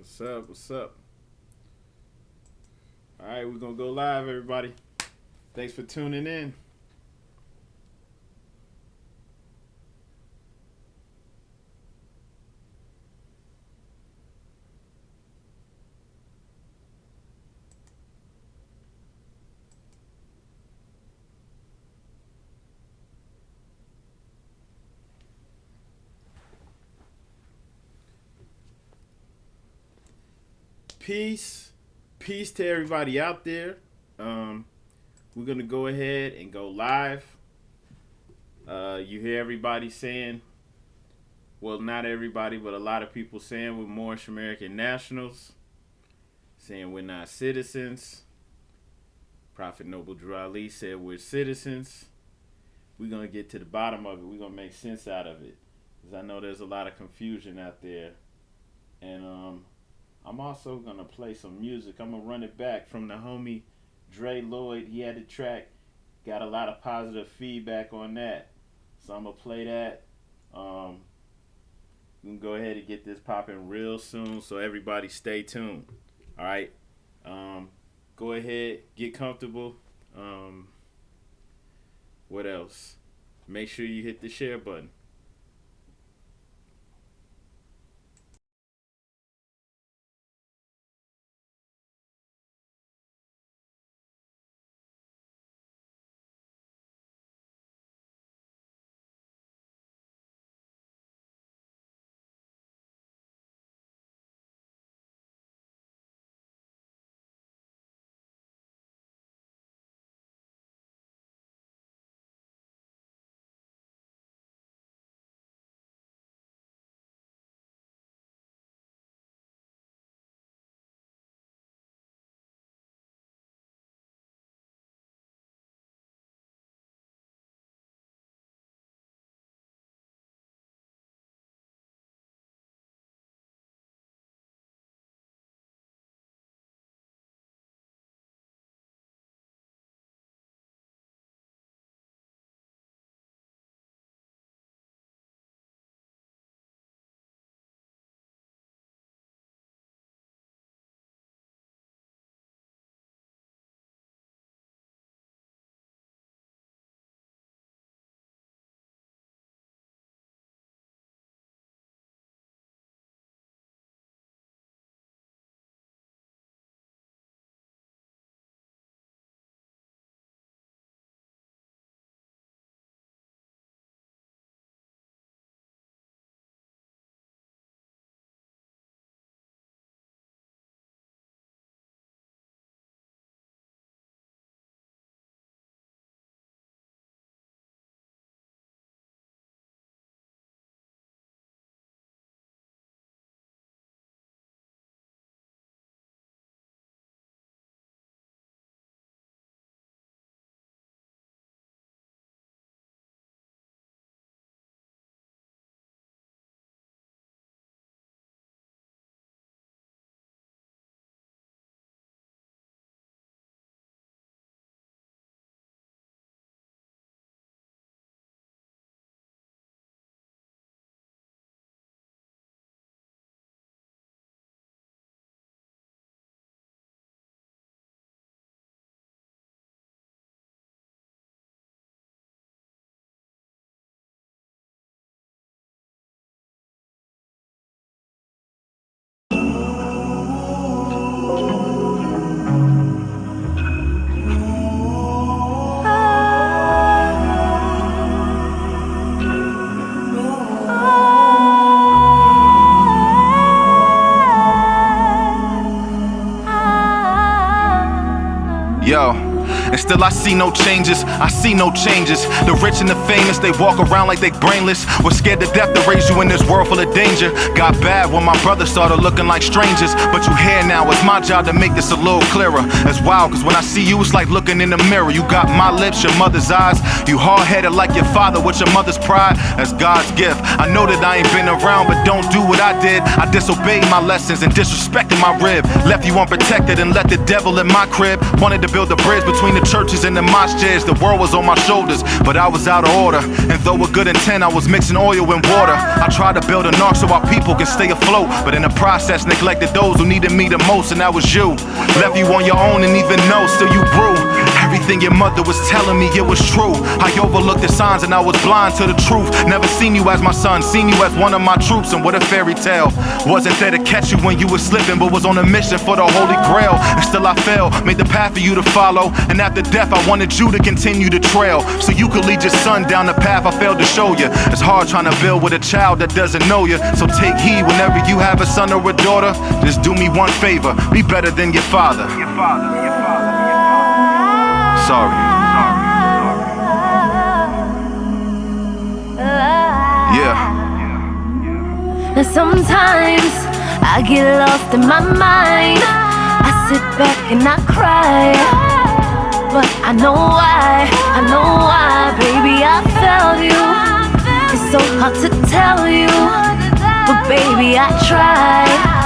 What's up? What's up? All right, we're going to go live, everybody. Thanks for tuning in. Peace to everybody out there. We're gonna go ahead and go live. You hear everybody saying, well, not everybody, but a lot of people saying we're Moorish American nationals, saying we're not citizens. Prophet Noble Drew Ali said we're citizens. We're gonna get to the bottom of it. We're gonna make sense out of it, because I know there's a lot of confusion out there. And I'm also gonna play some music. I'm gonna run it back from the homie Dre Lloyd. He had the track, got a lot of positive feedback on that, so I'm gonna play that. We can go ahead and get this popping real soon, so everybody stay tuned. All right, go ahead, get comfortable. What else? Make sure you hit the share button. Yo, and still I see no changes, I see no changes. The rich and the famous, they walk around like they brainless. We're scared to death to raise you in this world full of danger. Got bad when my brothers started looking like strangers, but you here now, it's my job to make this a little clearer. It's wild, cause when I see you, it's like looking in the mirror. You got my lips, your mother's eyes. You hard-headed like your father with your mother's pride. That's God's gift. I know that I ain't been around, but don't do what I did. I disobeyed my lessons and disrespected my rib. Left you unprotected and let the devil in my crib. Wanted to build a bridge between the the churches and the mosque chairs, the world was on my shoulders, but I was out of order. And though with good intent, I was mixing oil and water. I tried to build an ark so our people can stay afloat, but in the process neglected those who needed me the most, and that was you. Left you on your own and even though still you grew. Everything your mother was telling me, it was true. I overlooked the signs and I was blind to the truth. Never seen you as my son, seen you as one of my troops. And what a fairy tale. Wasn't there to catch you when you were slipping, but was on a mission for the Holy Grail. And still I fell, made the path for you to follow. And after death I wanted you to continue the trail, so you could lead your son down the path I failed to show you. It's hard trying to build with a child that doesn't know you. So take heed whenever you have a son or a daughter. Just do me one favor, be better than your father. Sorry. Yeah. Now sometimes I get lost in my mind. I sit back and I cry, but I know why, baby, I failed you. It's so hard to tell you, but baby, I tried.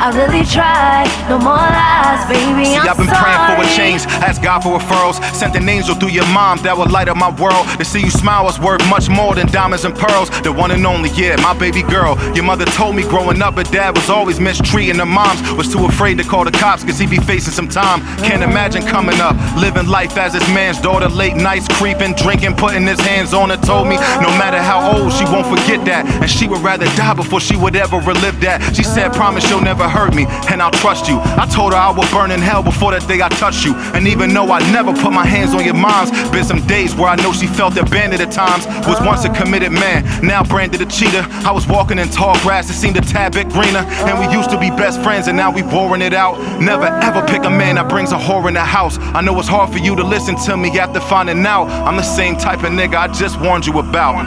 I really tried. No more lies, baby. See, I've been praying for a change, asked God for referrals. Sent an angel through your mom that would light up my world. To see you smile was worth much more than diamonds and pearls. The one and only, yeah, my baby girl. Your mother told me growing up, her dad was always mistreating her moms. Was too afraid to call the cops, cause he be facing some time. Can't imagine coming up, living life as his man's daughter. Late nights creeping, drinking, putting his hands on her. Told me no matter how old, she won't forget that. And she would rather die before she would ever relive that. She said, promise you'll never hurt me, and I'll trust you. I told her I would burn in hell before that day I touched you. And even though I never put my hands on your mom's, been some days where I know she felt abandoned at times. Was once a committed man, now branded a cheater. I was walking in tall grass, it seemed a tad bit greener. And we used to be best friends and now we warring it out. Never ever pick a man that brings a whore in the house. I know it's hard for you to listen to me after finding out I'm the same type of nigga I just warned you about.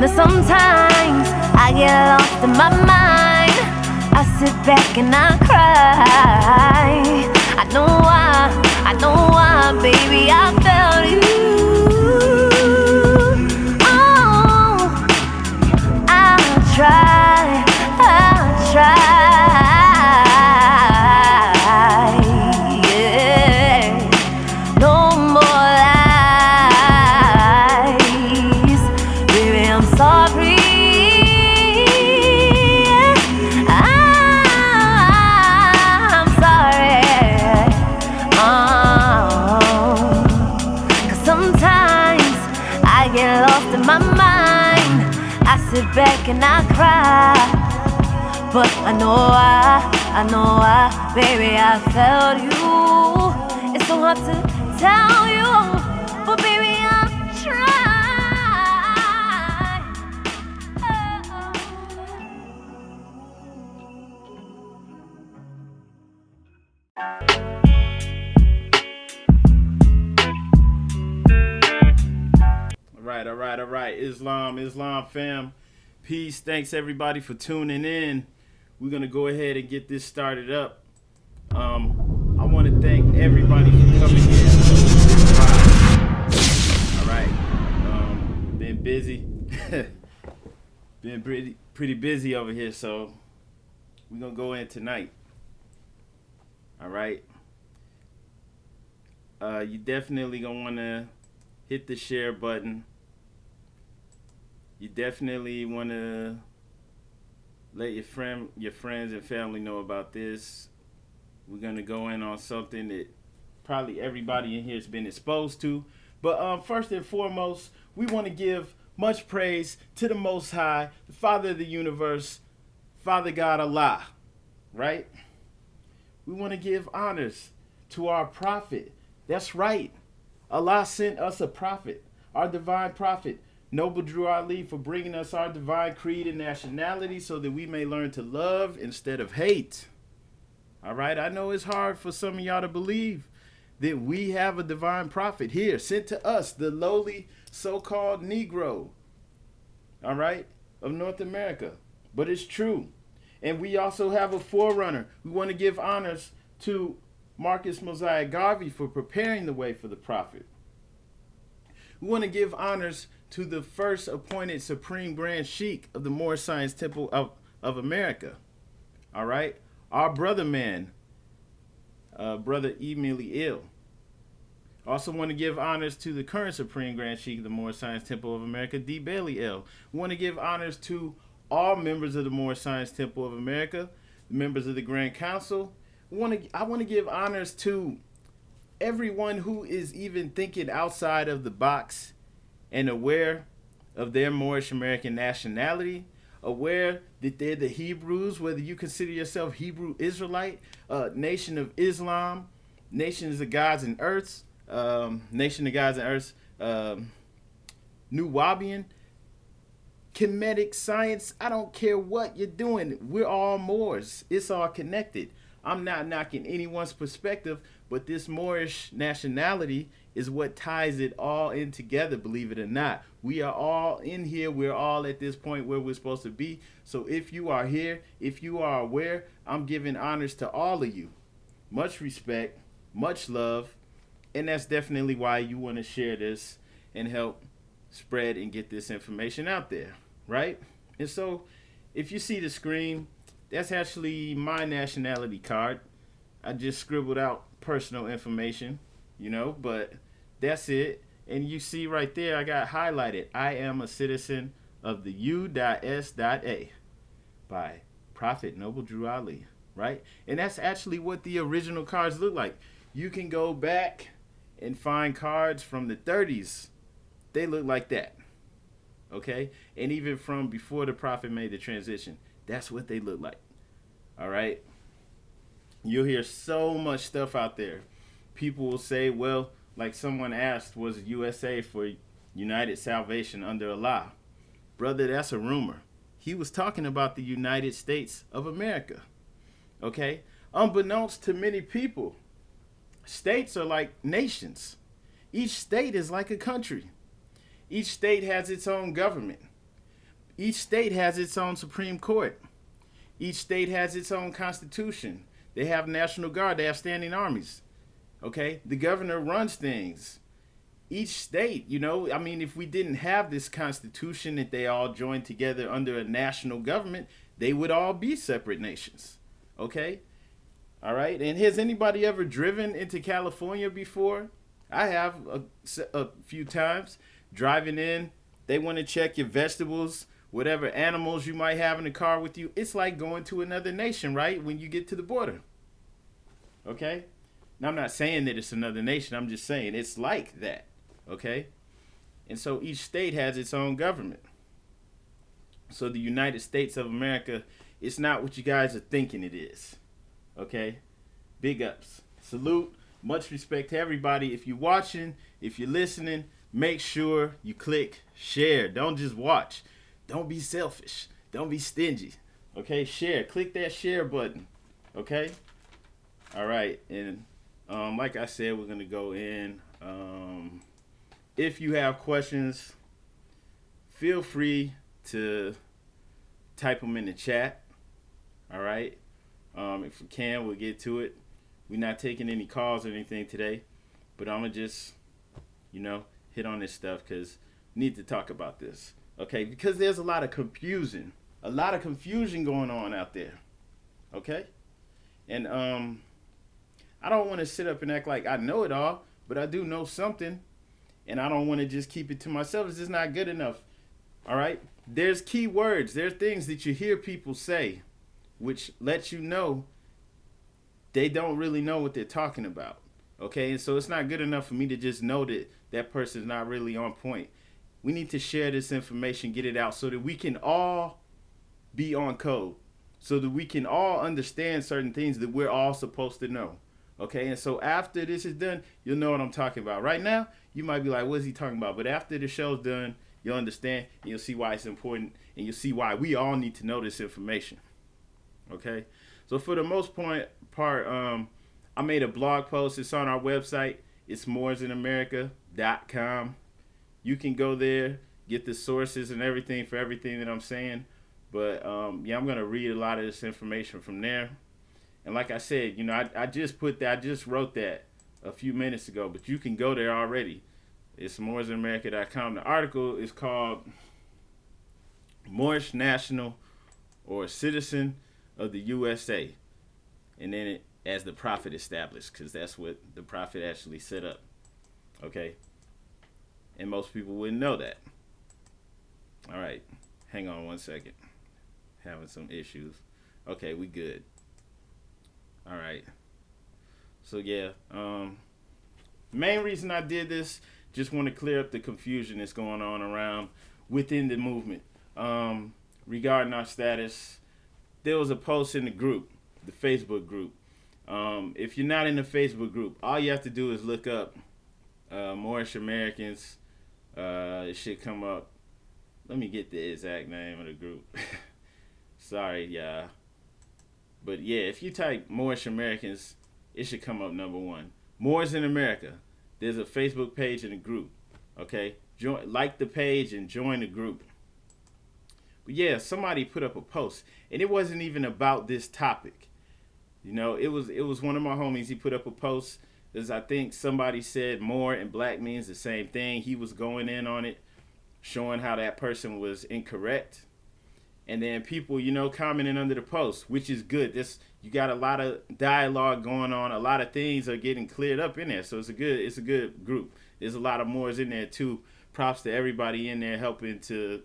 Now sometimes I get lost in my mind. I sit back and I cry. I know why, baby, I failed you. Oh, I'll try. Yeah. No more lies, baby, I'm sorry. I'm sorry. Cause sometimes I get lost in my mind. I sit back and I cry, but I know why, baby, I failed you. It's so hard to tell you, but baby, I tried. All right. Islam fam. Peace. Thanks everybody for tuning in. We're gonna go ahead and get this started up. I want to thank everybody for coming here. All right. Been busy. Been pretty busy over here, so we're gonna go in tonight. All right. You definitely gonna wanna hit the share button. You definitely wanna let your friends and family know about this. We're gonna go in on something that probably everybody in here has been exposed to. But first and foremost, we want to give much praise to the Most High, the Father of the universe, Father God Allah, right? We want to give honors to our prophet. That's right. Allah sent us a prophet, our divine prophet, Noble Drew Ali, for bringing us our divine creed and nationality so that we may learn to love instead of hate. All right, I know it's hard for some of y'all to believe that we have a divine prophet here sent to us, the lowly so-called Negro, all right, of North America. But it's true. And we also have a forerunner. We want to give honors to Marcus Mosiah Garvey for preparing the way for the prophet. We want to give honors to the first appointed Supreme Grand Sheik of the Moorish Science Temple of America. All right? Our brother man, Brother Emily Ill. Also want to give honors to the current Supreme Grand Sheik of the Moorish Science Temple of America, D. Bailey L. Want to give honors to all members of the Moorish Science Temple of America, members of the Grand Council. I want to give honors to everyone who is even thinking outside of the box and aware of their Moorish American nationality, aware that they're the Hebrews, whether you consider yourself Hebrew Israelite, Nation of Islam, Nations of Gods and Earths, Nation of Gods and Earths, New Wabian, Kemetic science. I don't care what you're doing. We're all Moors. It's all connected. I'm not knocking anyone's perspective, but this Moorish nationality is what ties it all in together, believe it or not. We are all in here. We're all at this point where we're supposed to be. So if you are here, if you are aware, I'm giving honors to all of you. Much respect, much love, and that's definitely why you want to share this and help spread and get this information out there, right? And so if you see the screen, that's actually my nationality card. I just scribbled out personal information, but that's it. And you see right there, I got highlighted, I am a citizen of the U.S.A. by Prophet Noble Drew Ali, right? And that's actually what the original cards look like. You can go back and find cards from the 30s. They look like that, okay? And even from before the Prophet made the transition, that's what they look like, all right? You'll hear so much stuff out there. People will say, well, like someone asked, was U.S.A. for United Salvation under Allah? Brother, that's a rumor. He was talking about the United States of America, okay? Unbeknownst to many people, states are like nations. Each state is like a country. Each state has its own government. Each state has its own Supreme Court. Each state has its own constitution. They have National Guard. They have standing armies. Okay? The governor runs things. Each state, if we didn't have this constitution that they all joined together under a national government, they would all be separate nations. Okay? All right? And has anybody ever driven into California before? I have a few times. Driving in, they want to check your vegetables, whatever animals you might have in the car with you. It's like going to another nation, right? When you get to the border. Okay? Now, I'm not saying that it's another nation. I'm just saying it's like that. Okay? And so each state has its own government. So the United States of America, it's not what you guys are thinking it is. Okay? Big ups. Salute. Much respect to everybody. If you're watching, if you're listening, make sure you click share. Don't just watch. Don't be selfish. Don't be stingy. Okay? Share. Click that share button. Okay? All right. And like I said, we're going to go in. If you have questions, feel free to type them in the chat. All right? If we can, we'll get to it. We're not taking any calls or anything today, but I'm going to just, hit on this stuff because we need to talk about this. Okay? Because there's a lot of confusion going on out there. Okay? And I don't want to sit up and act like I know it all, but I do know something, and I don't want to just keep it to myself. It's just not good enough. All right? There's key words. There's things that you hear people say, which lets you know they don't really know what they're talking about. Okay? And so it's not good enough for me to just know that that person's not really on point. We need to share this information, get it out so that we can all be on code, so that we can all understand certain things that we're all supposed to know. Okay? And so after this is done, you'll know what I'm talking about. Right now, you might be like, what is he talking about? But after the show's done, you'll understand, and you'll see why it's important, and you'll see why we all need to know this information. Okay? So for the most part, I made a blog post. It's on our website. It's mooresinamerica.com. You can go there, get the sources and everything for everything that I'm saying. But, I'm going to read a lot of this information from there. And like I said, I just wrote that a few minutes ago, but you can go there already. It's moorishamerica.com. The article is called Moorish National or Citizen of the U.S.A. And then it as the prophet established, because that's what the prophet actually set up. Okay? And most people wouldn't know that. All right. Hang on one second. Having some issues. Okay, we good. All right. So yeah, main reason I did this, just want to clear up the confusion that's going on around within the movement regarding our status. There was a post in the group, the Facebook group. If you're not in the Facebook group, all you have to do is look up Moorish Americans. It should come up. Let me get the exact name of the group. Sorry, y'all. But yeah, if you type Moorish Americans, it should come up number one. Moors in America. There's a Facebook page and a group. Okay? Like the page and join the group. But yeah, somebody put up a post, and it wasn't even about this topic. You know, it was one of my homies. He put up a post because I think somebody said Moor and black means the same thing. He was going in on it, showing how that person was incorrect. And then people, you know, commenting under the post, which is good. You got a lot of dialogue going on. A lot of things are getting cleared up in there. So it's a good group. There's a lot of Moors in there too. Props to everybody in there helping to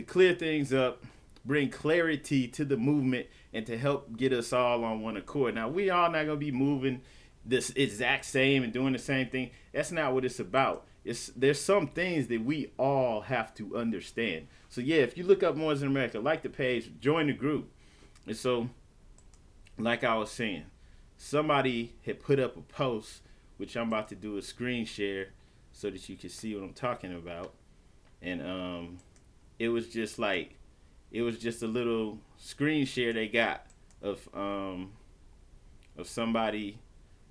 clear things up, bring clarity to the movement, and to help get us all on one accord. Now, we all not gonna be moving this exact same and doing the same thing. That's not what it's about. There's some things that we all have to understand. So yeah, if you look up Moors in America, like the page, join the group. And so, like I was saying, somebody had put up a post, which I'm about to do a screen share so that you can see what I'm talking about. And it was just a little screen share they got of somebody,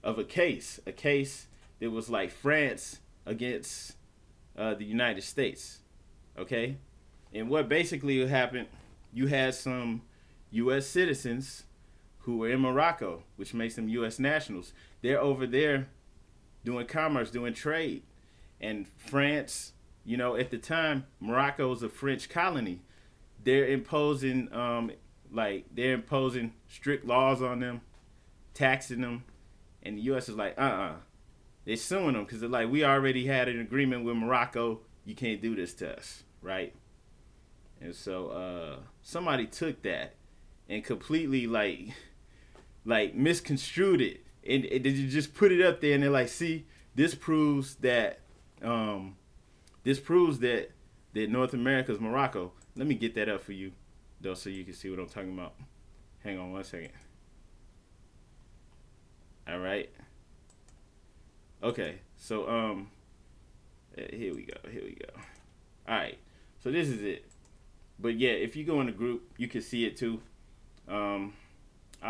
of a case that was like France against the United States. Okay? And what basically happened, you had some U.S. citizens who were in Morocco, which makes them U.S. nationals. They're over there doing commerce, doing trade. And France, you know, at the time, Morocco was a French colony. They're imposing strict laws on them, taxing them, and the U.S. is like, They're suing them because they're like, we already had an agreement with Morocco. You can't do this to us, right? And so somebody took that and completely like misconstrued it, and they just put it up there, and they're like, see, this proves that North America is Morocco. Let me get that up for you, though, so you can see what I'm talking about. Hang on one second. All right. Okay, so here we go. All right, so this is it. But yeah, if you go in the group, you can see it too. I'll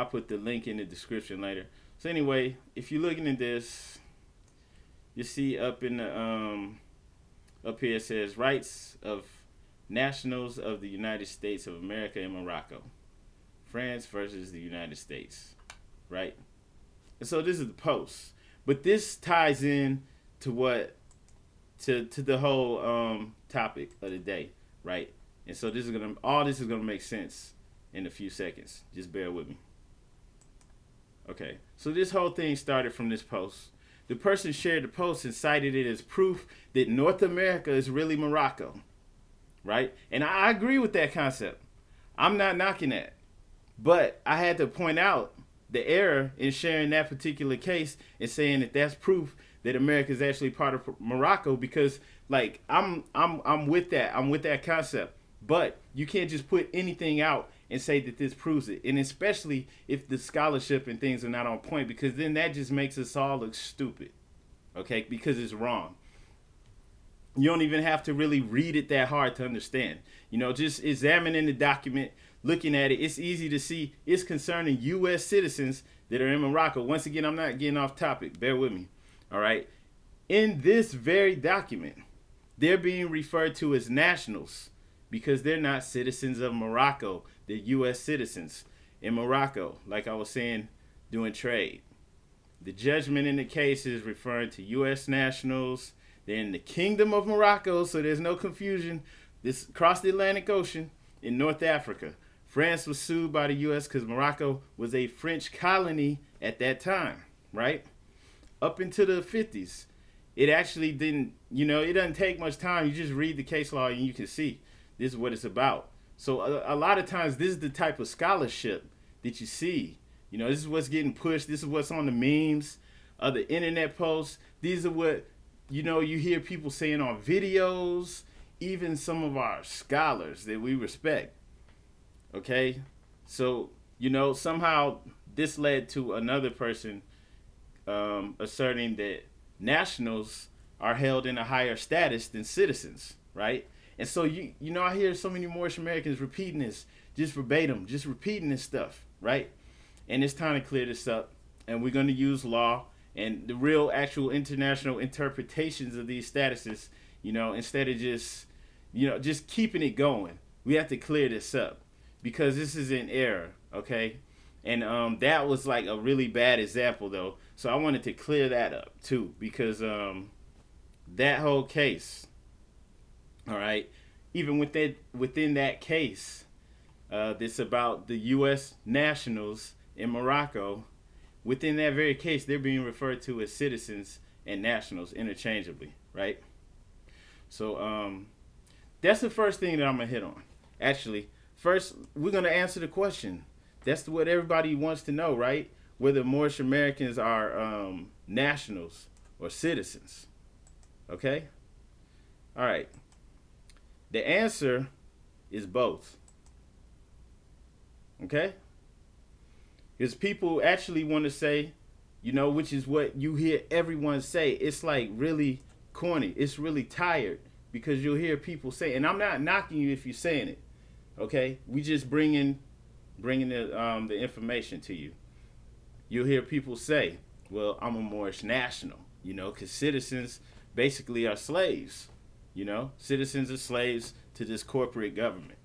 put the link in the description later. So anyway, if you're looking at this, you see up in the up here it says rights of nationals of the United States of America and Morocco, France versus the United States, right? And so this is the post. But this ties in to the whole topic of the day, right? And so all this is gonna make sense in a few seconds. Just bear with me. Okay, so this whole thing started from this post. The person shared the post and cited it as proof that North America is really Morocco, right? And I agree with that concept. I'm not knocking that, but I had to point out the error in sharing that particular case and saying that that's proof that America is actually part of Morocco, because like I'm with that. I'm with that concept. But you can't just put anything out and say that this proves it. And especially if the scholarship and things are not on point, because then that just makes us all look stupid. Okay? Because it's wrong. You don't even have to really read it that hard to understand. You know, just examining the document, looking at it, it's easy to see it's concerning U.S. citizens that are in Morocco. Once again, I'm not getting off topic. Bear with me. All right. In this very document, they're being referred to as nationals because they're not citizens of Morocco. They're U.S. citizens in Morocco, like I was saying, doing trade. The judgment in the case is referring to U.S. nationals. They're in the Kingdom of Morocco, so there's no confusion. This across the Atlantic Ocean in North Africa. France was sued by the U.S. because Morocco was a French colony at that time, right? Up into the 50s. It actually didn't, it doesn't take much time. You just read the case law and you can see this is what it's about. So a lot of times this is the type of scholarship that you see. This is what's getting pushed. This is what's on the memes, the internet posts. These are what, you hear people saying on videos, even some of our scholars that we respect. Okay? So, somehow this led to another person asserting that nationals are held in a higher status than citizens, right? And so, I hear so many Moorish Americans repeating this, just verbatim, just repeating this stuff, right? And it's time to clear this up. And we're going to use law and the real actual international interpretations of these statuses, instead of just keeping it going. We have to clear this up because this is in error, okay? And that was like a really bad example, though. So I wanted to clear that up, too, because that whole case, all right, even within that case, that's about the U.S. nationals in Morocco, within that very case, they're being referred to as citizens and nationals interchangeably, right? So that's the first thing that I'm going to hit on. Actually, first, we're going to answer the question. That's what everybody wants to know, right? Whether Moorish Americans are nationals or citizens. Okay? All right. The answer is both. Okay? Because people actually want to say, which is what you hear everyone say. It's like really corny. It's really tired because you'll hear people say, and I'm not knocking you if you're saying it. Okay? We just bringing the information to you. You'll hear people say, well, I'm a Moorish national, because citizens basically are slaves, citizens are slaves to this corporate government,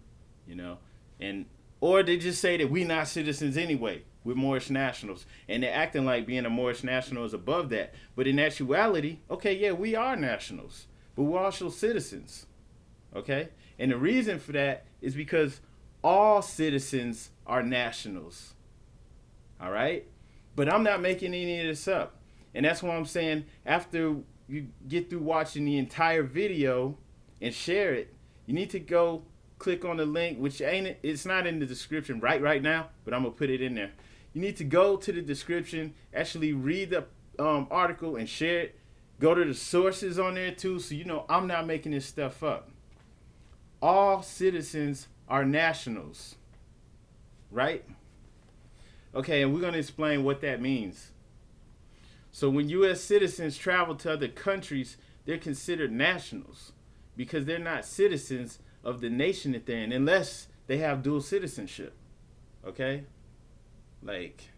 or they just say that we not citizens anyway, we're Moorish nationals, and they're acting like being a Moorish national is above that. But in actuality, okay, yeah, we are nationals, but we're also citizens, okay? And the reason for that is because all citizens are nationals. All right? But I'm not making any of this up. And that's why I'm saying after you get through watching the entire video and share it, you need to go click on the link, which it's not in the description right now, but I'm going to put it in there. You need to go to the description, actually read the article and share it. Go to the sources on there too, so I'm not making this stuff up. All citizens are nationals, right? Okay, and we're going to explain what that means. So when U.S. citizens travel to other countries, they're considered nationals because they're not citizens of the nation that they're in unless they have dual citizenship, okay? Like,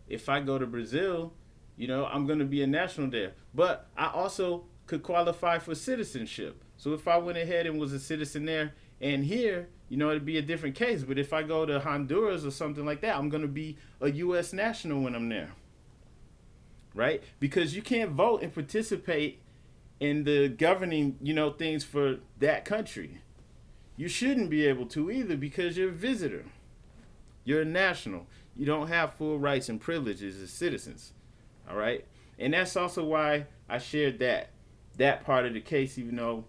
if I go to Brazil, I'm going to be a national there. But I also could qualify for citizenship. So if I went ahead and was a citizen there and here, it'd be a different case. But if I go to Honduras or something like that, I'm going to be a U.S. national when I'm there. Right? Because you can't vote and participate in the governing, things for that country. You shouldn't be able to either because you're a visitor. You're a national. You don't have full rights and privileges as citizens. All right? And that's also why I shared that part of the case, even though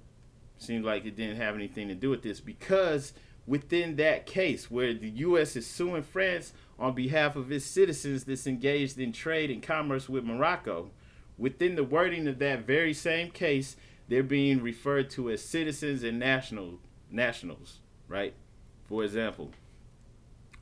it seems like it didn't have anything to do with this, because within that case where the U.S. is suing France on behalf of its citizens that's engaged in trade and commerce with Morocco, within the wording of that very same case, they're being referred to as citizens and nationals, right? For example,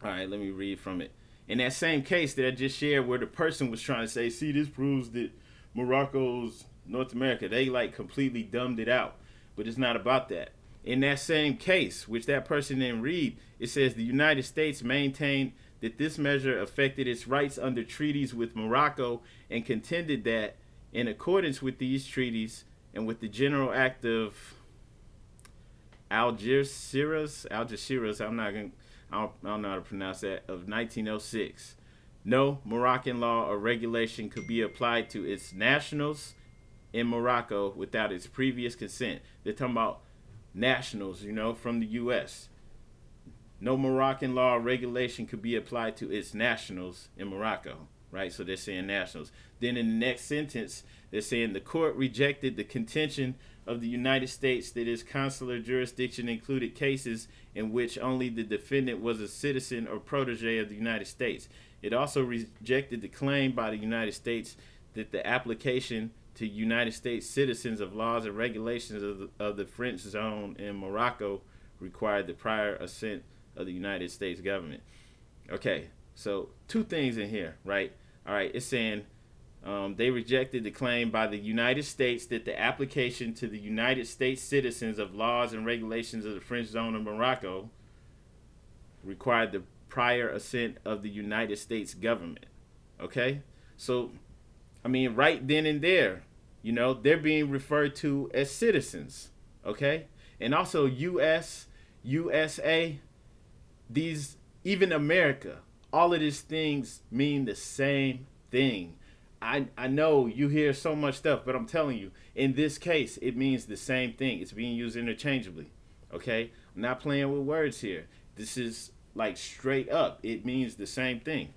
all right, let me read from it. In that same case that I just shared where the person was trying to say, see, this proves that Morocco's North America, they like completely dumbed it out. But it's not about that. In that same case, which that person didn't read, it says the United States maintained that this measure affected its rights under treaties with Morocco and contended that in accordance with these treaties and with the General Act of Algeciras, I don't know how to pronounce that, of 1906. No Moroccan law or regulation could be applied to its nationals in Morocco without its previous consent. They're talking about nationals, from the U.S. No Moroccan law or regulation could be applied to its nationals in Morocco, right? So they're saying nationals. Then in the next sentence, they're saying the court rejected the contention of the United States that its consular jurisdiction included cases in which only the defendant was a citizen or protege of the United States. It also rejected the claim by the United States that the application to United States citizens of laws and regulations of the French zone in Morocco required the prior assent of the United States government. Okay, so two things in here, right? All right, it's saying they rejected the claim by the United States that the application to the United States citizens of laws and regulations of the French zone of Morocco required the prior assent of the United States government. Okay? So, right then and there, they're being referred to as citizens. Okay? And also U.S., U.S.A., even America, all of these things mean the same thing. I know you hear so much stuff, but I'm telling you, in this case, it means the same thing. It's being used interchangeably. Okay? I'm not playing with words here. This is like straight up. It means the same thing.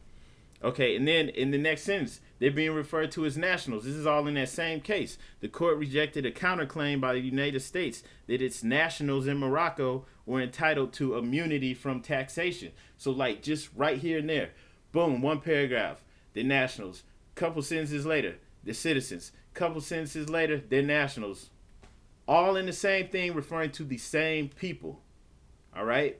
Okay, and then in the next sentence, they're being referred to as nationals. This is all in that same case. The court rejected a counterclaim by the United States that its nationals in Morocco were entitled to immunity from taxation. So like just right here and there, boom, one paragraph, the nationals. Couple sentences later, the citizens. Couple sentences later, they're nationals. All in the same thing, referring to the same people. All right?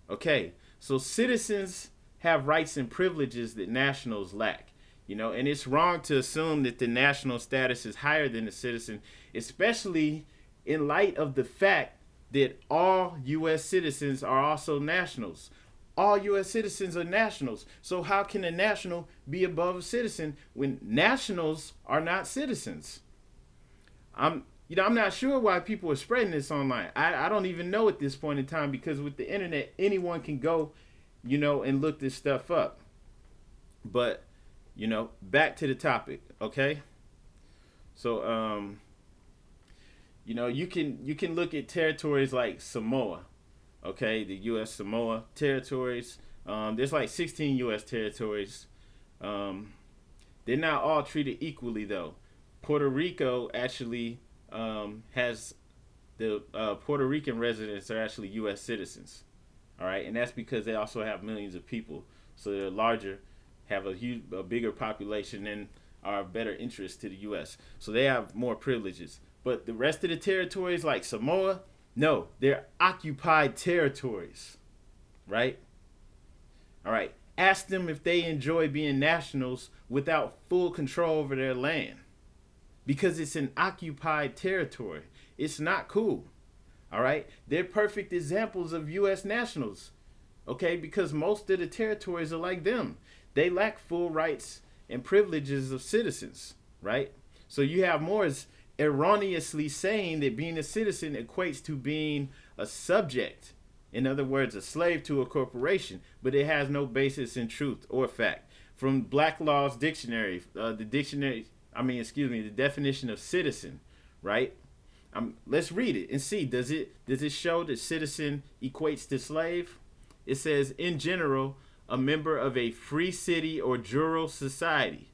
Okay, so citizens have rights and privileges that nationals lack, and it's wrong to assume that the national status is higher than the citizen, especially in light of the fact that all U.S. citizens are also nationals. All U.S. citizens are nationals. So how can a national be above a citizen when nationals are not citizens? I'm not sure why people are spreading this online. I don't even know at this point in time, because with the internet, anyone can go, and look this stuff up. But, back to the topic, okay? So, you can look at territories like Samoa, okay? The U.S. Samoa territories. There's like 16 U.S. territories. They're not all treated equally, though. Puerto Rico actually has the Puerto Rican residents are actually U.S. citizens. All right, and that's because they also have millions of people, so they're larger, have a bigger population, and are of better interest to the U.S. So they have more privileges. But the rest of the territories, like Samoa, no, they're occupied territories, right? All right, ask them if they enjoy being nationals without full control over their land, because it's an occupied territory. It's not cool. All right, they're perfect examples of U.S. nationals, okay, because most of the territories are like them. They lack full rights and privileges of citizens, right? So you have Moors erroneously saying that being a citizen equates to being a subject, in other words, a slave to a corporation, but it has no basis in truth or fact. From Black Law's dictionary, the definition of citizen, right? Let's read it and see. Does it show that citizen equates to slave? It says, in general, a member of a free city or jural society,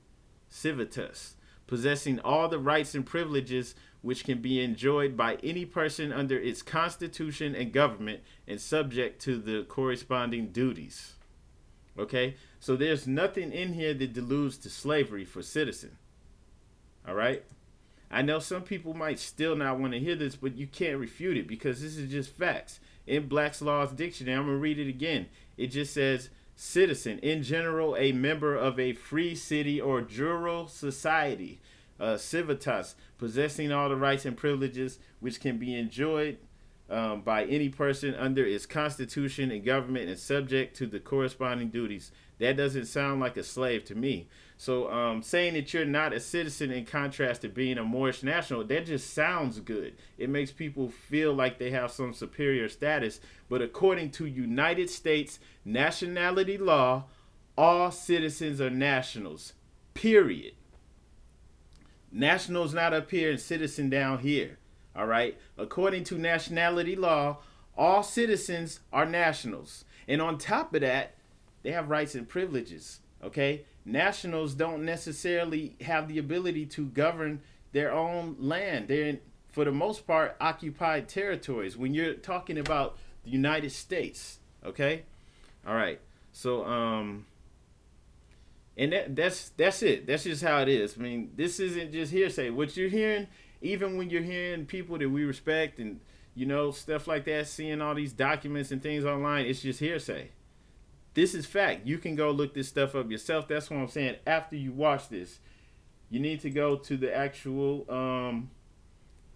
civitas, possessing all the rights and privileges which can be enjoyed by any person under its constitution and government, and subject to the corresponding duties. Okay, so there's nothing in here that deludes to slavery for citizen. All right. I know some people might still not want to hear this, but you can't refute it because this is just facts. In Black's Law's dictionary, I'm going to read it again. It just says, citizen, in general, a member of a free city or jural society, civitas, possessing all the rights and privileges which can be enjoyed by any person under its constitution and government, and subject to the corresponding duties. That doesn't sound like a slave to me. So saying that you're not a citizen in contrast to being a Moorish national, that just sounds good. It makes people feel like they have some superior status. But according to United States nationality law, All citizens are nationals, period. Nationals not up here and citizen down here. All right. According to nationality law, all citizens are nationals. And on top of that, they have rights and privileges. Okay. Nationals don't necessarily have the ability to govern their own land. They're in, for the most part, occupied territories when you're talking about the United States. Okay. All right. So, and that's it. That's just how it is. I mean, this isn't just hearsay. What you're hearing, even when you're hearing people that we respect and stuff like that, seeing all these documents and things online, it's just hearsay. This is fact. You can go look this stuff up yourself. That's what I'm saying. After you watch this, you need to go to the actual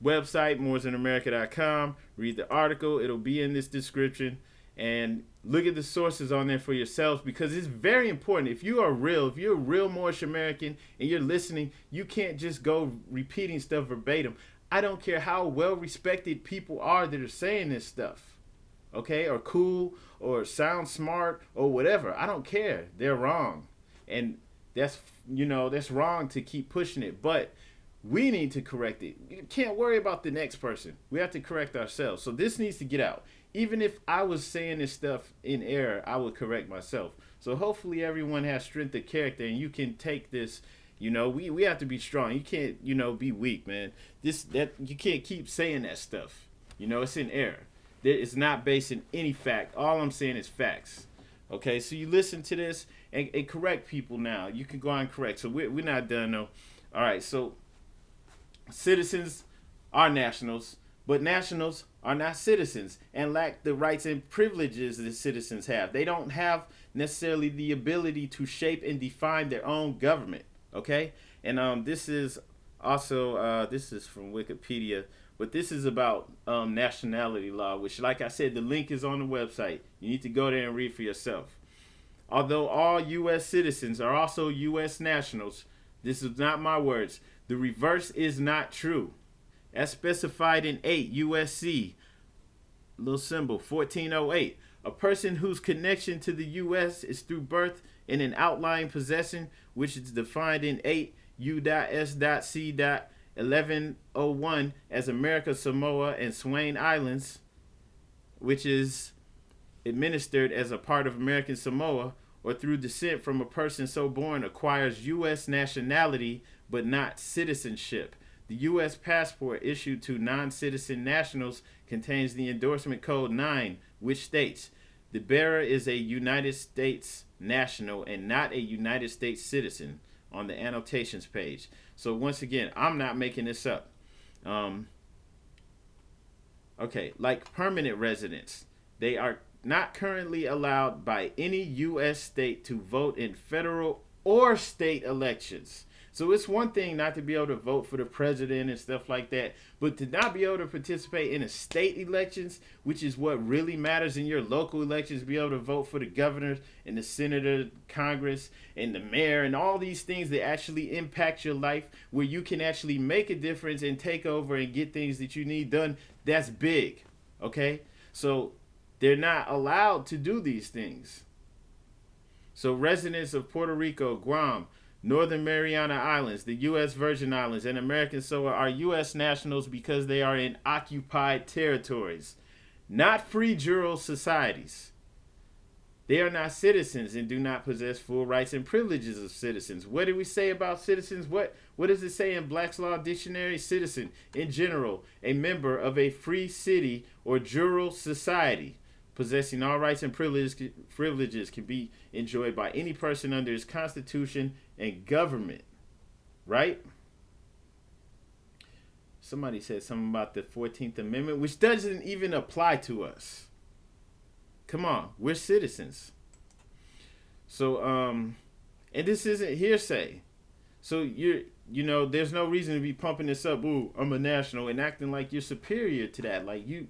website, moorishinamerica.com. Read the article. It'll be in this description. And look at the sources on there for yourselves, because it's very important. If you're a real Moorish American and you're listening, you can't just go repeating stuff verbatim. I don't care how well respected people are that are saying this stuff, okay, or cool, or sound smart, or whatever. I don't care. They're wrong, and that's wrong to keep pushing it. But we need to correct it. You can't worry about the next person. We have to correct ourselves. So this needs to get out. Even if I was saying this stuff in error, I would correct myself. So hopefully everyone has strength of character, and you can take this. We have to be strong. You can't, be weak, man. You can't keep saying that stuff. It's in error. It's not based in any fact. All I'm saying is facts. Okay, so you listen to this and correct people now. You can go on and correct. So we're not done, though. All right, so citizens are nationals, but nationals are not citizens and lack the rights and privileges that citizens have. They don't have necessarily the ability to shape and define their own government. Okay, and this is also this is from Wikipedia, but this is about nationality law, which, like I said, the link is on the website. You need to go there and read for yourself. Although all U.S. citizens are also U.S. nationals, this is not my words. The reverse is not true. As specified in 8 U.S.C. little symbol 1408, a person whose connection to the U.S. is through birth in an outlying possession, which is defined in 8 U.S.C. 1101 as America, Samoa, and Swain Islands, which is administered as a part of American Samoa, or through descent from a person so born, acquires U.S. nationality but not citizenship. The U.S. passport issued to non-citizen nationals contains the endorsement code 9, which states, the bearer is a United States national and not a United States citizen, on the annotations page. So once again, I'm not making this up. Okay, like permanent residents, they are not currently allowed by any U.S. state to vote in federal or state elections. So it's one thing not to be able to vote for the president and stuff like that, but to not be able to participate in the state elections, which is what really matters in your local elections, be able to vote for the governor and the senator, Congress, and the mayor, and all these things that actually impact your life, where you can actually make a difference and take over and get things that you need done. That's big, okay? So they're not allowed to do these things. So residents of Puerto Rico, Guam, Northern Mariana Islands, the U.S. Virgin Islands, and American Samoa are U.S. nationals because they are in occupied territories, not free juror societies. They are not citizens and do not possess full rights and privileges of citizens. What do we say about citizens? What does it say in Black's Law Dictionary? Citizen, in general, a member of a free city or juror society, possessing all rights and privileges can be enjoyed by any person under its constitution and government. Right? Somebody said something about the 14th Amendment, which doesn't even apply to us. Come on, we're citizens. So, and this isn't hearsay. So there's no reason to be pumping this up. Ooh, I'm a national, and acting like you're superior to that. Like you.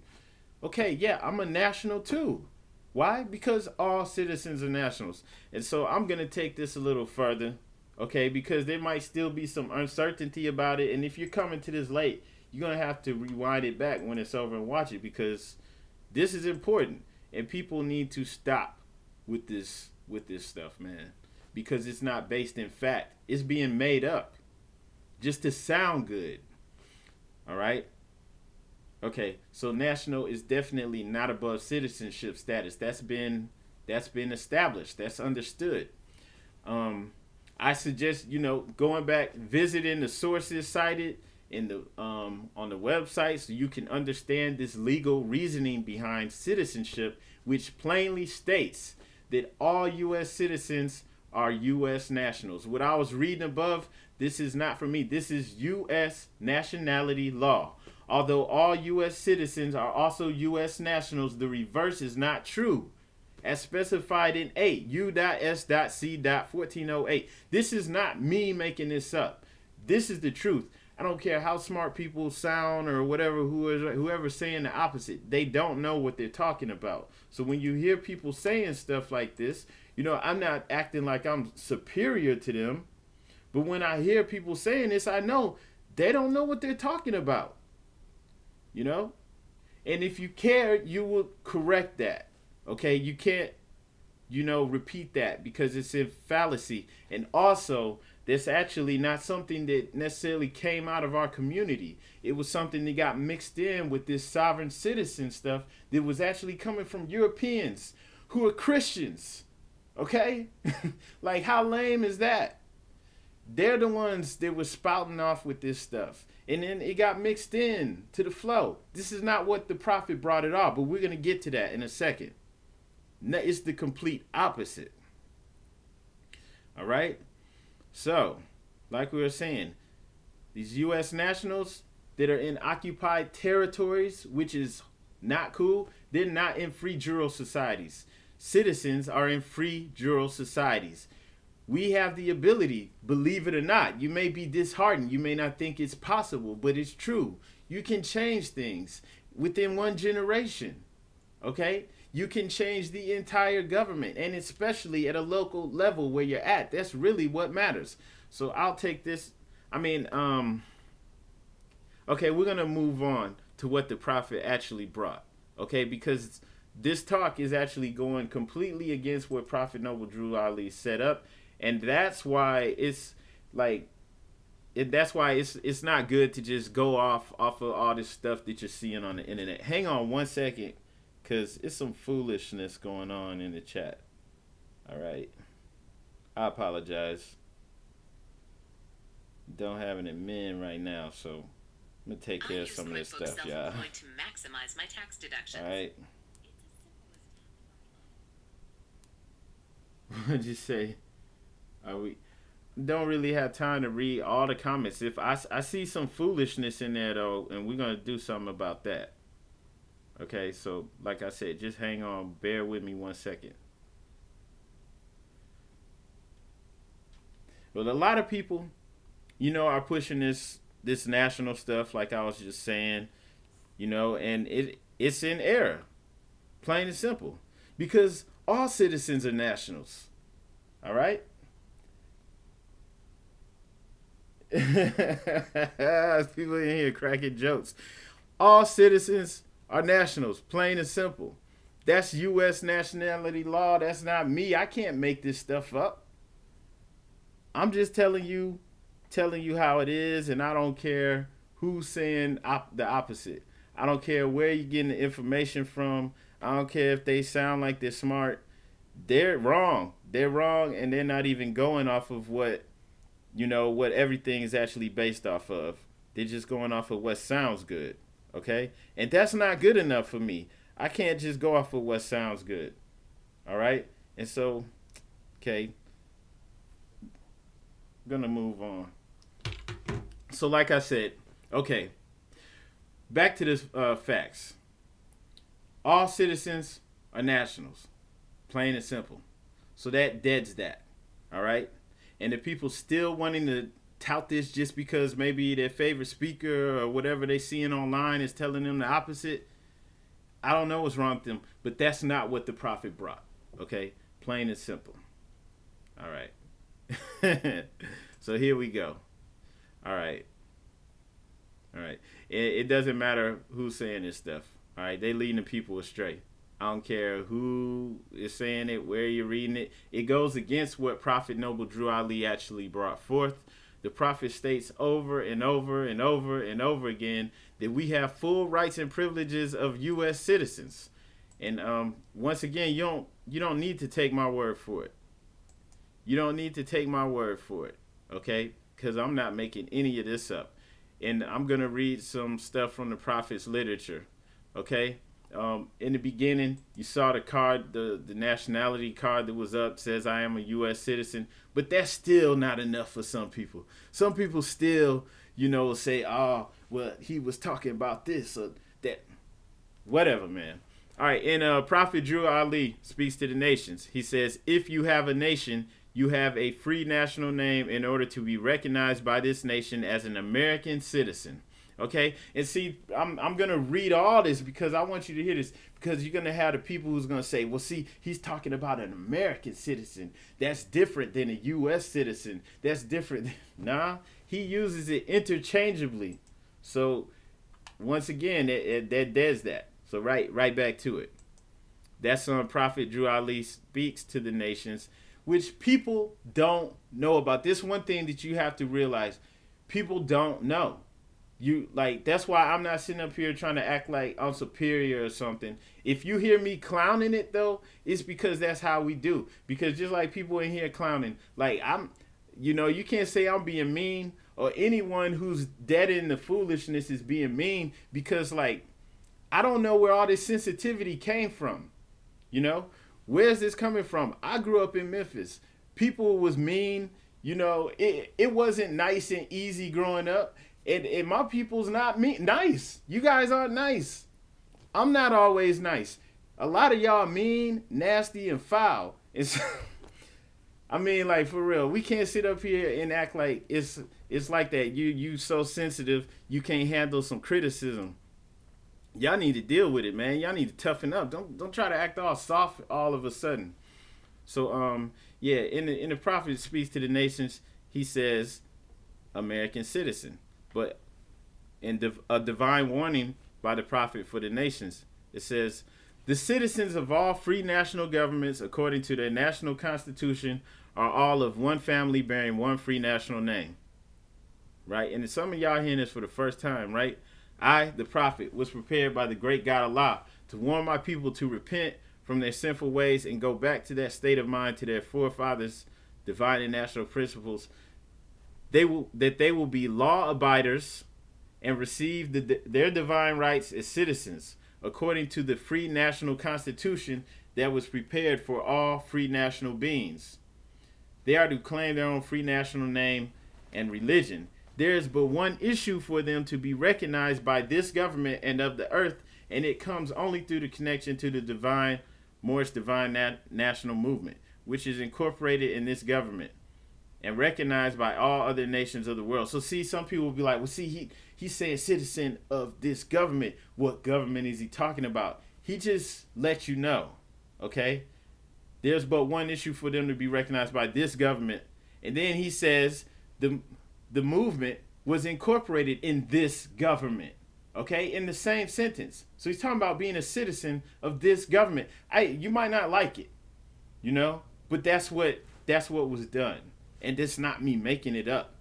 Okay, yeah, I'm a national too. Why? Because all citizens are nationals. And so I'm going to take this a little further, okay, because there might still be some uncertainty about it. And if you're coming to this late, you're going to have to rewind it back when it's over and watch it, because this is important. And people need to stop with this stuff, man. because it's not based in fact. It's being made up just to sound good. All right. Okay, so national is definitely not above citizenship status. That's been established. That's understood. I suggest going back, visiting the sources cited in the on the website, so you can understand this legal reasoning behind citizenship, which plainly states that all U.S. citizens are U.S. nationals. What I was reading above, this is not for me. This is U.S. nationality law. Although all U.S. citizens are also U.S. nationals, the reverse is not true. As specified in 8 U.S.C.1408. This is not me making this up. This is the truth. I don't care how smart people sound or whatever, whoever's saying the opposite. They don't know what they're talking about. So when you hear people saying stuff like this, I'm not acting like I'm superior to them. But when I hear people saying this, I know they don't know what they're talking about. And if you care, you will correct that. Okay, you can't, repeat that because it's a fallacy. And also, that's actually not something that necessarily came out of our community. It was something that got mixed in with this sovereign citizen stuff that was actually coming from Europeans who are Christians. Okay? Like, how lame is that? They're the ones that were spouting off with this stuff. And then it got mixed in to the flow. This is not what the prophet brought at all, but we're going to get to that in a second. It's the complete opposite. All right? So, like we were saying, these U.S. nationals that are in occupied territories, which is not cool, they're not in free juror societies. Citizens are in free juror societies. We have the ability, believe it or not. You may be disheartened. You may not think it's possible, but it's true. You can change things within one generation. Okay? You can change the entire government, and especially at a local level where you're at. That's really what matters. So I'll take this. Okay, we're going to move on to what the prophet actually brought. Okay, because this talk is actually going completely against what Prophet Noble Drew Ali set up. And that's why it's not good to just go off of all this stuff that you're seeing on the internet. Hang on one second, because it's some foolishness going on in the chat. All right. I apologize. Don't have an admin right now, so I'm going to take care of some of this stuff, y'all. Going to maximize my tax deductions. All right. What'd you say? We don't really have time to read all the comments. If I see some foolishness in there, though, and we're going to do something about that. Okay, so like I said, just hang on. Bear with me 1 second. Well, a lot of people, are pushing this national stuff, like I was just saying, and it's in error. Plain and simple. Because all citizens are nationals. All right? People in here cracking jokes. All citizens are nationals, plain and simple. That's U.S. nationality law. That's not me. I can't make this stuff up. I'm just telling you how it is, and I don't care who's saying the opposite. I don't care where you're getting the information from. I don't care if they sound like they're smart. They're wrong. They're wrong, and they're not even going off of what everything is actually based off of. They're just going off of what sounds good, okay? And that's not good enough for me. I can't just go off of what sounds good, all right? And so, okay, I'm going to move on. So like I said, okay, back to this facts. All citizens are nationals, plain and simple. So that deads that, all right? And the people still wanting to tout this just because maybe their favorite speaker or whatever they seeing online is telling them the opposite, I don't know what's wrong with them, but that's not what the prophet brought, okay? Plain and simple. All right. So here we go. All right. It doesn't matter who's saying this stuff. All right, they leading the people astray. I don't care who is saying it, where you're reading it. It goes against what Prophet Noble Drew Ali actually brought forth. The Prophet states over and over and over and over again that we have full rights and privileges of U.S. citizens. And once again, you don't need to take my word for it. You don't need to take my word for it, okay? Because I'm not making any of this up. And I'm going to read some stuff from the Prophet's literature, okay? In the beginning, you saw the card, the nationality card that was up, says I am a U.S. citizen. But that's still not enough for some people. Some people still, say, oh, well, he was talking about this or that. Whatever, man. All right, and Prophet Drew Ali speaks to the nations. He says, if you have a nation, you have a free national name in order to be recognized by this nation as an American citizen. Okay, and see, I'm gonna read all this because I want you to hear this, because you're gonna have the people who's gonna say, well, see, he's talking about an American citizen. That's different than a U.S. citizen. That's different. Nah, he uses it interchangeably. So once again, that does that. So right back to it. That's on Prophet Drew Ali speaks to the nations, which people don't know about. This one thing that you have to realize, people don't know. That's why I'm not sitting up here trying to act like I'm superior or something. If you hear me clowning it though, it's because that's how we do. Because just like people in here clowning, you can't say I'm being mean, or anyone who's dead in the foolishness is being mean, because I don't know where all this sensitivity came from. Where's this coming from? I grew up in Memphis. People was mean. It wasn't nice and easy growing up. And my people's not nice. You guys aren't nice. I'm not always nice. A lot of y'all mean, nasty, and foul. It's, for real. We can't sit up here and act like it's like that. You so sensitive, you can't handle some criticism. Y'all need to deal with it, man. Y'all need to toughen up. Don't try to act all soft all of a sudden. So in the Prophet speaks to the nations, he says American citizen. But in a divine warning by the Prophet for the nations, it says, the citizens of all free national governments, according to their national constitution, are all of one family bearing one free national name. Right? And some of y'all hearing this for the first time, right? I, the Prophet, was prepared by the great God Allah to warn my people to repent from their sinful ways and go back to that state of mind, to their forefathers' divine and national principles. They will be law abiders and receive their divine rights as citizens according to the free national constitution that was prepared for all free national beings. They are to claim their own free national name and religion. There is but one issue for them to be recognized by this government and of the earth, and it comes only through the connection to the Moorish national movement, which is incorporated in this government and recognized by all other nations of the world. So see, some people will be like, well, see, he's saying citizen of this government. What government is he talking about? He just let you know, okay? There's but one issue for them to be recognized by this government. And then he says the movement was incorporated in this government, okay? In the same sentence. So he's talking about being a citizen of this government. You might not like it, but that's what was done. And it's not me making it up,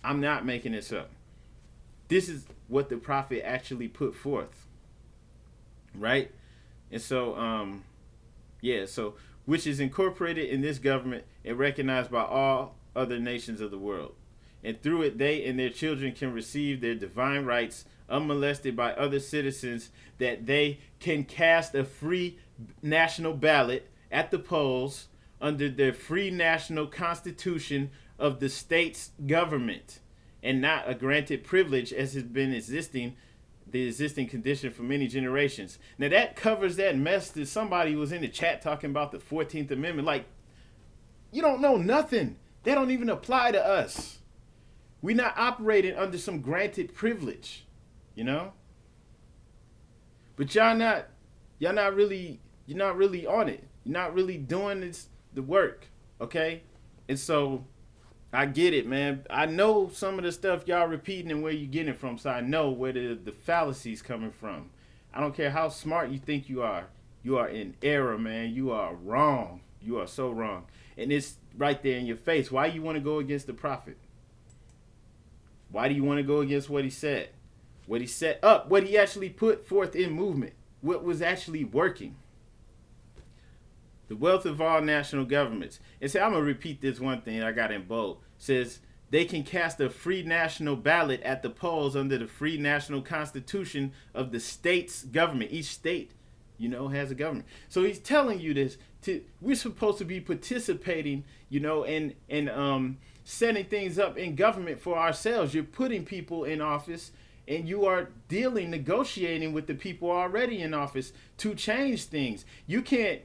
I'm not making this up. This is what the Prophet actually put forth, right? And so, which is incorporated in this government and recognized by all other nations of the world. And through it, they and their children can receive their divine rights unmolested by other citizens, that they can cast a free national ballot at the polls under their free national constitution of the state's government, and not a granted privilege as has been the existing condition for many generations. Now that covers that mess that somebody was in the chat talking about the 14th Amendment. You don't know nothing. They don't even apply to us. We're not operating under some granted privilege, But you're not really on it. You're not really doing the work, okay? And so I get it, man. I know some of the stuff y'all repeating and where you getting it from, so I know where the fallacy's coming from. I don't care how smart you think you are. You are in error, man. You are wrong. You are so wrong. And it's right there in your face. Why you want to go against the prophet? Why do you want to go against what he said? What he set up, what he actually put forth in movement, what was actually working. The wealth of all national governments. And say, I'm going to repeat this one thing I got in bold. Says, they can cast a free national ballot at the polls under the free national constitution of the state's government. Each state, has a government. So he's telling you this. We're supposed to be participating, and setting things up in government for ourselves. You're putting people in office, and you are negotiating with the people already in office to change things. You can't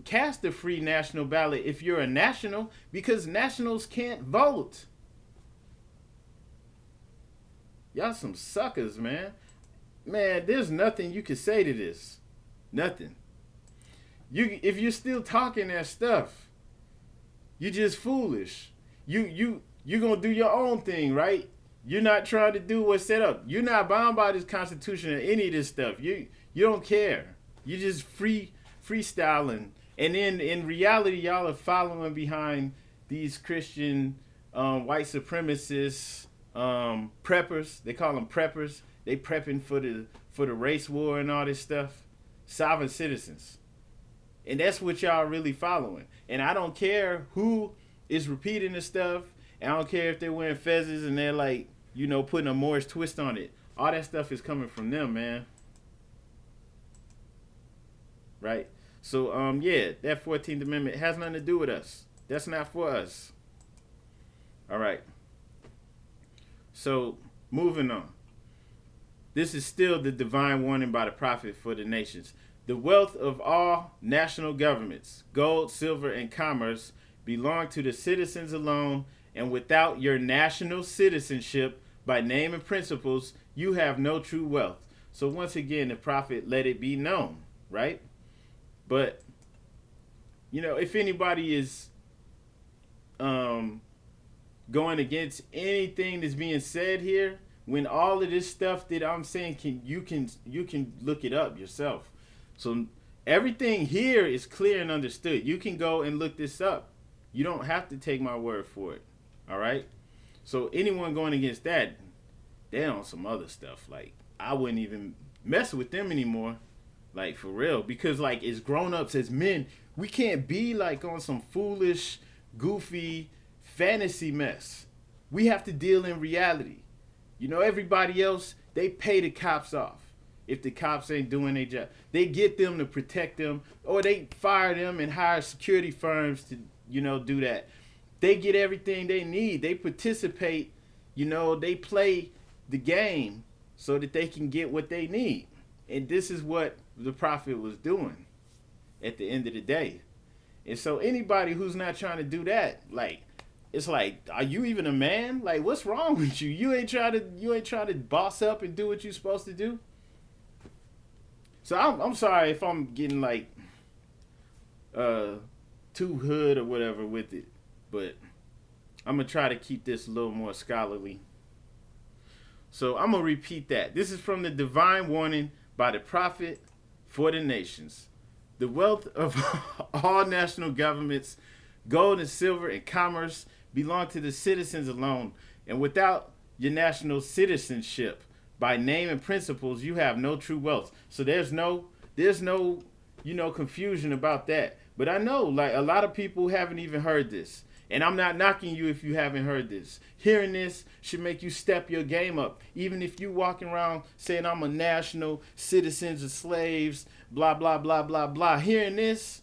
cast a free national ballot if you're a national, because nationals can't vote. Y'all some suckers, man. Man, there's nothing you can say to this. Nothing. If you're still talking that stuff, you're just foolish. You're gonna do your own thing, right? You're not trying to do what's set up. You're not bound by this Constitution or any of this stuff. You don't care. You're just freestyling. And then in reality, y'all are following behind these Christian white supremacists, preppers. They call them preppers. They prepping for the race war and all this stuff. Sovereign citizens. And that's what y'all really following. And I don't care who is repeating this stuff. And I don't care if they're wearing fezzes and they're like, putting a Moorish twist on it. All that stuff is coming from them, man. Right? So, that 14th Amendment has nothing to do with us. That's not for us. All right. So, moving on. This is still the divine warning by the prophet for the nations. The wealth of all national governments, gold, silver, and commerce, belong to the citizens alone, and without your national citizenship, by name and principles, you have no true wealth. So once again, the prophet let it be known, right? But, if anybody is going against anything that's being said here, when all of this stuff that I'm saying, you can look it up yourself. So everything here is clear and understood. You can go and look this up. You don't have to take my word for it. All right? So anyone going against that, they're on some other stuff. Like, I wouldn't even mess with them anymore. Like, for real. Because, like, as grown-ups, as men, we can't be, like, on some foolish, goofy, fantasy mess. We have to deal in reality. Everybody else, they pay the cops off. If the cops ain't doing their job, they get them to protect them, or they fire them and hire security firms to, do that. They get everything they need. They participate, they play the game so that they can get what they need. And this is what the prophet was doing at the end of the day. And so anybody who's not trying to do that, like, it's like, are you even a man? Like, what's wrong with you? You ain't trying to boss up and do what you're supposed to do. So I'm sorry if I'm getting like too hood or whatever with it, but I'm gonna try to keep this a little more scholarly. So I'm gonna repeat that. This is from the divine warning by the prophet for the nations. The wealth of all national governments, gold and silver and commerce, belong to the citizens alone, and without your national citizenship, by name and principles, you have no true wealth. So there's no confusion about that. But I know, like, a lot of people haven't even heard this. And I'm not knocking you if you haven't heard this. Hearing this should make you step your game up. Even if you walking around saying I'm a national, citizens of slaves, blah, blah, blah, blah, blah. Hearing this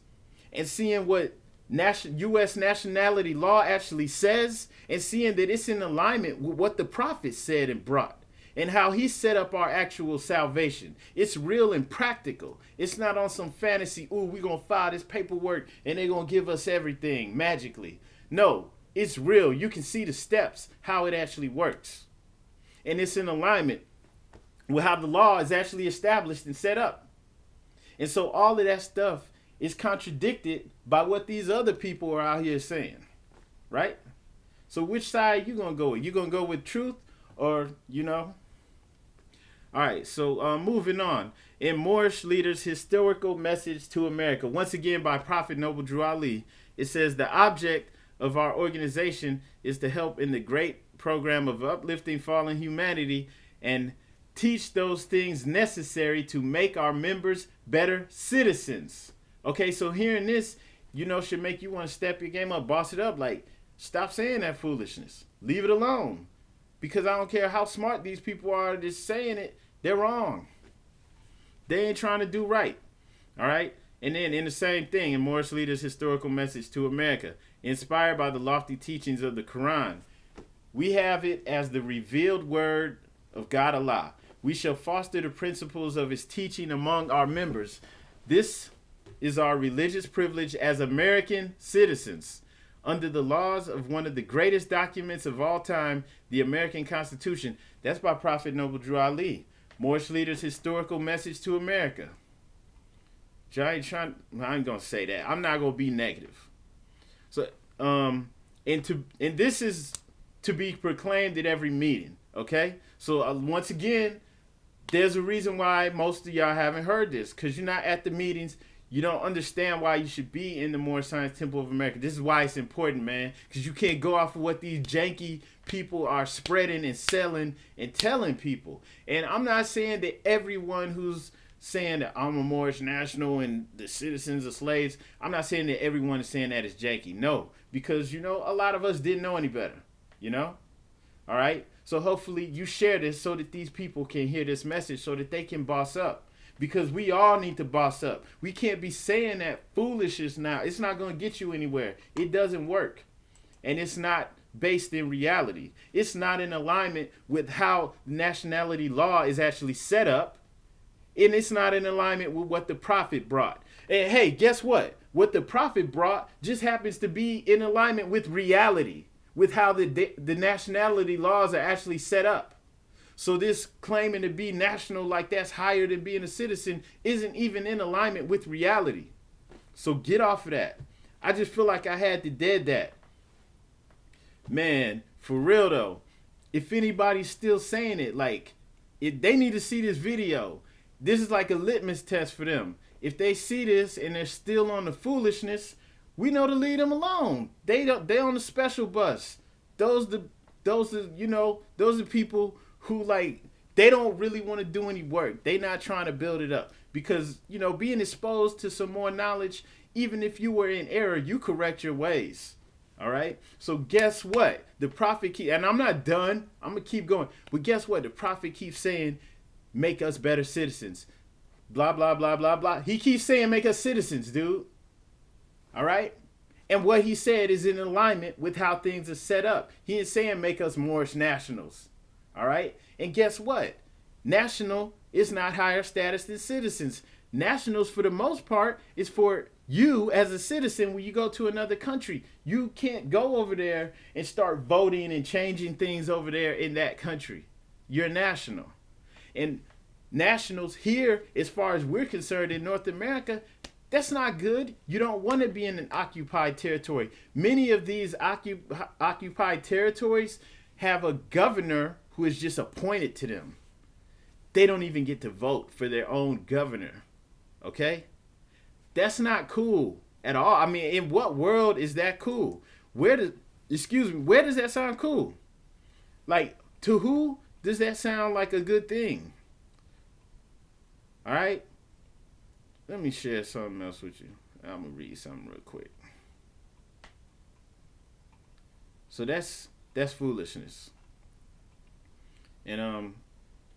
and seeing what U.S. nationality law actually says, and seeing that it's in alignment with what the prophet said and brought, and how he set up our actual salvation. It's real and practical. It's not on some fantasy, ooh, we're going to file this paperwork and they're going to give us everything magically. No, it's real. You can see the steps, how it actually works. And it's in alignment with how the law is actually established and set up. And so all of that stuff is contradicted by what these other people are out here saying, right? So which side you going to go with? You going to go with truth or, All right, so moving on. In Moorish Leaders' Historical Message to America, once again by Prophet Noble Drew Ali, it says the object of our organization is to help in the great program of uplifting fallen humanity and teach those things necessary to make our members better citizens. Okay, so hearing this, should make you want to step your game up, boss it up. Like, stop saying that foolishness. Leave it alone. Because I don't care how smart these people are just saying it, they're wrong. They ain't trying to do right. All right? And then in the same thing, in Moorish Leaders' Historical Message to America, inspired by the lofty teachings of the Quran, we have it as the revealed word of God Allah. We shall foster the principles of his teaching among our members. This is our religious privilege as American citizens. Under the laws of one of the greatest documents of all time, the American Constitution. That's by Prophet Noble Drew Ali. Moorish Leaders' Historical Message to America. I ain't going to say that. I'm not going to be negative. So, and this is to be proclaimed at every meeting, okay? So, once again, there's a reason why most of y'all haven't heard this, because you're not at the meetings. You don't understand why you should be in the Moorish Science Temple of America. This is why it's important, man, because you can't go off of what these janky people are spreading and selling and telling people. And I'm not saying that everyone who's saying that I'm a Moorish national and the citizens are slaves, I'm not saying that everyone is saying that is janky. No, because, a lot of us didn't know any better, All right? So hopefully you share this so that these people can hear this message so that they can boss up. Because we all need to boss up. We can't be saying that foolishness now. It's not going to get you anywhere. It doesn't work. And it's not based in reality. It's not in alignment with how nationality law is actually set up. And it's not in alignment with what the prophet brought. And hey, guess what? What the prophet brought just happens to be in alignment with reality, with how the nationality laws are actually set up. So this claiming to be national like that's higher than being a citizen isn't even in alignment with reality. So get off of that. I just feel like I had to dead that. Man, for real though, if anybody's still saying it, they need to see this video. This is like a litmus test for them. If they see this and they're still on the foolishness, we know to leave them alone. They on the special bus. Those are people who they don't really want to do any work. They not trying to build it up because, being exposed to some more knowledge, even if you were in error, you correct your ways. All right. So guess what? The prophet and I'm not done. I'm going to keep going. But guess what? The prophet keeps saying, make us better citizens. Blah, blah, blah, blah, blah. He keeps saying, make us citizens, dude. All right. And what he said is in alignment with how things are set up. He ain't saying make us Moorish nationals. All right. And guess what? National is not higher status than citizens. Nationals, for the most part, is for you as a citizen when you go to another country. You can't go over there and start voting and changing things over there in that country. You're national. And nationals here, as far as we're concerned in North America, that's not good. You don't want to be in an occupied territory. Many of these occupied territories have a governor who is just appointed to them. They don't even get to vote for their own governor. Okay? That's not cool at all. I mean, in what world is that cool? Where does that sound cool? To who does that sound like a good thing? All right? Let me share something else with you. I'm going to read something real quick. So that's foolishness. And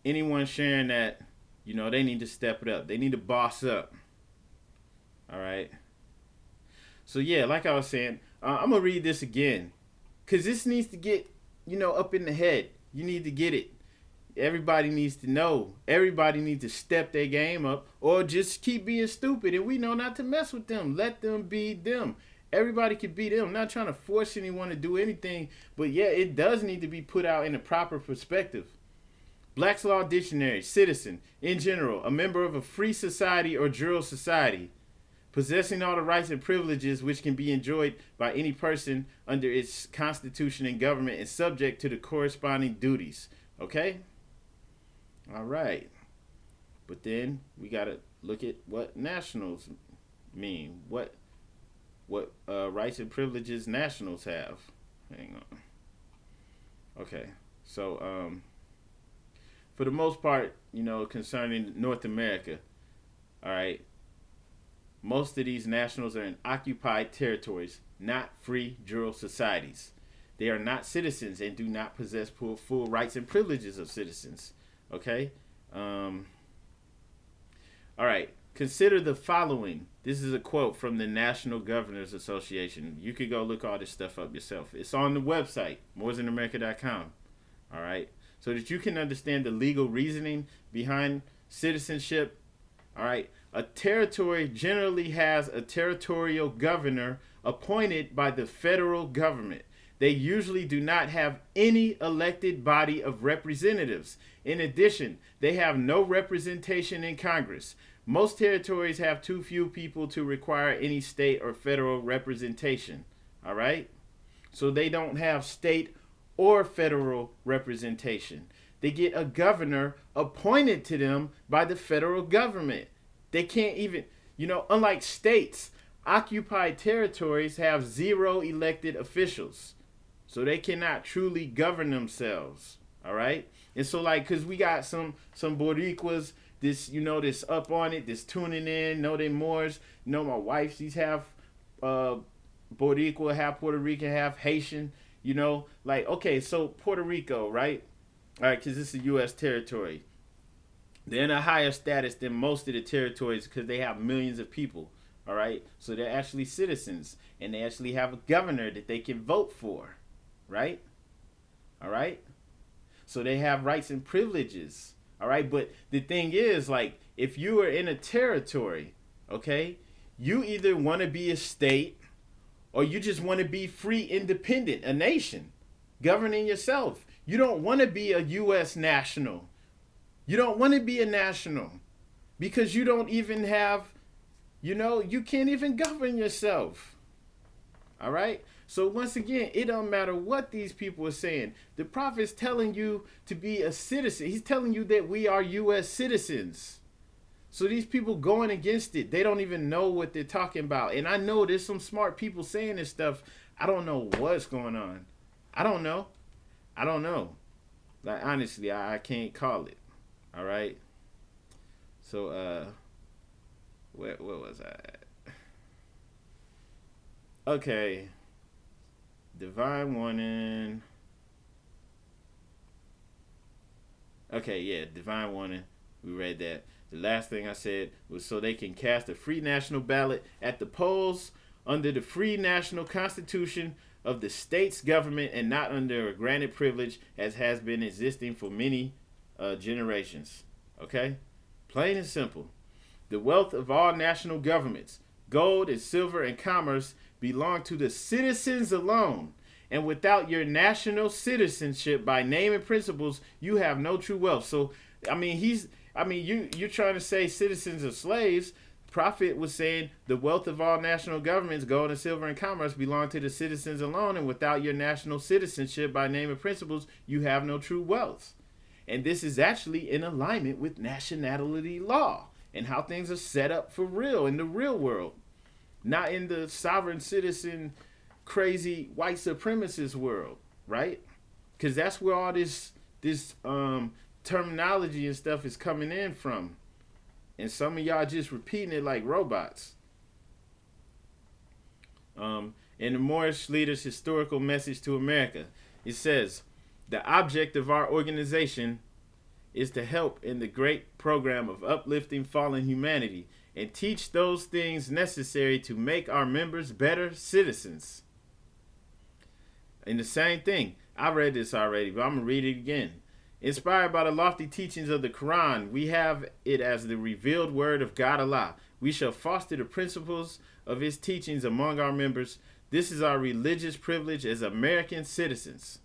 anyone sharing that, they need to step it up. They need to boss up. All right. So yeah, like I was saying, I'm gonna read this again, cause this needs to get up in the head. You need to get it. Everybody needs to know. Everybody needs to step their game up, or just keep being stupid. And we know not to mess with them. Let them be them. Everybody can be them. I'm not trying to force anyone to do anything, but yeah, it does need to be put out in a proper perspective. Black's Law Dictionary: citizen, in general, a member of a free society or juror society, possessing all the rights and privileges which can be enjoyed by any person under its constitution and government, and subject to the corresponding duties. Okay? All right. But then we got to look at what nationals mean. What rights and privileges nationals have. Hang on. Okay. So for the most part, concerning North America, all right, most of these nationals are in occupied territories, not free juror societies. They are not citizens and do not possess full rights and privileges of citizens. Okay? All right. Consider the following. This is a quote from the National Governors Association. You could go look all this stuff up yourself. It's on the website, mooresinamerica.com. All right? So that you can understand the legal reasoning behind citizenship. All right? A territory generally has a territorial governor appointed by the federal government. They usually do not have any elected body of representatives. In addition, they have no representation in Congress. Most territories have too few people to require any state or federal representation. All right? So they don't have state or federal representation. They get a governor appointed to them by the federal government. They can't even, unlike states, occupied territories have 0 elected officials. So they cannot truly govern themselves. All right? And so because we got some Boricuas, this up on it, this tuning in, know they Moors. My wife, she's half Boricua, half Puerto Rican, half Haitian. Okay, so Puerto Rico, right? All right, because this is a U.S. territory. They're in a higher status than most of the territories because they have millions of people. All right, so they're actually citizens, and they actually have a governor that they can vote for. Right? All right? So they have rights and privileges. All right? But the thing is, if you are in a territory, okay, you either want to be a state or you just want to be free, independent, a nation, governing yourself. You don't want to be a U.S. national. You don't want to be a national because you don't even have, you can't even govern yourself. All right? So once again, it don't matter what these people are saying. The prophet's telling you to be a citizen. He's telling you that we are U.S. citizens. So these people going against it, they don't even know what they're talking about. And I know there's some smart people saying this stuff. I don't know what's going on. I don't know. Honestly, I can't call it. All right? So, where was I at? Okay. Divine warning. Okay, yeah, divine warning. We read that. The last thing I said was so they can cast a free national ballot at the polls under the free national constitution of the state's government and not under a granted privilege as has been existing for many generations. Okay? Plain and simple. The wealth of all national governments, gold and silver and commerce, belong to the citizens alone. And without your national citizenship by name and principles, you have no true wealth. So, you're trying to say citizens are slaves. Prophet was saying the wealth of all national governments, gold and silver and commerce, belong to the citizens alone. And without your national citizenship by name and principles, you have no true wealth. And this is actually in alignment with nationality law and how things are set up for real in the real world. Not in the sovereign citizen, crazy white supremacist world, right? Because that's where all this terminology and stuff is coming in from. And some of y'all just repeating it like robots. In the Moorish leader's historical message to America, it says, the object of our organization is to help in the great program of uplifting fallen humanity and teach those things necessary to make our members better citizens. And the same thing, I read this already, but I'm going to read it again. Inspired by the lofty teachings of the Quran, we have it as the revealed word of God Allah. We shall foster the principles of his teachings among our members. This is our religious privilege as American citizens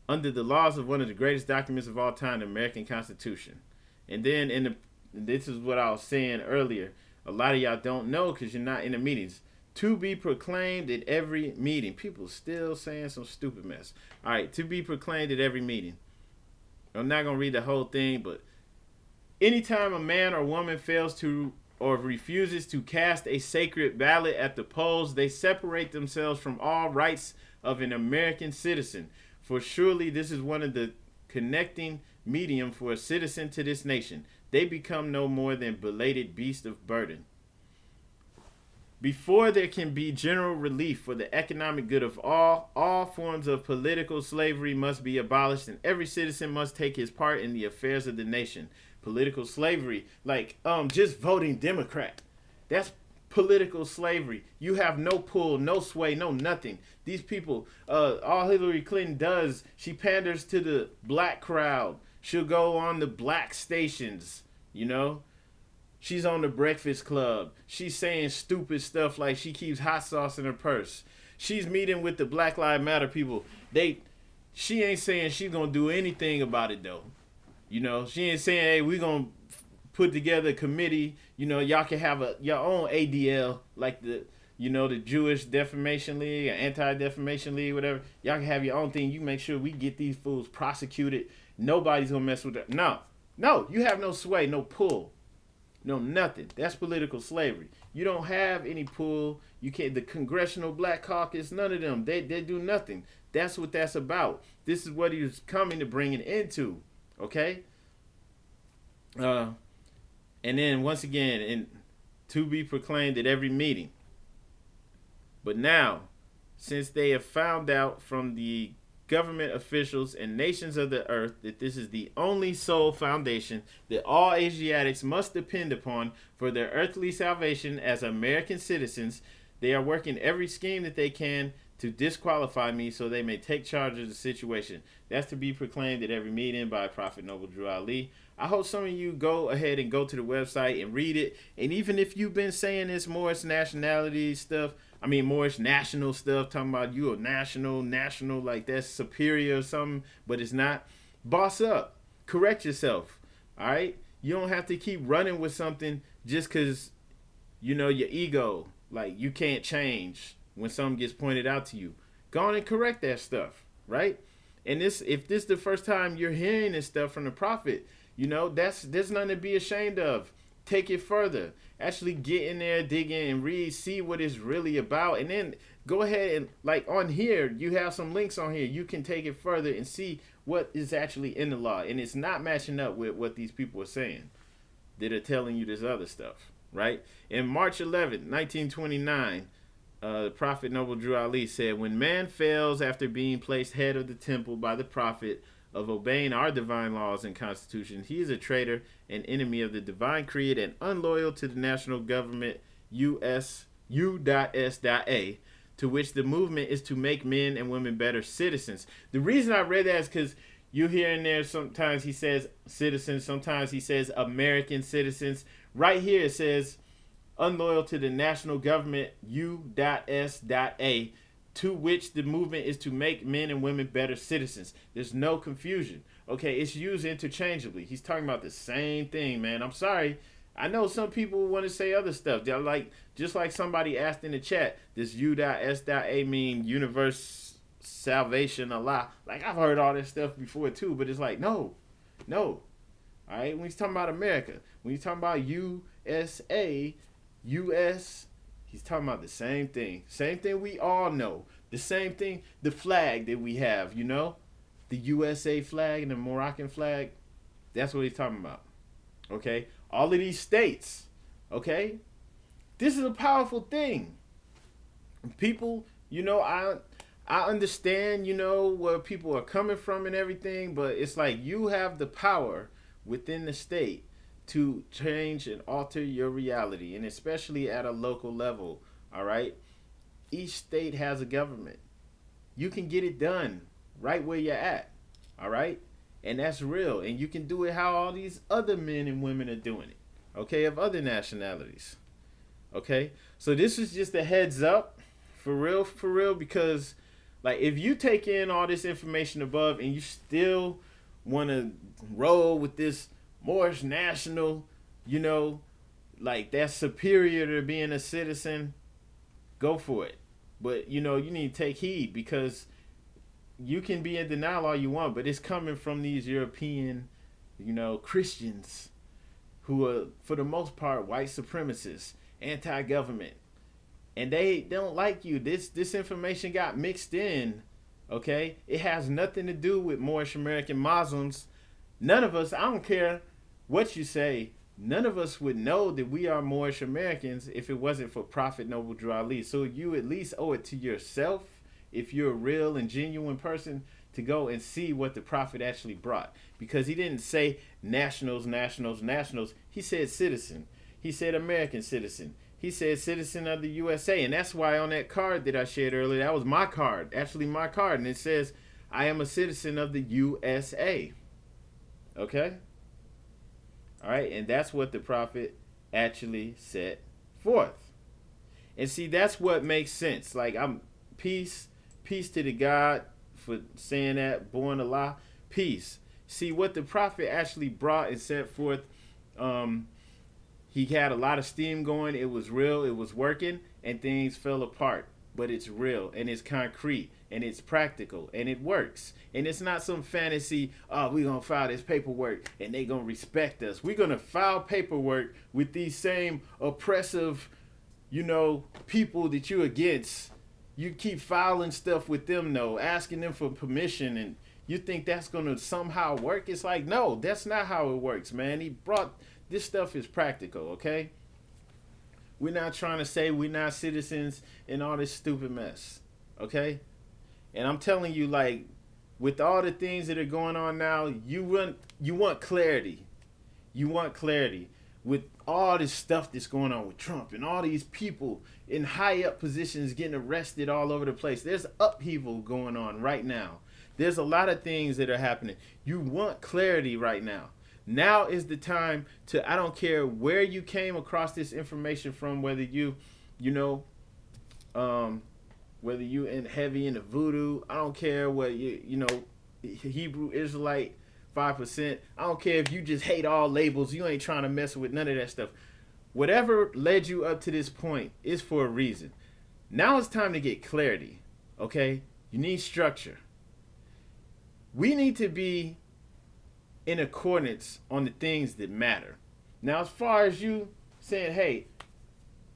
under the laws of one of the greatest documents of all time, the American Constitution. And then this is what I was saying earlier. A lot of y'all don't know because you're not in the meetings. To be proclaimed at every meeting. People still saying some stupid mess. All right, to be proclaimed at every meeting. I'm not going to read the whole thing, but anytime a man or woman fails to or refuses to cast a sacred ballot at the polls, they separate themselves from all rights of an American citizen. For surely this is one of the connecting medium for a citizen to this nation. They become no more than belated beasts of burden. Before there can be general relief for the economic good of all forms of political slavery must be abolished, and every citizen must take his part in the affairs of the nation. Political slavery, like just voting Democrat, that's political slavery. You have no pull, no sway, no nothing. These people, all Hillary Clinton does, she panders to the black crowd. She'll go on the black stations, you know. She's on the Breakfast Club. She's saying stupid stuff like she keeps hot sauce in her purse. She's meeting with the Black Lives Matter people. She ain't saying she's gonna do anything about it though. You know, she ain't saying, hey, we're gonna put together a committee. You know, y'all can have your own ADL, like the Jewish Defamation League, or Anti-Defamation League, whatever. Y'all can have your own thing. You make sure we get these fools prosecuted. Nobody's gonna mess with that. No, you have no sway, no pull. No, nothing. That's political slavery. You don't have any pull. You can't. The Congressional Black Caucus, none of them. They do nothing. That's what that's about. This is what he was coming to bring it into. Okay. And then once again, and to be proclaimed at every meeting. But now, since they have found out from the government officials and nations of the earth that this is the only sole foundation that all Asiatics must depend upon for their earthly salvation as American citizens, they are working every scheme that they can to disqualify me so they may take charge of the situation. That's to be proclaimed at every meeting by Prophet Noble Drew Ali. I hope some of you go ahead and go to the website and read it. And even if you've been saying this Moorish nationality stuff, Moorish national stuff, talking about you are national, like that's superior or something, but it's not. Boss up. Correct yourself. All right? You don't have to keep running with something just because, your ego, like you can't change when something gets pointed out to you. Go on and correct that stuff, right? And if this is the first time you're hearing this stuff from the prophet, there's nothing to be ashamed of. Take it further. Actually get in there, dig in and read, see what it's really about. And then go ahead and, like on here, you have some links on here. You can take it further and see what is actually in the law. And it's not matching up with what these people are saying that are telling you this other stuff, right? In March 11th, 1929, the Prophet Noble Drew Ali said, when man fails after being placed head of the temple by the prophet of obeying our divine laws and constitution, he is a traitor, an enemy of the divine creed, and unloyal to the national government U.S.A, to which the movement is to make men and women better citizens. The reason I read that is because you hear in there sometimes he says citizens, sometimes he says American citizens. Right here it says unloyal to the national government U.S.A, to which the movement is to make men and women better citizens. There's no confusion. Okay, it's used interchangeably. He's talking about the same thing, man. I'm sorry. I know some people want to say other stuff. They're like, just like somebody asked in the chat, does U.S.A mean universe, salvation, Allah? Like, I've heard all this stuff before too, but it's like, no. All right, when he's talking about America, when he's talking about U.S.A, U.S., he's talking about the same thing. Same thing we all know. The same thing, the flag that we have, the U.S.A flag and the Moroccan flag. That's what he's talking about. Okay? All of these states. Okay? This is a powerful thing. People, I understand, where people are coming from and everything, but it's like you have the power within the state to change and alter your reality, and especially at a local level. All right, each state has a government. You can get it done right where you're at. All right, and that's real, and you can do it how all these other men and women are doing it. Okay, of other nationalities. Okay, so this is just a heads up, for real, because like if you take in all this information above and you still want to roll with this Moorish national, like that's superior to being a citizen, go for it. But you need to take heed, because you can be in denial all you want, but it's coming from these European, Christians who are, for the most part, white supremacists, anti-government, and they don't like you. This information got mixed in. Okay, it has nothing to do with Moorish American Muslims. None of us, I don't care what you say, none of us would know that we are Moorish Americans if it wasn't for Prophet Noble Drew Ali. So you at least owe it to yourself, if you're a real and genuine person, to go and see what the Prophet actually brought. Because he didn't say nationals. He said citizen. He said American citizen. He said citizen of the U.S.A. And that's why on that card that I shared earlier, that was my card, actually my card. And it says, I am a citizen of the U.S.A. Okay? All right? And that's what the Prophet actually set forth. And see, that's what makes sense. Like, peace to the God for saying that, born Allah, peace. See, what the Prophet actually brought and set forth, he had a lot of steam going. It was real. It was working, and things fell apart. But it's real, and it's concrete, and it's practical, and it works. And it's not some fantasy, we're going to file this paperwork, and they going to respect us. We're going to file paperwork with these same oppressive, people that you're against. You keep filing stuff with them, though, asking them for permission, and you think that's going to somehow work? It's like, no, that's not how it works, man. This stuff is practical, okay? We're not trying to say we're not citizens and all this stupid mess, okay? And I'm telling you, like, with all the things that are going on now, you want clarity. You want clarity. With all this stuff that's going on with Trump and all these people in high up positions getting arrested all over the place, there's upheaval going on right now. There's a lot of things that are happening. You want clarity right now. Now is the time to, I don't care where you came across this information from, whether whether you in heavy into voodoo, I don't care what Hebrew Israelite 5%. I don't care if you just hate all labels. You ain't trying to mess with none of that stuff. Whatever led you up to this point is for a reason. Now it's time to get clarity, okay? You need structure. We need to be in accordance on the things that matter. Now, as far as you saying, hey,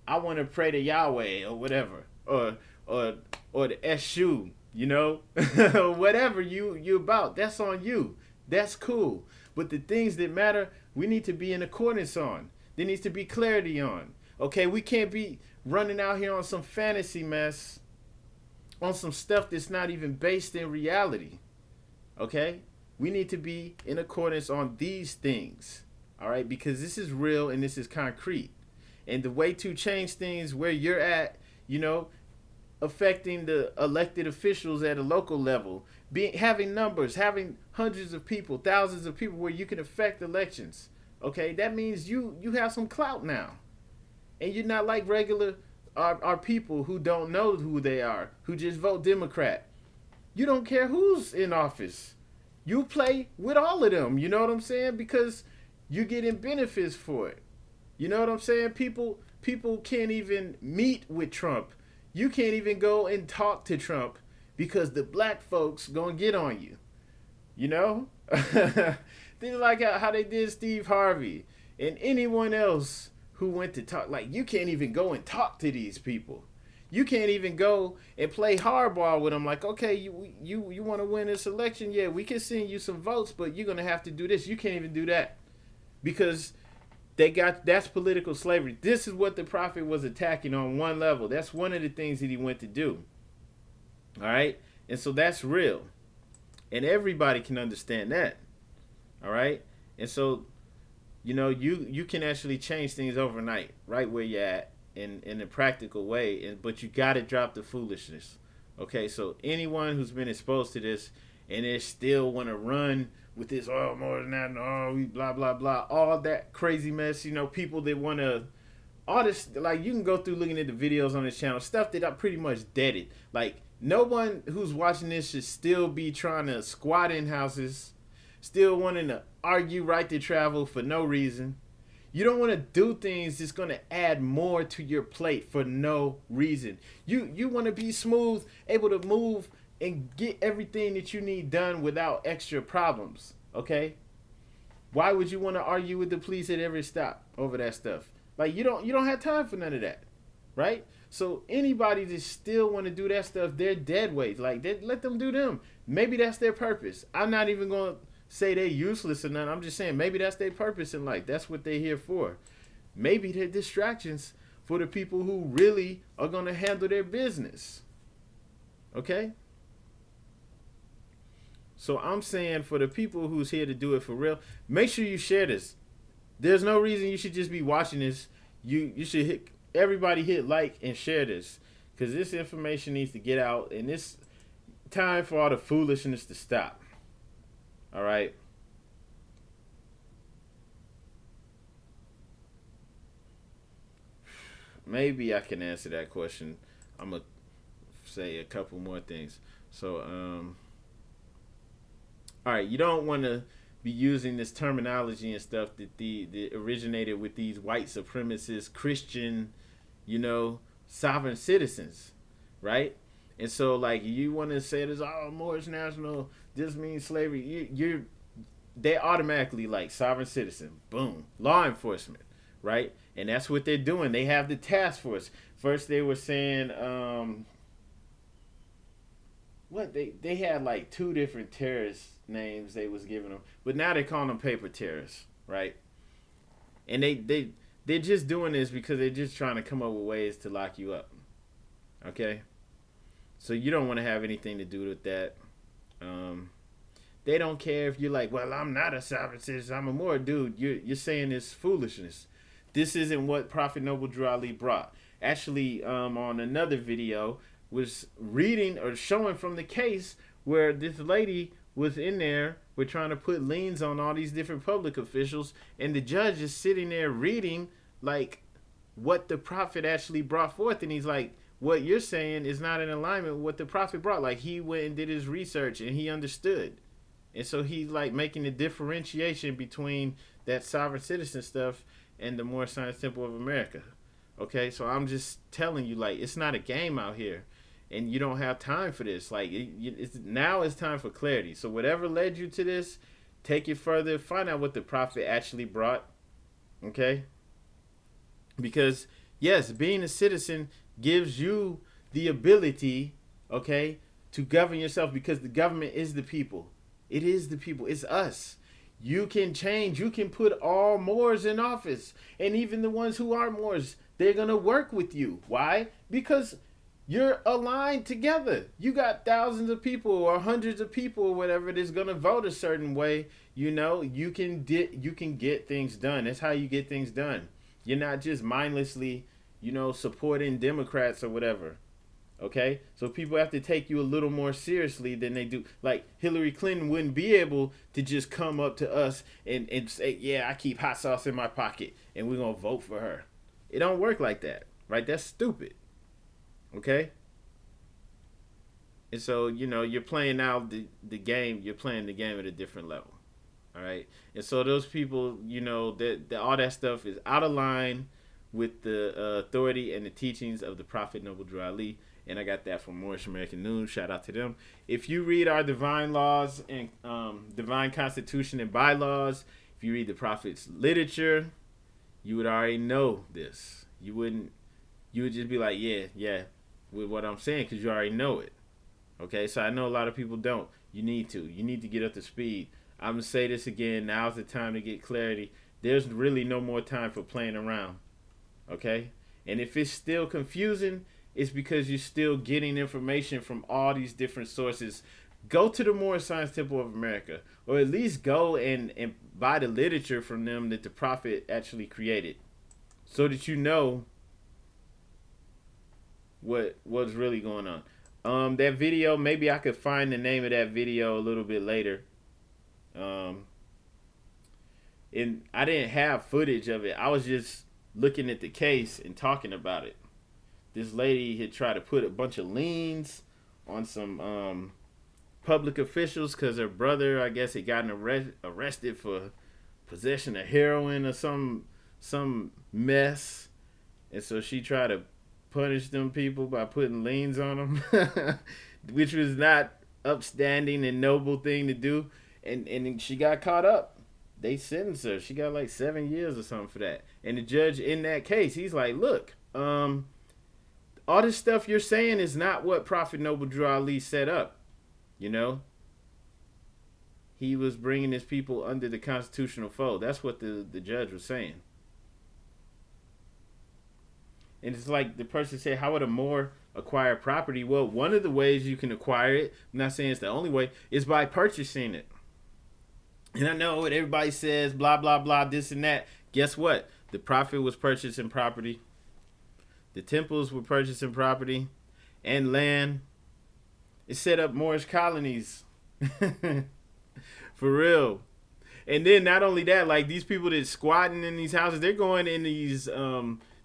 I want to pray to Yahweh or whatever, or the Eshu, whatever you about, that's on you. That's cool. But the things that matter, we need to be in accordance on. There needs to be clarity on. Okay, we can't be running out here on some fantasy mess, on some stuff that's not even based in reality. Okay? We need to be in accordance on these things. All right? Because this is real and this is concrete. And the way to change things where you're at, affecting the elected officials at a local level, having numbers, having hundreds of people, thousands of people where you can affect elections. Okay, that means you have some clout now, and you're not like regular our people who don't know who they are, who just vote Democrat. You don't care who's in office. You play with all of them. You know what I'm saying? Because you're getting benefits for it. You know what I'm saying? People can't even meet with Trump. You can't even go and talk to Trump because the black folks gonna get on you. Things like how they did Steve Harvey and anyone else who went to talk. Like, you can't even go and talk to these people. You can't even go and play hardball with them. Like, okay, you want to win this election? Yeah, we can send you some votes, but you're gonna have to do this. You can't even do that because that's political slavery. This is what the Prophet was attacking on one level. That's one of the things that he went to do. All right, and so that's real, and everybody can understand that. All right, and so you can actually change things overnight, right where you're at, in a practical way. But you got to drop the foolishness. Okay, so anyone who's been exposed to this and they still want to run with this, more than that, we blah blah blah, all that crazy mess. People that want to, all this, like, you can go through looking at the videos on this channel, stuff that I pretty much deaded. Like, no one who's watching this should still be trying to squat in houses, still wanting to argue right to travel for no reason. You don't want to do things that's going to add more to your plate for no reason. You want to be smooth, able to move and get everything that you need done without extra problems. Okay? Why would you want to argue with the police at every stop over that stuff? Like you don't have time for none of that, right? So anybody that still want to do that stuff, they're dead weights. Like let them do them. Maybe that's their purpose. I'm not even gonna say they're useless or nothing. I'm just saying maybe that's their purpose in life. That's what they're here for. Maybe they're distractions for the people who really are gonna handle their business. Okay? So I'm saying for the people who's here to do it for real, make sure you share this. There's no reason you should just be watching this. You should everybody hit like and share this, because this information needs to get out, and it's time for all the foolishness to stop. All right. Maybe I can answer that question. I'm gonna say a couple more things. So all right, you don't want to be using this terminology and stuff that originated with these white supremacist Christian, sovereign citizens, right? And so like you want to say this, Moorish national, this means slavery. They automatically like sovereign citizen, boom, law enforcement, right? And that's what they're doing. They have the task force. First they were saying they had like 2 different terrorist names they was giving them, but now they call them paper terrorists, right? And they're just doing this because they're just trying to come up with ways to lock you up. Okay, so you don't want to have anything to do with that. They don't care if you're like, well, I'm not a sovereign citizen, I'm a Moor. Dude, you're saying this foolishness. This isn't what Prophet Noble Drew Ali brought. Actually, on another video, was reading or showing from the case where this lady was in there. We're trying to put liens on all these different public officials, and the judge is sitting there reading like what the prophet actually brought forth, and he's like, what you're saying is not in alignment with what the prophet brought. Like he went and did his research and he understood, and so he's like making the differentiation between that sovereign citizen stuff and the Moorish Temple of America. Okay, so I'm just telling you, like, it's not a game out here. And you don't have time for this. Like, now it's time for clarity. So whatever led you to this, take it further. Find out what the prophet actually brought. Okay? Because, yes, being a citizen gives you the ability, okay, to govern yourself, because the government is the people. It is the people. It's us. You can change. You can put all Moors in office. And even the ones who aren't Moors, they're going to work with you. Why? Because you're aligned together. You got thousands of people or hundreds of people or whatever that's gonna vote a certain way. You can get things done. That's how you get things done. You're not just mindlessly, supporting Democrats or whatever. Okay? So people have to take you a little more seriously than they do. Like Hillary Clinton wouldn't be able to just come up to us and say, yeah, I keep hot sauce in my pocket and we're gonna vote for her. It don't work like that, right? That's stupid. Okay? And so, you're playing now the game. You're playing the game at a different level. All right? And so those people, that all that stuff is out of line with the authority and the teachings of the Prophet Noble Drew Ali. And I got that from Moorish American News. Shout out to them. If you read our divine laws and divine constitution and bylaws, if you read the Prophet's literature, you would already know this. You would just be like, yeah, with what I'm saying, because you already know it. Okay, so I know a lot of people don't. You need to get up to speed. I'm going to say this again. Now's the time to get clarity. There's really no more time for playing around. Okay? And if it's still confusing, it's because you're still getting information from all these different sources. Go to the Moorish Temple of America, or at least go and buy the literature from them that the Prophet actually created, so that you know what's really going on. That video, maybe I could find the name of that video a little bit later. And I didn't have footage of it. I was just looking at the case and talking about it. This lady had tried to put a bunch of liens on some public officials because her brother, I guess, had gotten arrested for possession of heroin or some mess. And so she tried to punish them people by putting liens on them. which was not upstanding and noble thing to do. And she got caught up. They sentenced her. She got like 7 years or something for that. And the judge in that case, he's like, look, all this stuff you're saying is not what Prophet Noble Drew Ali set up. You know, he was bringing his people under the constitutional fold. That's what the judge was saying. And it's like the person said, how would a Moor acquire property? Well, one of the ways you can acquire it, I'm not saying it's the only way, is by purchasing it. And I know what everybody says, blah, blah, blah, this and that. Guess what? The Prophet was purchasing property. The temples were purchasing property and land. It set up Moorish colonies. For real. And then not only that, like these people that's squatting in these houses, they're going in these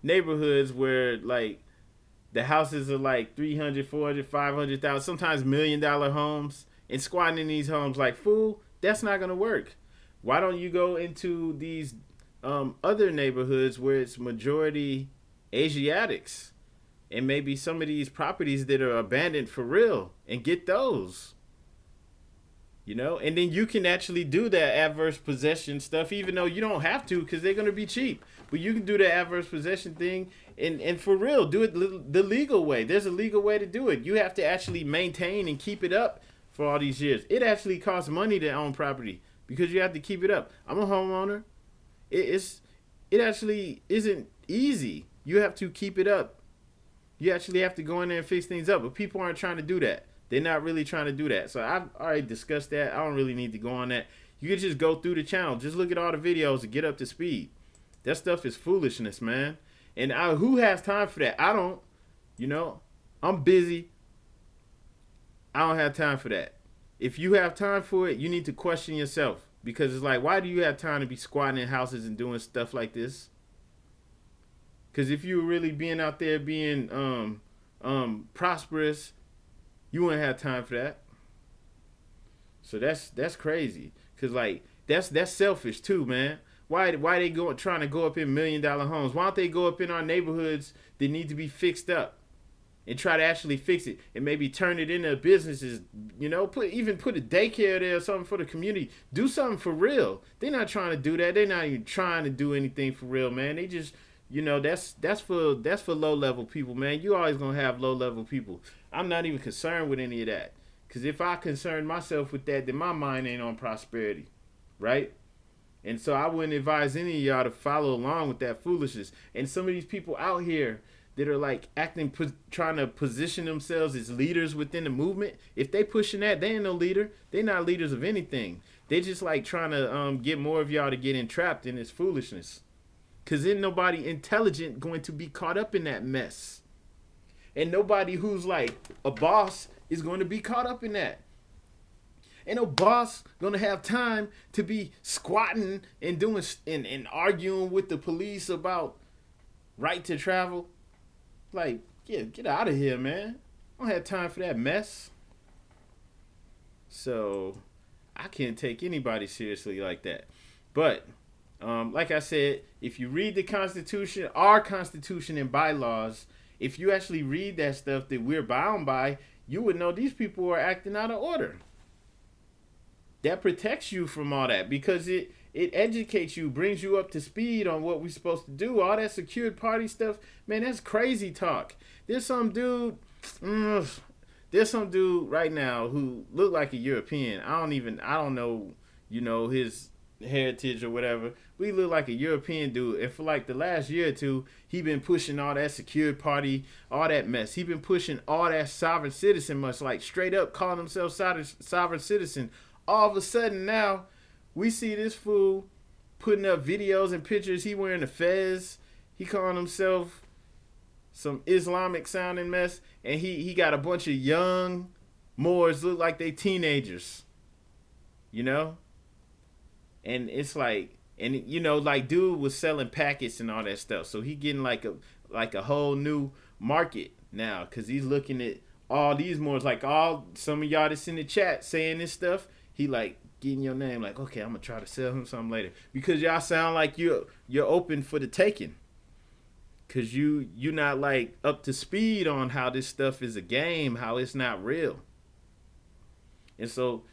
neighborhoods where like the houses are like 300, 400, 500,000, sometimes $1 million homes, and squatting in these homes like, fool, that's not going to work. Why don't you go into these other neighborhoods where it's majority Asiatics and maybe some of these properties that are abandoned for real and get those? You know, and then you can actually do that adverse possession stuff, even though you don't have to because they're going to be cheap. But you can do the adverse possession thing and for real, do it the legal way. There's a legal way to do it. You have to actually maintain and keep it up for all these years. It actually costs money to own property because you have to keep it up. I'm a homeowner. It actually isn't easy. You have to keep it up. You actually have to go in there and fix things up. But people aren't trying to do that. They're not really trying to do that. So I've already discussed that. I don't really need to go on that. You can just go through the channel. Just look at all the videos and get up to speed. That stuff is foolishness, man. And who has time for that? I don't. You know, I'm busy. I don't have time for that. If you have time for it, you need to question yourself. Because it's like, why do you have time to be squatting in houses and doing stuff like this? Because if you were really being out there being prosperous, you wouldn't have time for that. So that's crazy. Cause like that's selfish too, man. Why they trying to go up in $1 million homes? Why don't they go up in our neighborhoods that need to be fixed up and try to actually fix it and maybe turn it into businesses? You know, put a daycare there or something for the community. Do something for real. They're not trying to do that. They're not even trying to do anything for real, man. They just, you know, that's for low level people, man. You always gonna have low level people. I'm not even concerned with any of that. Because if I concern myself with that, then my mind ain't on prosperity. Right? And so I wouldn't advise any of y'all to follow along with that foolishness. And some of these people out here that are like trying to position themselves as leaders within the movement, if they pushing that, they ain't no leader. They not leaders of anything. They just like trying to get more of y'all to get entrapped in this foolishness. Because then nobody intelligent going to be caught up in that mess. And nobody who's like a boss is going to be caught up in that. Ain't no boss going to have time to be squatting and doing and arguing with the police about right to travel. Like, yeah, get out of here, man. I don't have time for that mess. So I can't take anybody seriously like that. But like I said, if you read the Constitution, our Constitution and bylaws, if you actually read that stuff that we're bound by, you would know these people are acting out of order. That protects you from all that because it educates you, brings you up to speed on what we're supposed to do. All that secured party stuff, man, that's crazy talk. There's some dude right now who look like a European. I don't know, you know, his heritage or whatever. We look like a European dude, and for like the last year or two, he been pushing all that secured party, all that mess. He been pushing all that sovereign citizen much, like straight up calling himself sovereign citizen. All of a sudden now, we see this fool putting up videos and pictures. He wearing a fez. He calling himself some Islamic sounding mess, and he got a bunch of young Moors look like they teenagers, you know. And it's like, and you know, like dude was selling packets and all that stuff, so he getting like a whole new market now, cause he's looking at all these Moors, like some of y'all that's in the chat saying this stuff. He like getting your name, like, okay, I'm gonna try to sell him something later because y'all sound like you're open for the taking, cause you not like up to speed on how this stuff is a game, how it's not real. And so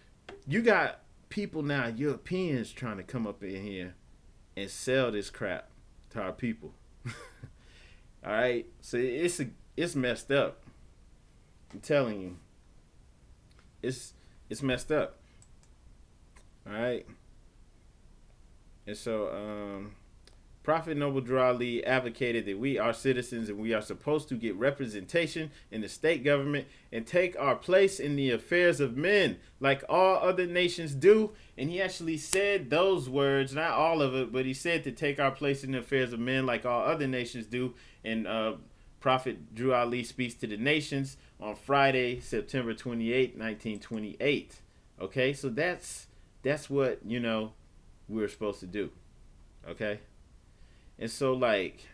you got people now, Europeans, trying to come up in here and sell this crap to our people. All right, so it's messed up. I'm telling you, it's messed up. All right, and so Prophet Noble Drew Ali advocated that we are citizens and we are supposed to get representation in the state government and take our place in the affairs of men like all other nations do. And he actually said those words, not all of it, but he said to take our place in the affairs of men like all other nations do. And Prophet Drew Ali speaks to the nations on Friday, September 28, 1928. Okay, so that's what, we're supposed to do. Okay? And so, like,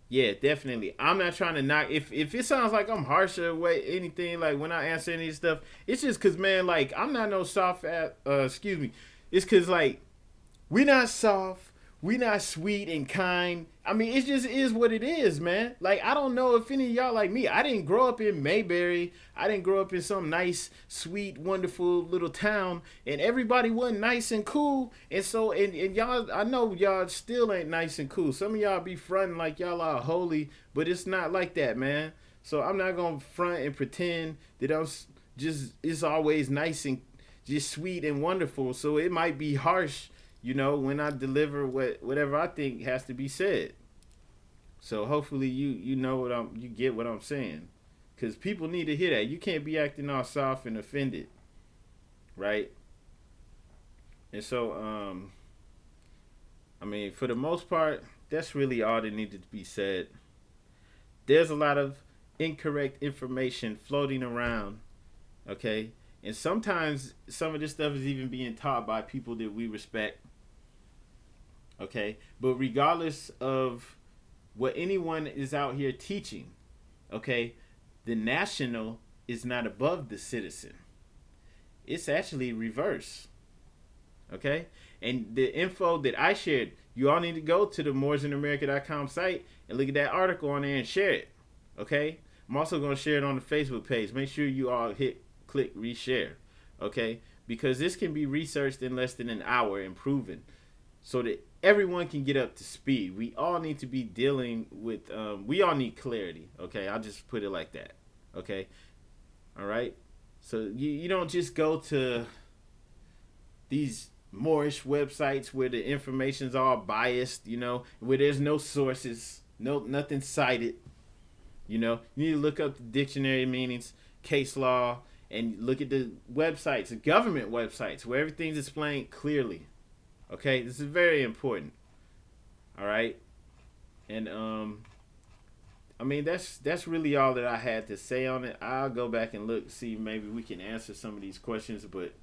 yeah, definitely. I'm not trying to knock. If it sounds like I'm harsh or anything, like when I answer any stuff, it's just because, man, like, I'm not no soft excuse me. It's because, like, we not soft. We not sweet and kind. I mean, it just is what it is, man. Like, I don't know if any of y'all like me. I didn't grow up in Mayberry. I didn't grow up in some nice, sweet, wonderful little town. And everybody wasn't nice and cool. And so, and y'all, I know y'all still ain't nice and cool. Some of y'all be fronting like y'all are holy. But it's not like that, man. So I'm not going to front and pretend that it's always nice and just sweet and wonderful. So it might be harsh, when I deliver whatever I think has to be said. So hopefully you know you get what I'm saying, because people need to hear that. You can't be acting all soft and offended, right? And so I mean, for the most part, that's really all that needed to be said. There's a lot of incorrect information floating around, okay? And sometimes some of this stuff is even being taught by people that we respect. Okay, but regardless of what anyone is out here teaching, okay, the national is not above the citizen. It's actually reverse. Okay, and the info that I shared, you all need to go to the moorishamerica.com site and look at that article on there and share it. Okay, I'm also going to share it on the Facebook page. Make sure you all click reshare. Okay, because this can be researched in less than an hour and proven, so that everyone can get up to speed. We all need to be dealing with, we all need clarity, okay? I'll just put it like that, okay? All right? So you don't just go to these Moorish websites where the information's all biased, where there's no sources, nothing cited, You need to look up the dictionary meanings, case law, and look at the websites, the government websites, where everything's explained clearly. Okay, this is very important. All right, and I mean that's really all that I had to say on it. I'll go back and look, see maybe we can answer some of these questions, but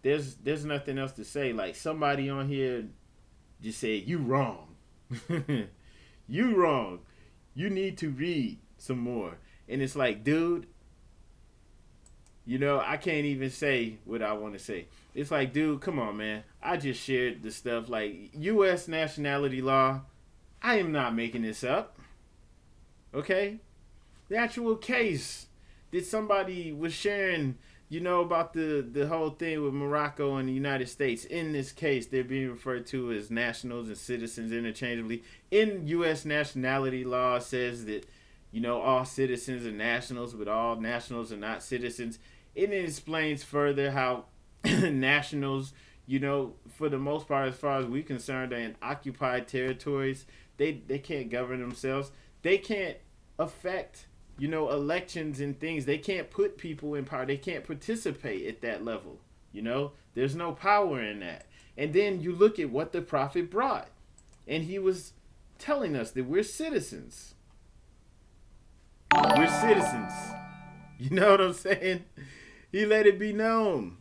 there's nothing else to say. Like somebody on here just said you wrong, you wrong. You need to read some more, and it's like, dude. I can't even say what I want to say. It's like, dude, come on, man. I just shared the stuff like U.S. nationality law. I am not making this up. Okay? The actual case that somebody was sharing, about the whole thing with Morocco and the United States. In this case, they're being referred to as nationals and citizens interchangeably. In U.S. nationality law says that, all citizens are nationals, but all nationals are not citizens. It explains further how nationals, for the most part, as far as we're concerned, are in occupied territories. They can't govern themselves. They can't affect, elections and things. They can't put people in power. They can't participate at that level. There's no power in that. And then you look at what the prophet brought. And he was telling us that we're citizens. We're citizens. You know what I'm saying? He let it be known.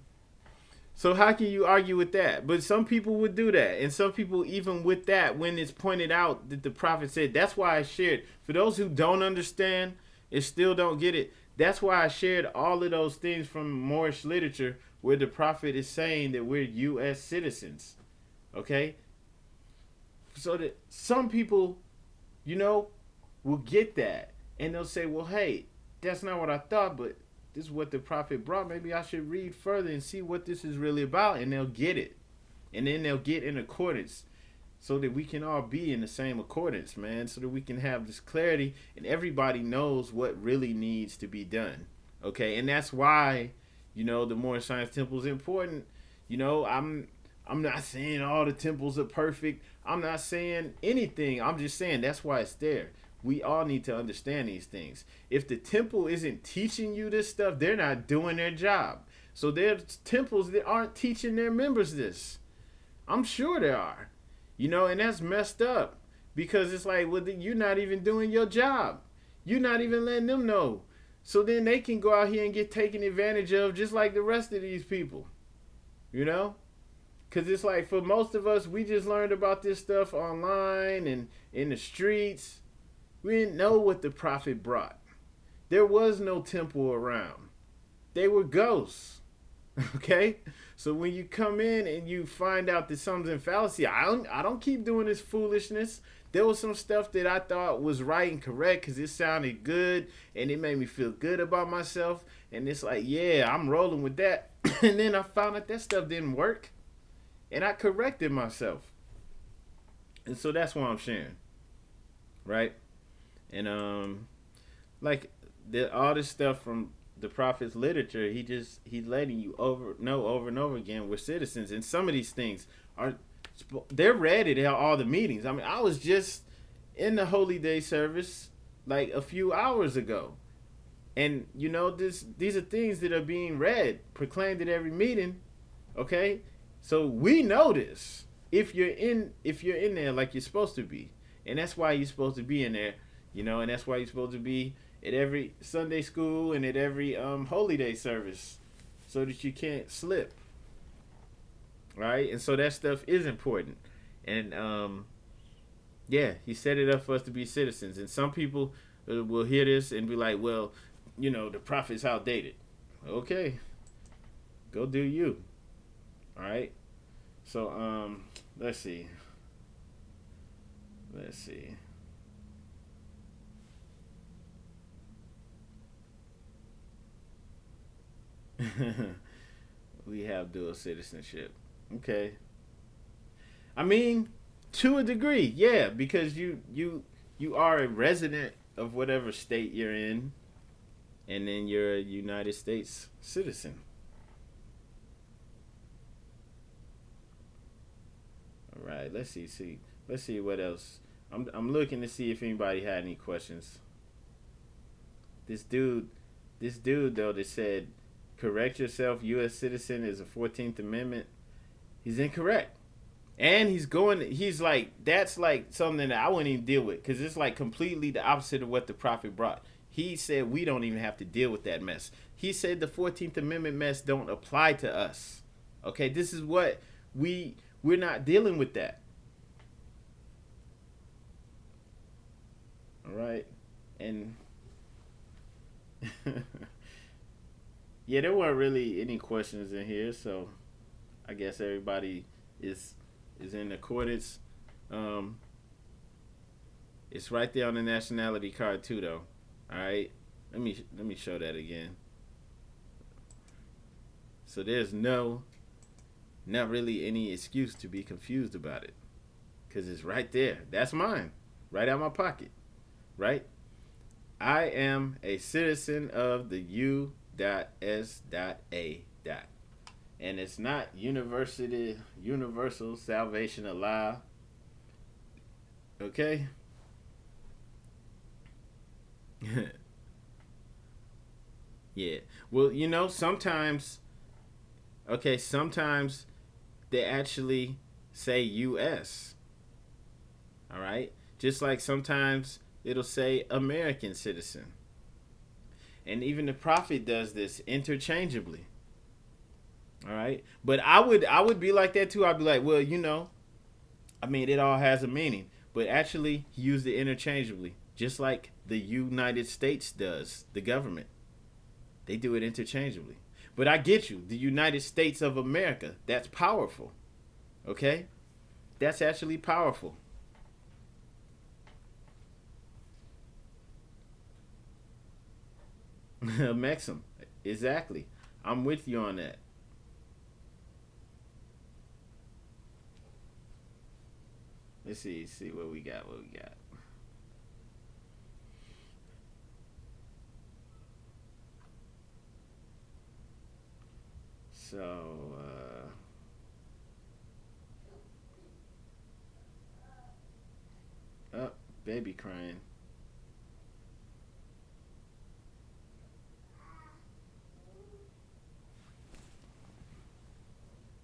So how can you argue with that? But some people would do that. And some people, even with that, when it's pointed out that the prophet said, that's why I shared. For those who don't understand and still don't get it, that's why I shared all of those things from Moorish literature where the prophet is saying that we're U.S. citizens. Okay? So that some people, will get that. And they'll say, well, hey, that's not what I thought, but this is what the prophet brought. Maybe I should read further and see what this is really about, and they'll get it, and then they'll get in accordance, so that we can all be in the same accordance, man. So that we can have this clarity, and everybody knows what really needs to be done. Okay, and that's why, the Moorish Science Temple is important. I'm not saying all the temples are perfect. I'm not saying anything. I'm just saying that's why it's there. We all need to understand these things. If the temple isn't teaching you this stuff, they're not doing their job. So there's temples that aren't teaching their members this. I'm sure there are. And that's messed up. Because it's like, well, you're not even doing your job. You're not even letting them know. So then they can go out here and get taken advantage of just like the rest of these people. Because it's like, for most of us, we just learned about this stuff online and in the streets. We didn't know what the prophet brought. There was no temple around. They were ghosts. Okay? So when you come in and you find out that something's in fallacy, I don't keep doing this foolishness. There was some stuff that I thought was right and correct because it sounded good and it made me feel good about myself. And it's like, yeah, I'm rolling with that. And then I found out that stuff didn't work. And I corrected myself. And so that's why I'm sharing. Right? And all this stuff from the prophet's literature, he's letting you over and over again, we're citizens. And some of these things they're read at all the meetings. I mean, I was just in the Holy Day service like a few hours ago. And these are things that are being read, proclaimed at every meeting. Okay? So we know this if you're in there like you're supposed to be. And that's why you're supposed to be in there, and that's why you're supposed to be at every Sunday school and at every Holy Day service, so that you can't slip. Right? And so that stuff is important. And he set it up for us to be citizens. And some people will hear this and be like, well, the prophet's outdated. Okay. Go do you. All right. So let's see. We have dual citizenship. Okay. I mean, to a degree, yeah, because you are a resident of whatever state you're in, and then you're a United States citizen. All right, let's see what else. I'm looking to see if anybody had any questions. This dude though, that said, correct yourself, U.S. citizen is a 14th Amendment. He's incorrect. And he's like, that's like something that I wouldn't even deal with, because it's like completely the opposite of what the prophet brought. He said we don't even have to deal with that mess. He said the 14th Amendment mess don't apply to us. Okay, this is what we're not dealing with that. All right. And yeah, there weren't really any questions in here, so I guess everybody is in accordance. It's right there on the nationality card too, though. All right, let me show that again. So there's not really any excuse to be confused about it, because it's right there. That's mine, right out of my pocket, right? I am a citizen of the U.S.A. And it's not universal salvation Allah. Okay? Yeah. Well, sometimes they actually say U.S. All right? Just like sometimes it'll say American citizen. And even the prophet does this interchangeably. All right? But I would be like that too. I'd be like, well, it all has a meaning. But actually, he used it interchangeably, just like the United States does, the government. They do it interchangeably. But I get you. The United States of America, that's powerful. Okay? That's actually powerful. Maxim. Exactly. I'm with you on that. Let's see what we got. What we got. So, oh, baby crying.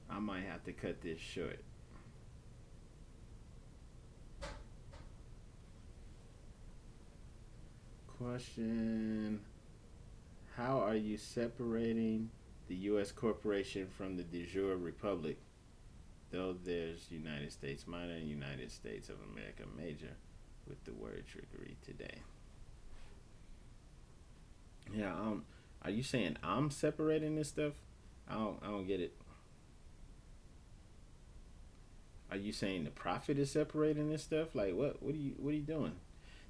I might have to cut this short. Question: how are you separating the U.S. corporation from the de jure republic? Though there's United States minor and United States of America major, with the word trickery today. Yeah. Are you saying I'm separating this stuff? I don't get it. Are you saying the prophet is separating this stuff? Like what are you doing?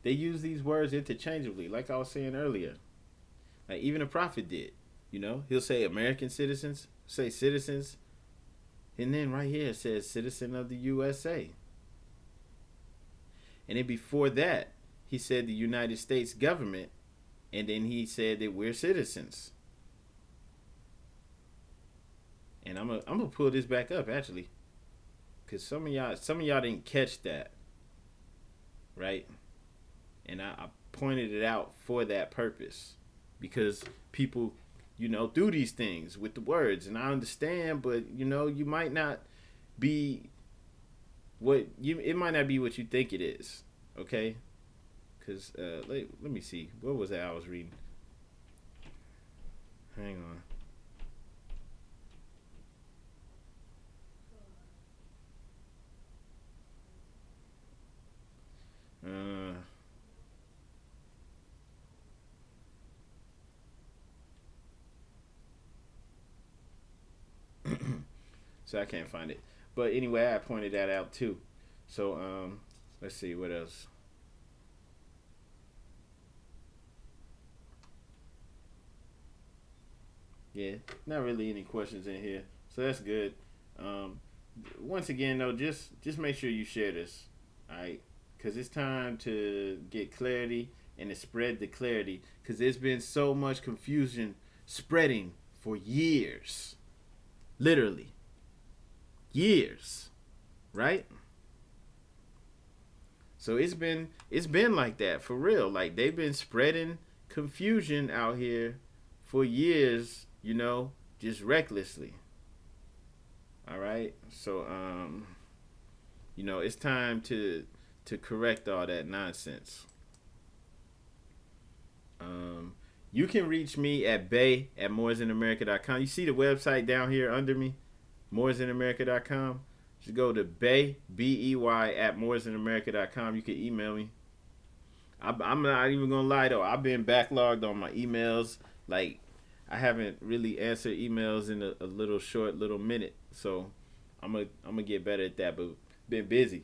They use these words interchangeably, like I was saying earlier. Like even the prophet did. He'll say American citizens, say citizens, and then right here it says citizen of the U.S.A. And then before that, he said the United States government, and then he said that we're citizens. And I'm gonna pull this back up actually, because some of y'all didn't catch that, right? And I pointed it out for that purpose, because people, do these things with the words, and I understand, but you might not be it might not be what you think it is, okay? Because let me see, what was that I was reading? Hang on. So I can't find it. But anyway, I pointed that out too. So let's see what else. Yeah, not really any questions in here, so that's good. Um, Once again, though, just make sure you share this, all right? Because it's time to get clarity and to spread the clarity. Because there's been so much confusion spreading for years, literally years, right? So it's been like that for real. Like they've been spreading confusion out here for years, just recklessly. All right. So it's time to correct all that nonsense. You can reach me at bay@moresinamerica.com. You see the website down here under me, moresinamerica.com. Just go to bay, BEY, @moresinamerica.com. You can email me. I'm not even going to lie, though. I've been backlogged on my emails. Like, I haven't really answered emails in a little minute. So, I'm gonna get better at that, but been busy.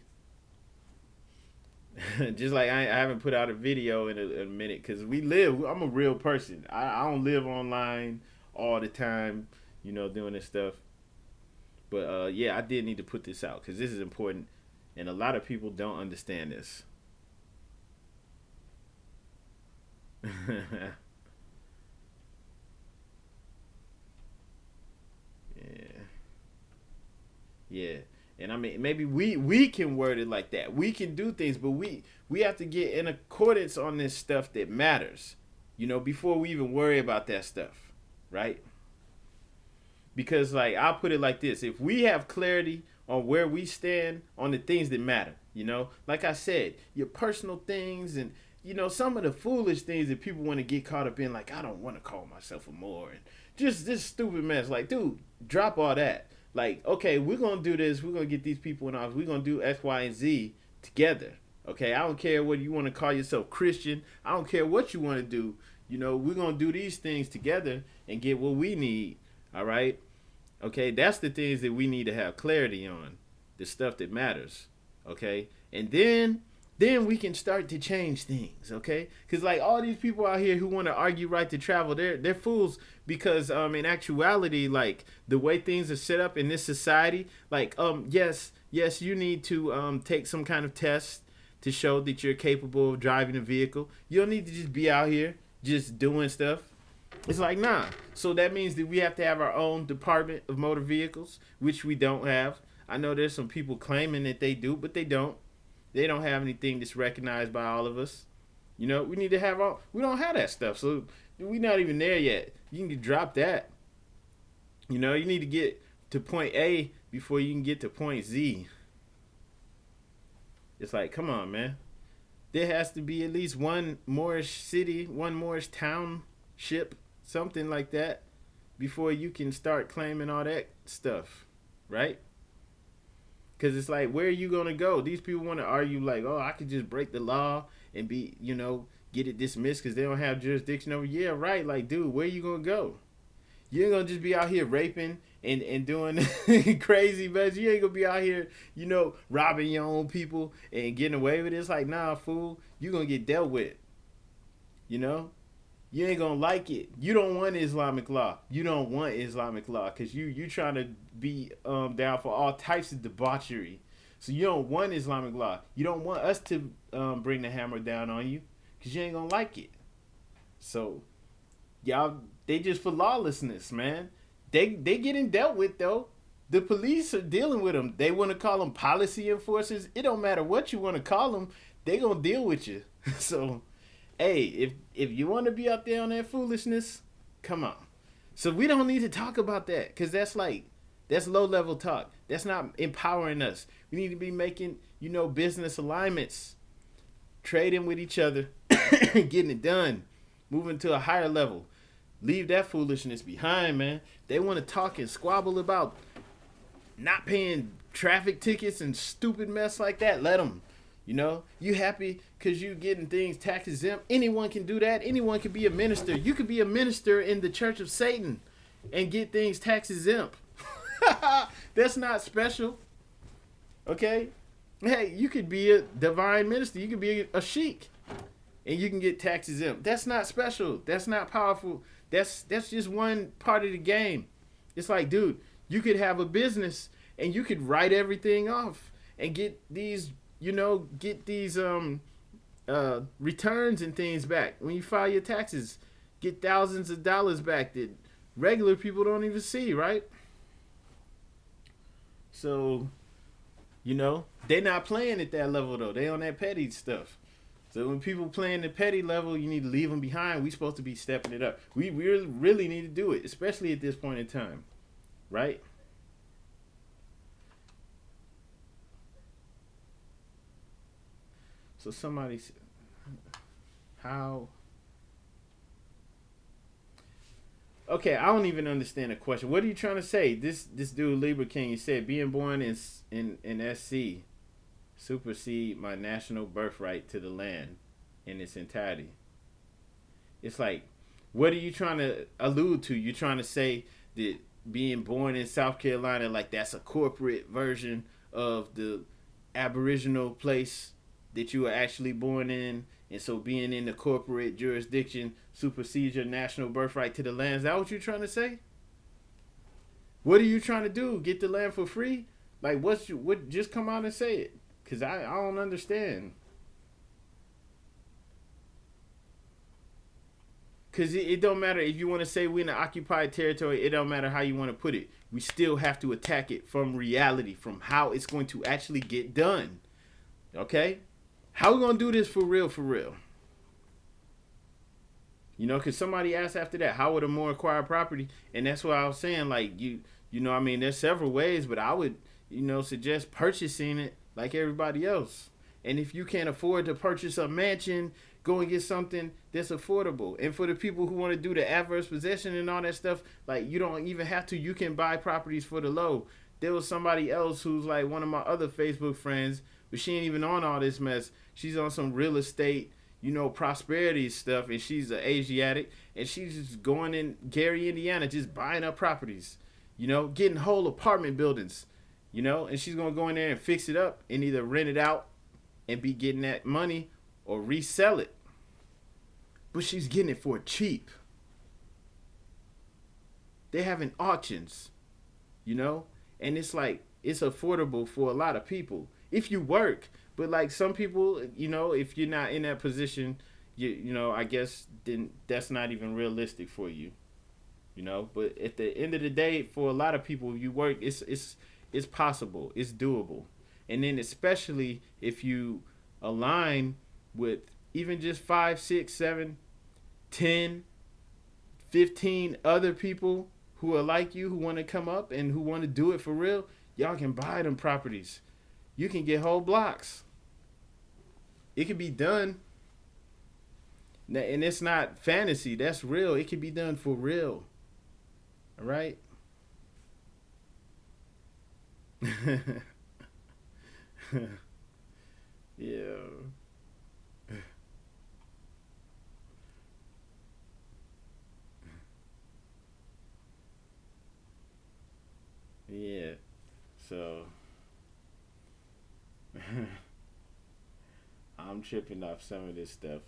Just like I haven't put out a video in a minute, because I'm a real person. I don't live online all the time, doing this stuff. But yeah, I did need to put this out because this is important, and a lot of people don't understand this. Yeah, yeah. And I mean, maybe we can word it like that. We can do things, but we have to get in accordance on this stuff that matters, before we even worry about that stuff, right? Because like I'll put it like this: if we have clarity on where we stand on the things that matter, like I said, your personal things and some of the foolish things that people want to get caught up in, like I don't want to call myself a Moor and just this stupid mess. Like, dude, drop all that. Like, okay, we're gonna do this. We're gonna get these people in office. We're gonna do X, Y, and Z together. Okay, I don't care whether you want to call yourself Christian. I don't care what you want to do. We're gonna do these things together and get what we need. All right. Okay, that's the things that we need to have clarity on. The stuff that matters. Okay, and then then we can start to change things, okay? Because like all these people out here who want to argue right to travel, they're fools because in actuality, like the way things are set up in this society, like yes, you need to take some kind of test to show that you're capable of driving a vehicle. You don't need to just be out here just doing stuff. It's like, nah. So that means that we have to have our own Department of Motor Vehicles, which we don't have. I know there's some people claiming that they do, but they don't. They don't have anything that's recognized by all of us. You know, we need to have all. We don't have that stuff, so we're not even there yet. You can drop that. You know, you need to get to point A before you can get to point Z. It's like, come on, man. There has to be at least one Moorish city, one Moorish township, something like that, before you can start claiming all that stuff, right? Because it's like, where are you going to go? These people want to argue like, oh, I could just break the law and be, get it dismissed because they don't have jurisdiction over. Yeah, right. Like, dude, where you going to go? You ain't going to just be out here raping and doing crazy, but you ain't going to be out here, robbing your own people and getting away with it. It's like, nah, fool, you going to get dealt with. You ain't gonna like it. You don't want Islamic law. You don't want Islamic law because you trying to be down for all types of debauchery. So you don't want Islamic law. You don't want us to bring the hammer down on you because you ain't gonna like it. So y'all, they just for lawlessness, man. They getting dealt with though. The police are dealing with them. They want to call them policy enforcers. It don't matter what you want to call them. They gonna deal with you. So. Hey, if you want to be out there on that foolishness, come on. So we don't need to talk about that because that's low level talk. That's not empowering us. We need to be making, business alignments, trading with each other, getting it done, moving to a higher level. Leave that foolishness behind, man. They want to talk and squabble about not paying traffic tickets and stupid mess like that. Let them. You happy because you getting things tax exempt. Anyone can do that. Anyone can be a minister. You could be a minister in the Church of Satan and get things tax exempt. That's not special. Okay? Hey, you could be a divine minister. You could be a sheik and you can get tax exempt. That's not special. That's not powerful. That's just one part of the game. It's like, dude, you could have a business and you could write everything off and get these returns and things back. When you file your taxes, get thousands of dollars back that regular people don't even see, right? So, they're not playing at that level though. They on that petty stuff. So when people playing the petty level, you need to leave them behind. We supposed to be stepping it up. We really need to do it, especially at this point in time, right? So somebody said, how? Okay, I don't even understand the question. What are you trying to say? This dude Libra King, he said, being born in SC supersede my national birthright to the land in its entirety. It's like, what are you trying to allude to? You're trying to say that being born in South Carolina, like that's a corporate version of the Aboriginal place that you were actually born in, and so being in the corporate jurisdiction supersedes your national birthright to the land. Is that what you're trying to say? What are you trying to do? Get the land for free? Like, what? Just come out and say it, cause I don't understand. Cause it don't matter if you want to say we're in an occupied territory. It don't matter how you want to put it. We still have to attack it from reality, from how it's going to actually get done. Okay. How we gonna do this for real, for real? Because somebody asked after that, how would a Moor acquire property? And that's what I was saying, like, there's several ways, but I would, suggest purchasing it like everybody else. And if you can't afford to purchase a mansion, go and get something that's affordable. And for the people who want to do the adverse possession and all that stuff, like, you don't even have to. You can buy properties for the low. There was somebody else who's like one of my other Facebook friends, but she ain't even on all this mess. She's on some real estate, prosperity stuff, and she's an Asiatic, and she's just going in Gary, Indiana, just buying up properties, getting whole apartment buildings, and she's going to go in there and fix it up and either rent it out and be getting that money or resell it. But she's getting it for cheap. They're having auctions, you know? And it's like, it's affordable for a lot of people if you work. But like some people, you know, if you're not in that position, you know, I guess then that's not even realistic for you, you know. But at the end of the day, for a lot of people, you work, it's possible, it's doable. And then especially if you align with even just 5, 6, 7, 10, 15 other people who are like you, who want to come up and who want to do it for real, y'all can buy them properties. You can get whole blocks. It can be done. And it's not fantasy. That's real. It can be done for real. All right? Yeah. Yeah. So I'm tripping off some of this stuff.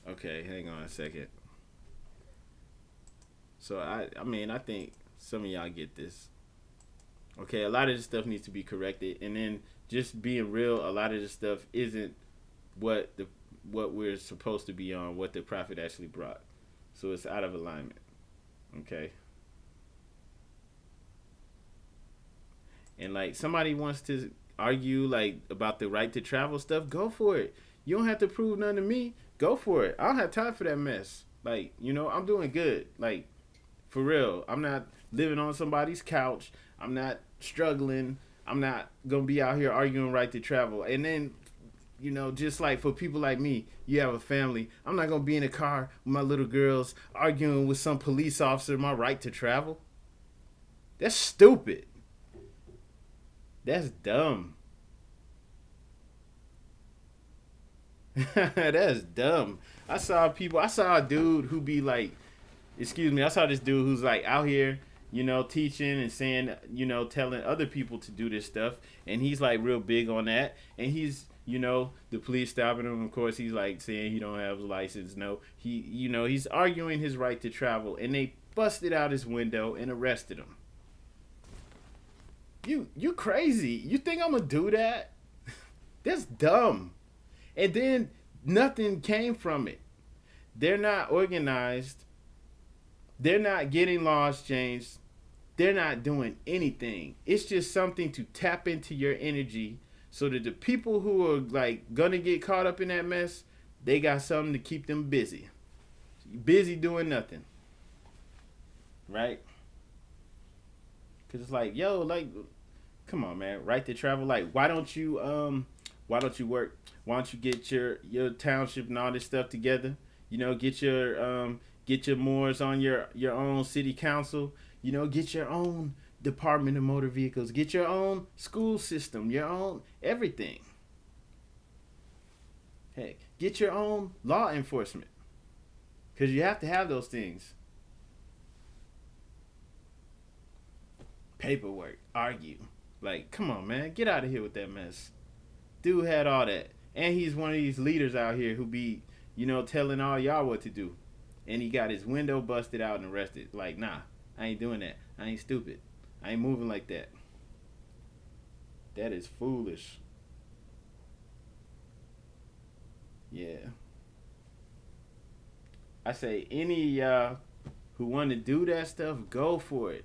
Okay, hang on a second. So I mean, I think some of y'all get this. Okay, a lot of this stuff needs to be corrected, and then just being real, a lot of this stuff isn't what we're supposed to be on, what the prophet actually brought. So it's out of alignment. Okay. And like somebody wants to argue like about the right to travel stuff, go for it. You don't have to prove nothing to me. Go for it. I don't have time for that mess. Like, you know, I'm doing good. Like, for real. I'm not living on somebody's couch. I'm not struggling. I'm not gonna be out here arguing right to travel. And then, you know, just like for people like me, you have a family. I'm not gonna be in a car with my little girls arguing with some police officer my right to travel. That's stupid. That's dumb. That's dumb. I saw a dude who be like, I saw this dude who's like out here, you know, teaching and saying, you know, telling other people to do this stuff. And he's like real big on that. And he's, you know, the police stopping him. Of course, he's like saying he don't have a license. No, he's arguing his right to travel. And they busted out his window and arrested him. You crazy. You think I'm going to do that? That's dumb. And then nothing came from it. They're not organized. They're not getting laws changed. They're not doing anything. It's just something to tap into your energy so that the people who are like going to get caught up in that mess, they got something to keep them busy. Busy doing nothing. Right? Because it's like, yo, like, come on, man. Right to travel. Like, why don't you work? Why don't you get your township and all this stuff together? You know, get your Moors on your own city council. You know, get your own Department of Motor Vehicles. Get your own school system. Your own everything. Heck, get your own law enforcement. Because you have to have those things. Paperwork. Argue. Like, come on, man. Get out of here with that mess. Dude had all that. And he's one of these leaders out here who be, you know, telling all y'all what to do. And he got his window busted out and arrested. Like, nah, I ain't doing that. I ain't stupid. I ain't moving like that. That is foolish. Yeah. I say any of y'all who want to do that stuff, go for it.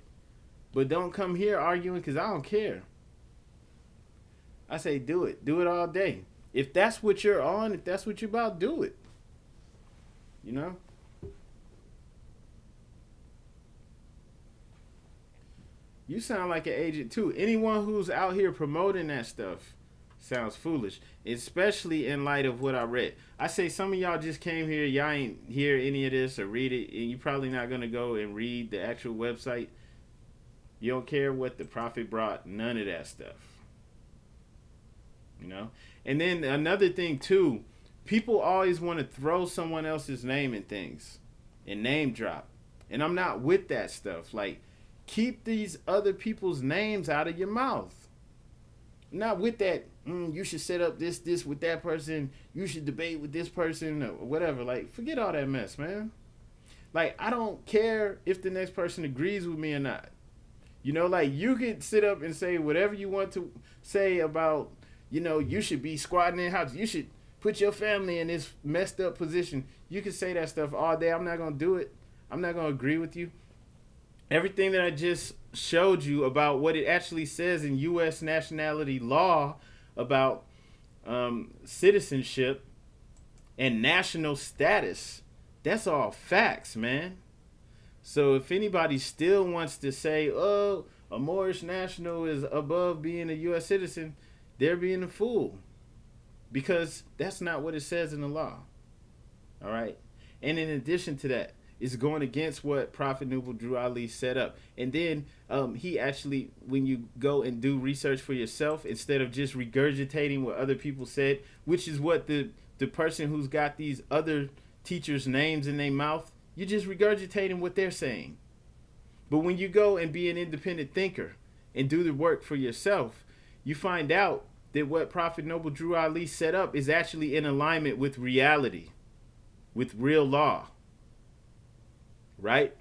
But don't come here arguing because I don't care. I say do it. Do it all day. If that's what you're on, if that's what you're about, do it. You know? You sound like an agent too. Anyone who's out here promoting that stuff sounds foolish. Especially in light of what I read. I say some of y'all just came here, y'all ain't hear any of this or read it, and you're probably not going to go and read the actual website. You don't care what the prophet brought, none of that stuff. You know? And then another thing too, people always want to throw someone else's name in things and name drop. And I'm not with that stuff. Like, keep these other people's names out of your mouth. Not with that, you should set up this with that person, you should debate with this person, or whatever. Like, forget all that mess, man. Like, I don't care if the next person agrees with me or not. You know, like, you could sit up and say whatever you want to say about, you should be squatting in house. You should put your family in this messed up position. You can say that stuff all day. I'm not going to do it. I'm not going to agree with you. Everything that I just showed you about what it actually says in U.S. nationality law about citizenship and national status, that's all facts, man. So if anybody still wants to say, oh, a Moorish national is above being a U.S. citizen, they're being a fool. Because that's not what it says in the law. All right? And in addition to that, it's going against what Prophet Noble Drew Ali set up. And then he actually, when you go and do research for yourself, instead of just regurgitating what other people said, which is what the person who's got these other teachers' names in their mouth, you're just regurgitating what they're saying. But when you go and be an independent thinker and do the work for yourself, you find out that what Prophet Noble Drew Ali set up is actually in alignment with reality, with real law. Right?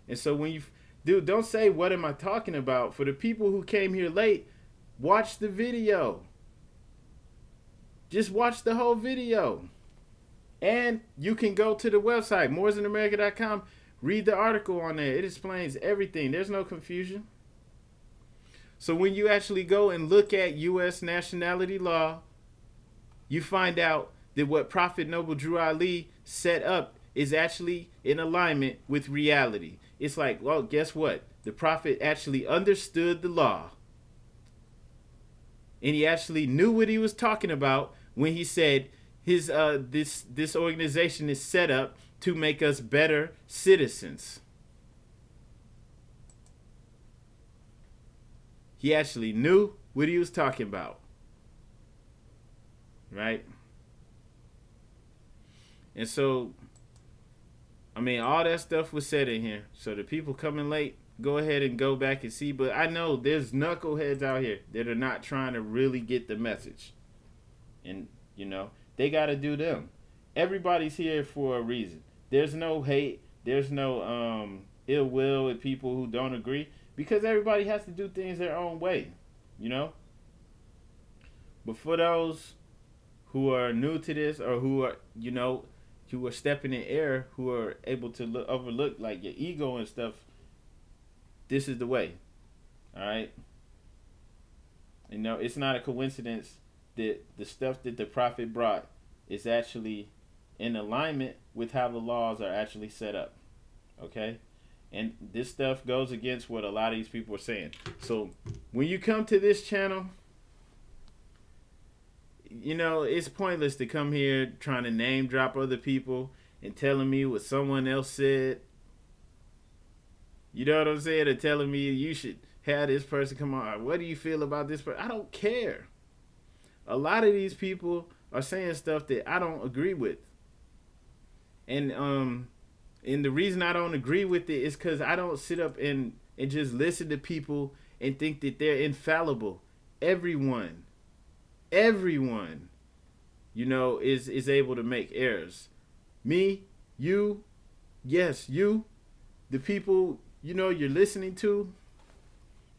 And so when don't say, what am I talking about? For the people who came here late, watch the video. Just watch the whole video. And you can go to the website, moorishamerican.com, read the article on there. It explains everything. There's no confusion. So when you actually go and look at U.S. nationality law, you find out that what Prophet Noble Drew Ali set up is actually in alignment with reality. It's like, well, guess what? The Prophet actually understood the law. And he actually knew what he was talking about when he said his this organization is set up to make us better citizens. He actually knew what he was talking about. Right? And so, I mean, all that stuff was said in here. So the people coming late, go ahead and go back and see. But I know there's knuckleheads out here that are not trying to really get the message. And, they got to do them. Everybody's here for a reason. There's no hate. There's no ill will with people who don't agree. Because everybody has to do things their own way. But for those who are new to this, or who are, who are stepping in error, who are able to overlook like your ego and stuff, this is the way. All right? It's not a coincidence that the stuff that the Prophet brought is actually in alignment with how the laws are actually set up. Okay? And this stuff goes against what a lot of these people are saying. So when you come to this channel, it's pointless to come here trying to name drop other people and telling me what someone else said. You know what I'm saying? Or telling me you should have this person come on. What do you feel about this person? I don't care. A lot of these people are saying stuff that I don't agree with. And the reason I don't agree with it is because I don't sit up and just listen to people and think that they're infallible. Everyone, is able to make errors. Me, you, yes, you, the people, you're listening to.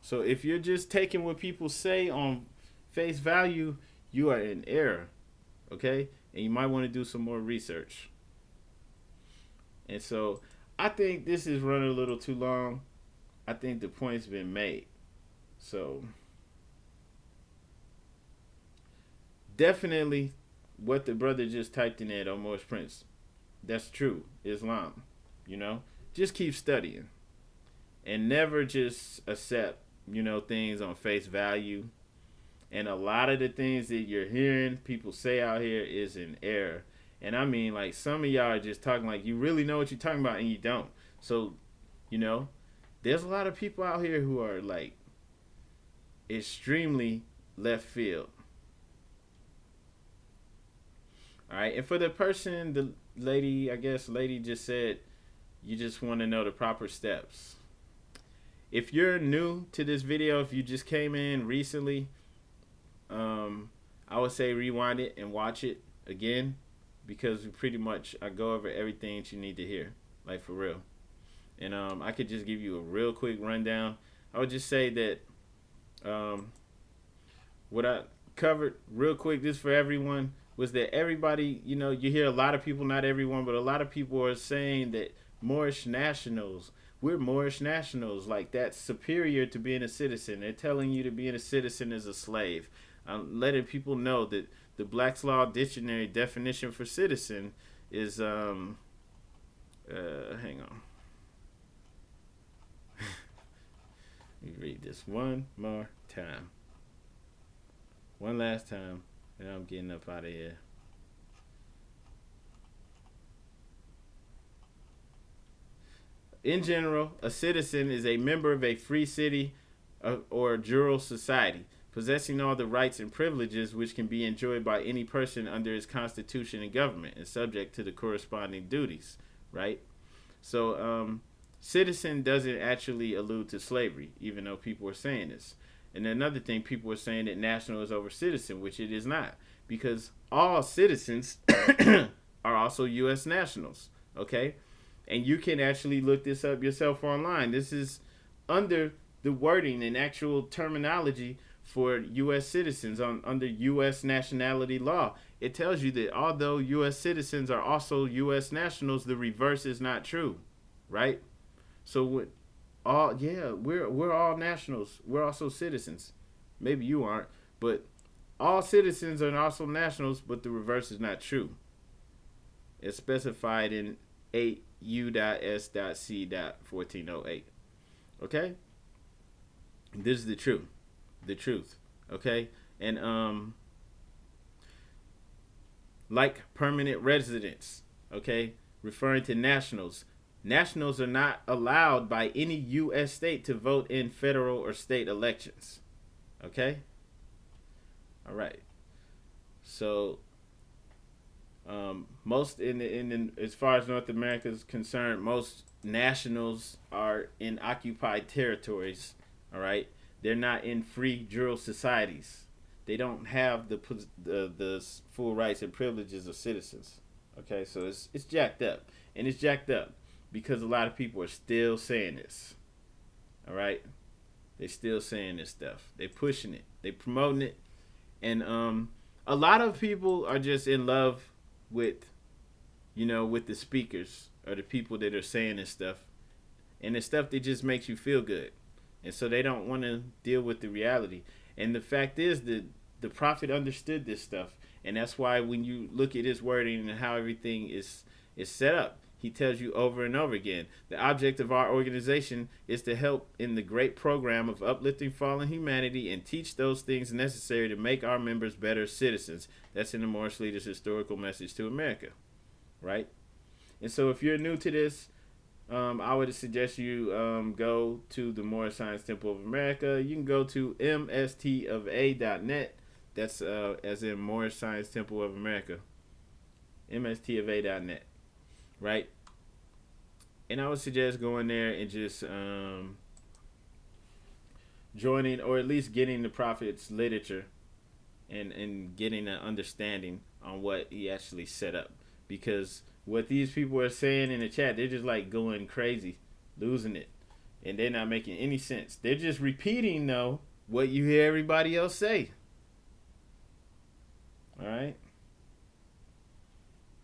So if you're just taking what people say on face value, you are in error, okay? And you might want to do some more research. And so I think this is running a little too long. I think the point's been made. So definitely what the brother just typed in there on Moorish Prince, that's true. Islam, just keep studying and never just accept, things on face value. And a lot of the things that you're hearing people say out here is in error. And I mean, like, some of y'all are just talking like you really know what you're talking about and you don't. So, there's a lot of people out here who are like extremely left field. All right. And for the person, lady just said, you just want to know the proper steps. if you're new to this video, if you just came in recently, I would say rewind it and watch it again, because pretty much I go over everything that you need to hear, like for real. And I could just give you a real quick rundown. I would just say that what I covered real quick, just for everyone, was that everybody, you know, you hear a lot of people, not everyone, but a lot of people are saying that Moorish nationals, we're Moorish nationals, like that's superior to being a citizen. They're telling you to being a citizen is a slave. I'm letting people know that the Black's Law Dictionary definition for citizen is hang on. Let me read this one more time. One last time, and I'm getting up out of here. In general, a citizen is a member of a free city or jural society, possessing all the rights and privileges which can be enjoyed by any person under its constitution and government, and subject to the corresponding duties, right? So, citizen doesn't actually allude to slavery, even though people are saying this. And another thing, people are saying that national is over citizen, which it is not, because all citizens are also U.S. nationals, okay? And you can actually look this up yourself online. This is under the wording and actual terminology for U.S. citizens under U.S. nationality law. It tells you that although U.S. citizens are also U.S. nationals, the reverse is not true, right? So we're all nationals. We're also citizens. Maybe you aren't, but all citizens are also nationals, but the reverse is not true. It's specified in 8 U.S.C.1408. Okay? This is the truth. The truth. Okay? And like permanent residents, okay, referring to nationals. Nationals are not allowed by any U.S. state to vote in federal or state elections. Okay? All right. So most in as far as North America is concerned, most nationals are in occupied territories. All right, they're not in free jural societies. They don't have the full rights and privileges of citizens. Okay, so it's jacked up, and it's jacked up because a lot of people are still saying this. All right, they still saying this stuff. They pushing it. They promoting it, and a lot of people are just in love with, you know, with the speakers or the people that are saying this stuff, and the stuff that just makes you feel good, and so they don't want to deal with the reality. And the fact is that the prophet understood this stuff, and that's why when you look at his wording and how everything is set up, he tells you over and over again, the object of our organization is to help in the great program of uplifting fallen humanity and teach those things necessary to make our members better citizens. That's in the Moorish Leaders' Historical Message to America, right? And so if you're new to this, I would suggest you go to the Moorish Science Temple of America. You can go to mstofa.net. That's as in Moorish Science Temple of America. mstofa.net. Right? And I would suggest going there and just joining, or at least getting the prophet's literature and getting an understanding on what he actually set up. Because what these people are saying in the chat, they're just like going crazy, losing it. And they're not making any sense. They're just repeating, though, what you hear everybody else say. All right?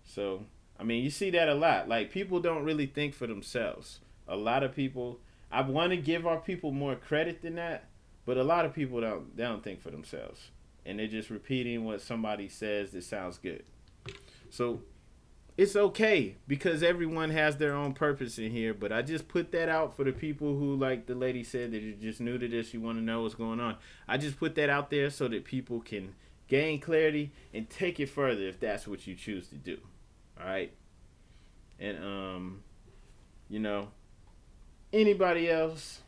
So, I mean, you see that a lot. Like, people don't really think for themselves. A lot of people, I want to give our people more credit than that, but a lot of people don't think for themselves. And they're just repeating what somebody says that sounds good. So, it's okay, because everyone has their own purpose in here, but I just put that out for the people who, like the lady said, that are just new to this, you want to know what's going on. I just put that out there so that people can gain clarity and take it further if that's what you choose to do. All right? And, you know, anybody else,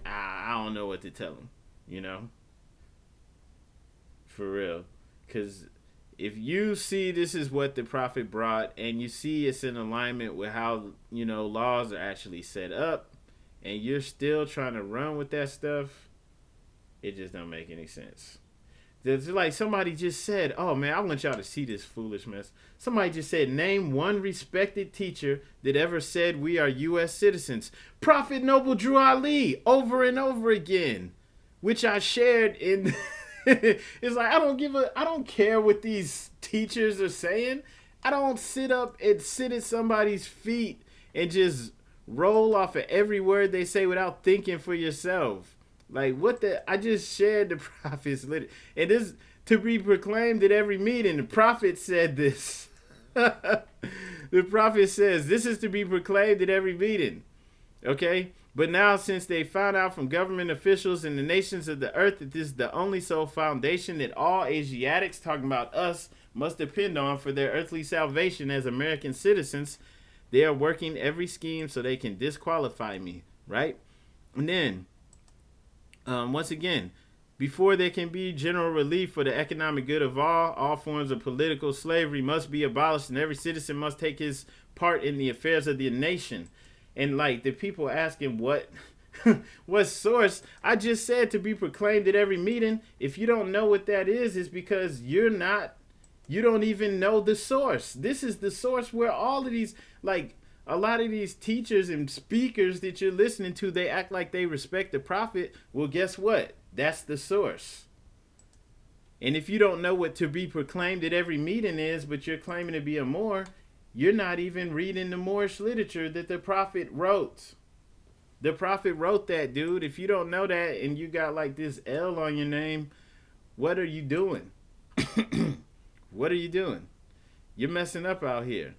I don't know what to tell them, you know? For real. Because if you see this is what the prophet brought, and you see it's in alignment with how, you know, laws are actually set up, and you're still trying to run with that stuff, it just don't make any sense. It's like somebody just said, oh man, I want y'all to see this foolish mess. Somebody just said, name one respected teacher that ever said we are U.S. citizens. Prophet Noble Drew Ali, over and over again, which I shared in. It's like, I don't care what these teachers are saying. I don't sit up and sit at somebody's feet and just roll off of every word they say without thinking for yourself. Like, what the? I just shared the prophet's literature. And this to be proclaimed at every meeting. The prophet said this. The prophet says, this is to be proclaimed at every meeting. Okay? But now, since they found out from government officials in the nations of the earth that this is the only sole foundation that all Asiatics, talking about us, must depend on for their earthly salvation as American citizens, they are working every scheme so they can disqualify me. Right? And then, once again, before there can be general relief for the economic good of all forms of political slavery must be abolished, and every citizen must take his part in the affairs of the nation. And like the people asking what source, I just said to be proclaimed at every meeting. If you don't know what that is, it's because you don't even know the source. This is the source where all of these, like, a lot of these teachers and speakers that you're listening to, they act like they respect the prophet. Well, guess what? That's the source. And if you don't know what to be proclaimed at every meeting is, but you're claiming to be a Moor, you're not even reading the Moorish literature that the prophet wrote. The prophet wrote that, dude. If you don't know that and you got like this L on your name, what are you doing? What are you doing? You're messing up out here.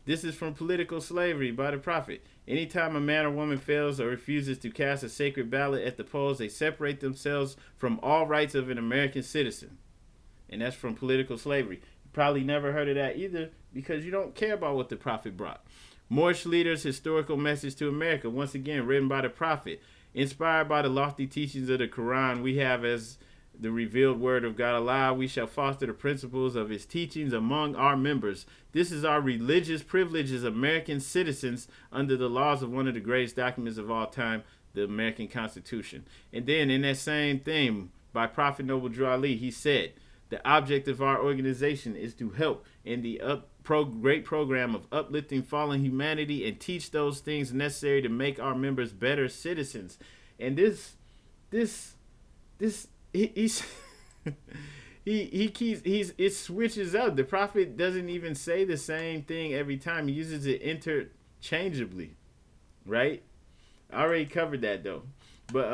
This is from Political Slavery by the Prophet. Anytime a man or woman fails or refuses to cast a sacred ballot at the polls, they separate themselves from all rights of an American citizen. And that's from Political Slavery. You probably never heard of that either because you don't care about what the Prophet brought. Moorish Leaders' Historical Message to America, once again, written by the Prophet. Inspired by the lofty teachings of the Quran, we have as the revealed word of God Allah, we shall foster the principles of his teachings among our members. This is our religious privilege as American citizens under the laws of one of the greatest documents of all time, the American Constitution. And then in that same thing, by Prophet Noble Drew Ali, he said, the object of our organization is to help in the great program of uplifting fallen humanity and teach those things necessary to make our members better citizens. And it switches up. The prophet doesn't even say the same thing every time. He uses it interchangeably, right? I already covered that though, but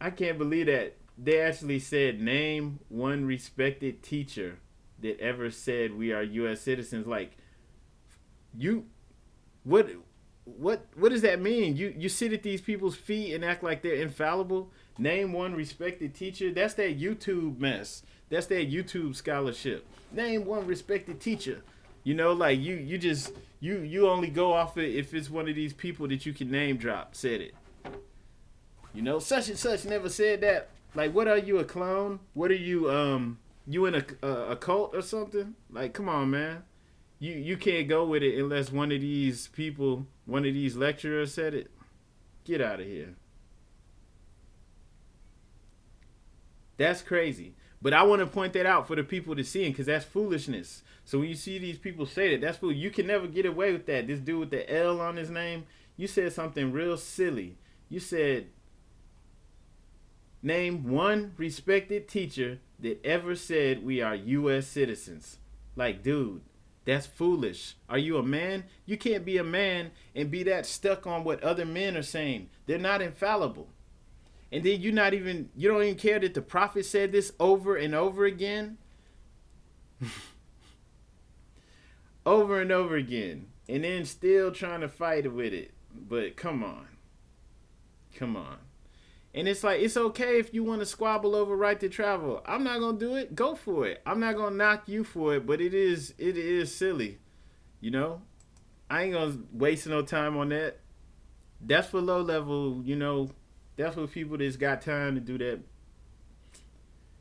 I can't believe that they actually said name one respected teacher that ever said we are U.S. citizens. Like, what does that mean? You sit at these people's feet and act like they're infallible. Name one respected teacher. That's that YouTube mess. That's that YouTube scholarship. Name one respected teacher. You know, like you only go off it if it's one of these people that you can name drop said it. You know, such and such never said that. Like, what are you, a clone? What are you, you in a cult or something? Like, come on, man. You can't go with it unless one of these people, one of these lecturers said it. Get out of here. That's crazy. But I want to point that out for the people to see, because that's foolishness. So when you see these people say that, that's fool. You can never get away with that. This dude with the L on his name, you said something real silly. You said, name one respected teacher that ever said we are U.S. citizens. Like, dude, that's foolish. Are you a man? You can't be a man and be that stuck on what other men are saying. They're not infallible. And then you don't even care that the prophet said this over and over again. Over and over again. And then still trying to fight with it. But come on. Come on. And it's like, it's okay if you want to squabble over right to travel. I'm not going to do it. Go for it. I'm not going to knock you for it, but it is silly. You know? I ain't going to waste no time on that. That's for low level, you know. That's for people that's got time to do that.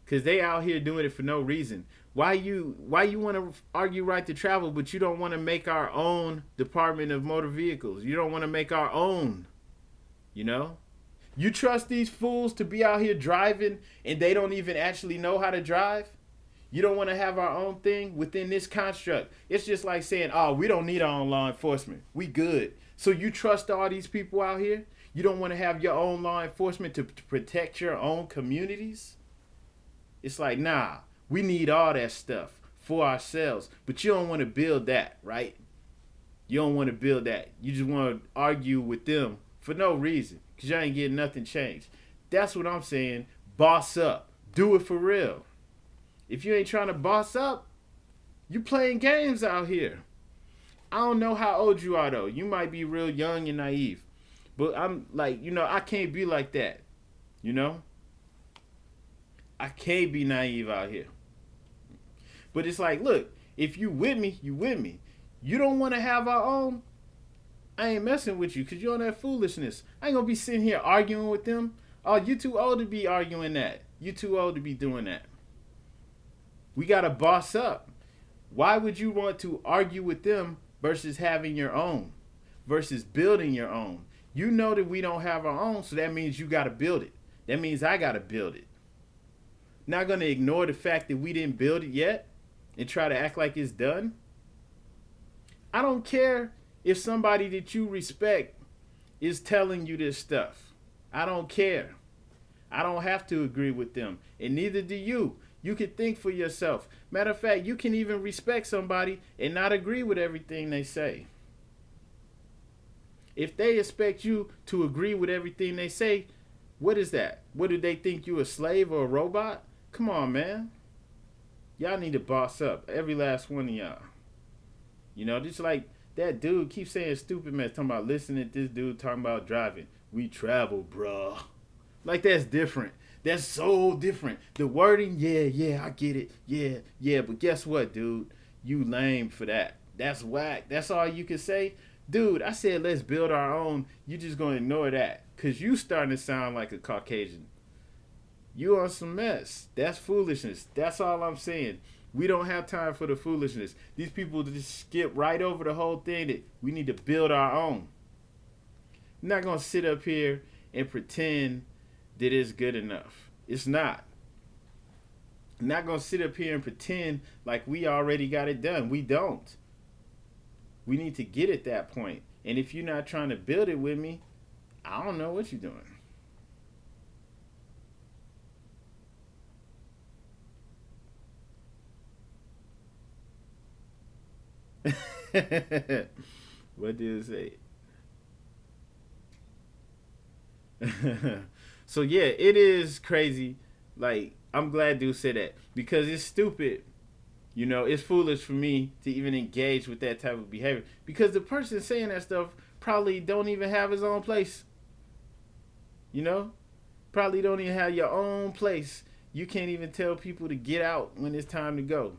Because they out here doing it for no reason. Why you want to argue right to travel, but you don't want to make our own Department of Motor Vehicles? You don't want to make our own. You know? You trust these fools to be out here driving and they don't even actually know how to drive? You don't want to have our own thing within this construct. It's just like saying, oh, we don't need our own law enforcement. We good. So you trust all these people out here? You don't want to have your own law enforcement to protect your own communities? It's like, nah, we need all that stuff for ourselves. But you don't want to build that, right? You don't want to build that. You just want to argue with them for no reason because you ain't getting nothing changed. That's what I'm saying. Boss up. Do it for real. If you ain't trying to boss up, you playing games out here. I don't know how old you are, though. You might be real young and naive. But I'm like, I can't be like that. I can't be naive out here. But it's like, look, if you with me, you with me. You don't want to have our own, I ain't messing with you because you're on that foolishness. I ain't going to be sitting here arguing with them. Oh, you too old to be arguing that. You too old to be doing that. We got to boss up. Why would you want to argue with them versus having your own, versus building your own? You know that we don't have our own, so that means you got to build it. That means I got to build it. Not going to ignore the fact that we didn't build it yet and try to act like it's done. I don't care if somebody that you respect is telling you this stuff. I don't care. I don't have to agree with them, and neither do you. You can think for yourself. Matter of fact, you can even respect somebody and not agree with everything they say. If they expect you to agree with everything they say, what is that? What, do they think you a slave or a robot? Come on, man. Y'all need to boss up. Every last one of y'all. Just like that dude keeps saying stupid mess, talking about listening to this dude talking about driving. We travel, bruh. Like that's different. That's so different. The wording, yeah, I get it. Yeah, but guess what, dude? You lame for that. That's whack. That's all you can say? Dude, I said let's build our own. You just gonna ignore that. Because you starting to sound like a Caucasian. You on some mess. That's foolishness. That's all I'm saying. We don't have time for the foolishness. These people just skip right over the whole thing that we need to build our own. I'm not gonna sit up here and pretend that it's good enough. It's not. I'm not going to sit up here and pretend like we already got it done. We don't. We need to get at that point. And if you're not trying to build it with me, I don't know what you're doing. What did it say? So yeah, it is crazy. Like, I'm glad dude said that because it's stupid. It's foolish for me to even engage with that type of behavior because the person saying that stuff probably don't even have his own place. Probably don't even have your own place. You can't even tell people to get out when it's time to go.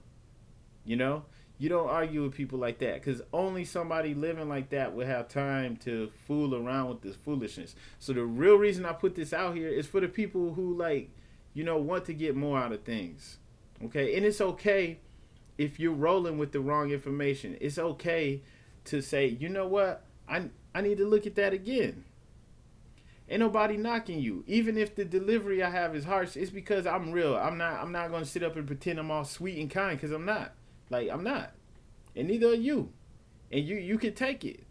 You don't argue with people like that because only somebody living like that would have time to fool around with this foolishness. So the real reason I put this out here is for the people who want to get more out of things. Okay? And it's okay if you're rolling with the wrong information. It's okay to say, you know what? I need to look at that again. Ain't nobody knocking you. Even if the delivery I have is harsh, it's because I'm real. I'm not going to sit up and pretend I'm all sweet and kind because I'm not. I'm not. And neither are you. And you can take it.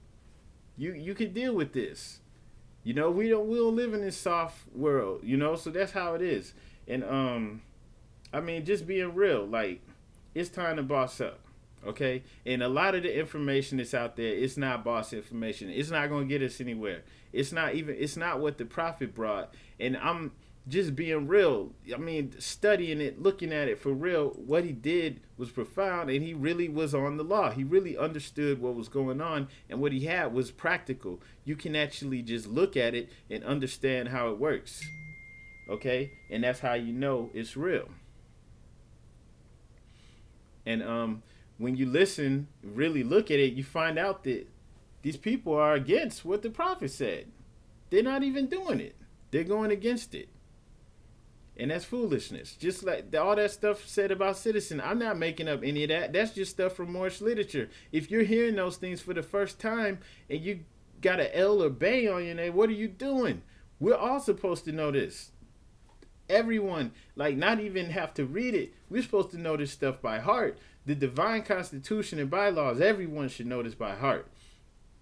You can deal with this. We don't live in this soft world, so that's how it is. And just being real, it's time to boss up. Okay? And a lot of the information that's out there, it's not boss information. It's not gonna get us anywhere. It's not what the prophet brought. And I'm just being real, studying it, looking at it for real, what he did was profound, and he really was on the law. He really understood what was going on, and what he had was practical. You can actually just look at it and understand how it works. Okay? And that's how you know it's real. And when you listen, really look at it, you find out that these people are against what the prophet said. They're not even doing it. They're going against it. And that's foolishness. Just like all that stuff said about citizen. I'm not making up any of that. That's just stuff from Moorish literature. If you're hearing those things for the first time and got an L or Bay on your name, what are you doing? We're all supposed to know this. Everyone, like, not even have to read it. We're supposed to know this stuff by heart. The divine constitution and bylaws, everyone should know this by heart.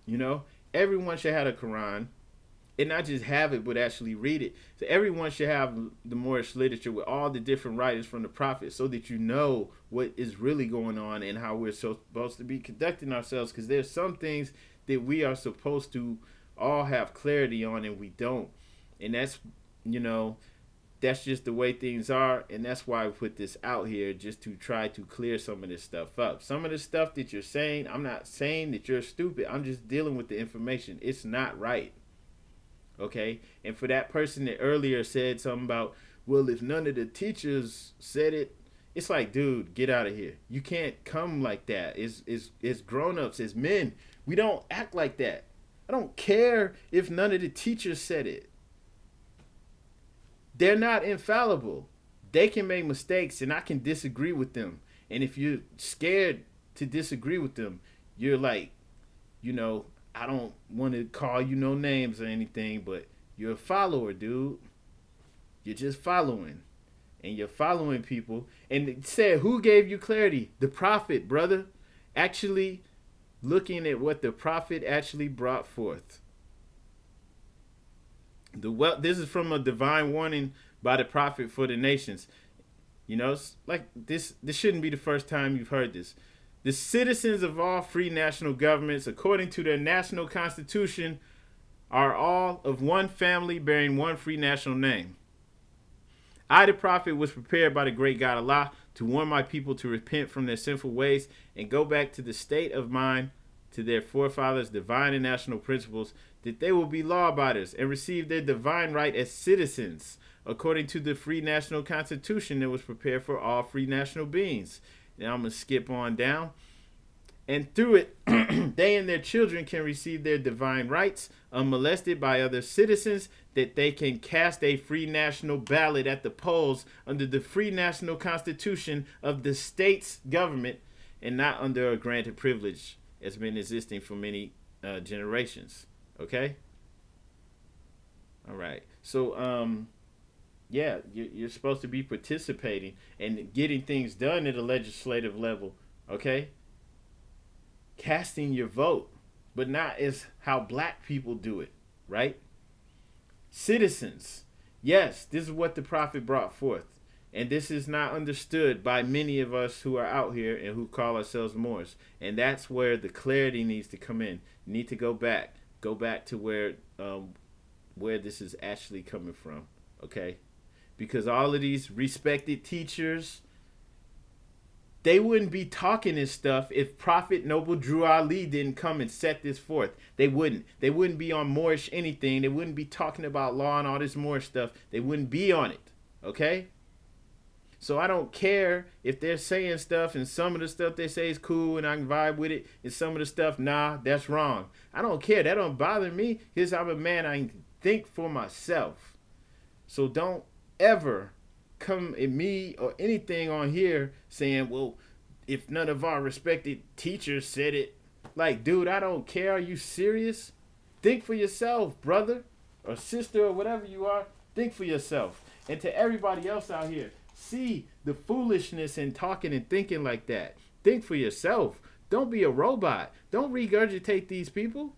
You know, everyone should have a Quran, and not just have it, but actually read it. So everyone should have the Moorish literature with all the different writings from the Prophet, so that you know what is really going on and how we're supposed to be conducting ourselves. Because there's some things that we are supposed to all have clarity on, and we don't. And that's, you know, that's just the way things are, and that's why I put this out here, just to try to clear some of this stuff up. Some of the stuff that you're saying, I'm not saying that you're stupid. I'm just dealing with the information. It's not right. Okay? And for that person that earlier said something about, well, if none of the teachers said it, it's like, dude, get out of here. You can't come like that. It's grown-ups, it's men. We don't act like that. I don't care if none of the teachers said it. They're not infallible. They can make mistakes, and I can disagree with them. And if you're scared to disagree with them, you're like, you know, I don't want to call you no names or anything, but you're a follower, dude. You're just following. And you're following people. And it said, who gave you clarity? The Prophet, brother. Actually looking at what the Prophet actually brought forth. This is from a divine warning by the Prophet for the nations. You know, it's like this shouldn't be the first time you've heard this. The citizens of all free national governments, according to their national constitution, are all of one family bearing one free national name. I, the Prophet, was prepared by the great God Allah to warn my people to repent from their sinful ways and go back to the state of mind, to their forefathers' divine and national principles, that they will be law-abiders and receive their divine right as citizens, according to the free national constitution that was prepared for all free national beings. Now I'm going to skip on down. And through it, they and their children can receive their divine rights unmolested by other citizens, that they can cast a free national ballot at the polls under the free national constitution of the state's government, and not under a granted privilege that's been existing for many generations. Okay? All right. So, yeah, you're supposed to be participating and getting things done at a legislative level. Okay? Casting your vote, but not as how black people do it, right? Citizens. Yes, this is what the Prophet brought forth. And this is not understood by many of us who are out here and who call ourselves Moors. And that's where the clarity needs to come in. You need to go back to where this is actually coming from, okay? Because all of these respected teachers, they wouldn't be talking this stuff if Prophet Noble Drew Ali didn't come and set this forth. They wouldn't. They wouldn't be on Moorish anything. They wouldn't be talking about law and all this Moorish stuff. They wouldn't be on it, okay? So I don't care if they're saying stuff, and some of the stuff they say is cool and I can vibe with it, and some of the stuff, nah, that's wrong. I don't care. That don't bother me because I'm a man. I can think for myself. So don't ever come at me or anything on here saying, well, if none of our respected teachers said it. Like, dude, I don't care. Are you serious? Think for yourself, brother or sister or whatever you are. Think for yourself. And to everybody else out here, see the foolishness in talking and thinking like that. Think for yourself. Don't be a robot. Don't regurgitate these people.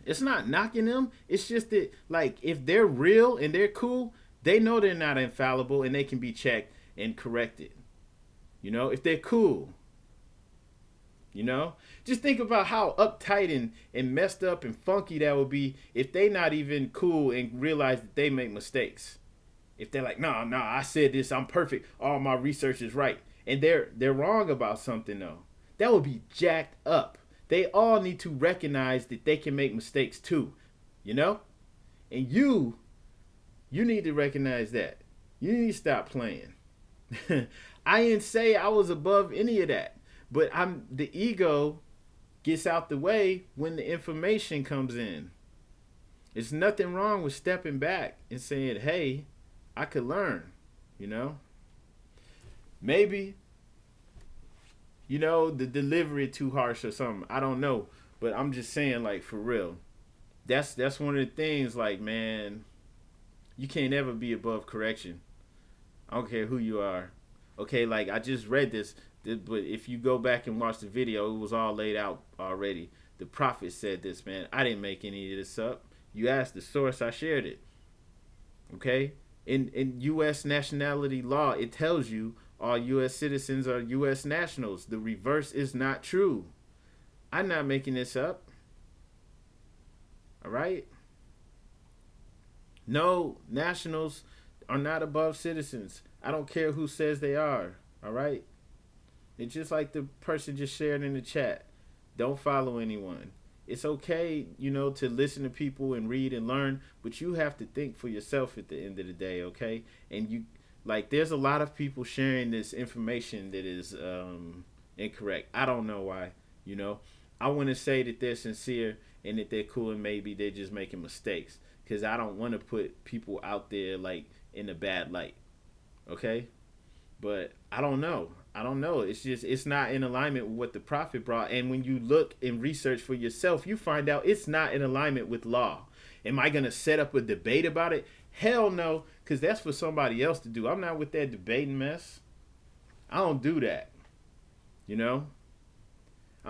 It's not knocking them. It's just that, like, if they're real and they're cool, they know they're not infallible and they can be checked and corrected. You know, if they're cool. You know? Just think about how uptight and messed up and funky that would be if they not even cool and realize that they make mistakes. If they're like, nah, I said this, I'm perfect, all my research is right. And they're wrong about something though. That would be jacked up. They all need to recognize that they can make mistakes too. You know? And you need to recognize that. You need to stop playing. I didn't say I was above any of that. But the ego gets out the way when the information comes in. There's nothing wrong with stepping back and saying, hey, I could learn, you know? Maybe, you know, the delivery too harsh or something. I don't know. But I'm just saying, like, for real, that's one of the things. Like, man, you can't ever be above correction. I don't care who you are. Okay, like I just read this, but if you go back and watch the video, it was all laid out already. The prophet said this, man. I didn't make any of this up. You asked the source, I shared it. Okay? In U.S. nationality law, it tells you all U.S. citizens are U.S. nationals. The reverse is not true. I'm not making this up. All right? No, nationals are not above citizens. I don't care who says they are. All right? It's just like the person just shared in the chat. Don't follow anyone. It's okay, to listen to people and read and learn, but you have to think for yourself at the end of the day, okay? And there's a lot of people sharing this information that is incorrect. I don't know why, I want to say that they're sincere and that they're cool, and maybe they're just making mistakes, because I don't want to put people out there like in a bad light, okay? But I don't know. It's not in alignment with what the prophet brought. And when you look and research for yourself, you find out it's not in alignment with law. Am I going to set up a debate about it? Hell no, because that's for somebody else to do. I'm not with that debating mess. I don't do that. I'm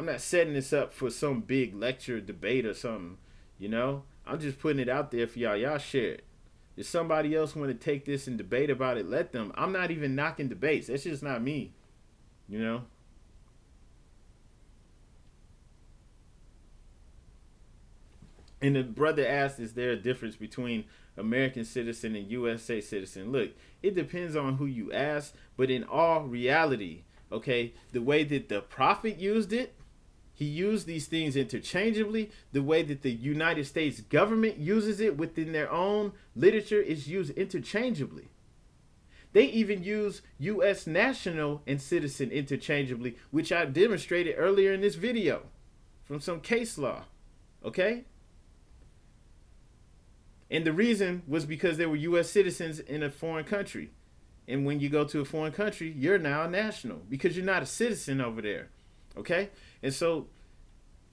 not setting this up for some big lecture debate or something. I'm just putting it out there for y'all. Y'all share it. If somebody else want to take this and debate about it, let them. I'm not even knocking debates. That's just not me. And the brother asked, is there a difference between American citizen and U.S.A. citizen? Look, it depends on who you ask, but in all reality, okay, the way that the prophet used it, he used these things interchangeably. The way that the United States government uses it within their own literature is used interchangeably. They even use U.S. national and citizen interchangeably, which I demonstrated earlier in this video from some case law. Okay? And the reason was because they were U.S. citizens in a foreign country. And when you go to a foreign country, you're now a national because you're not a citizen over there. Okay? And so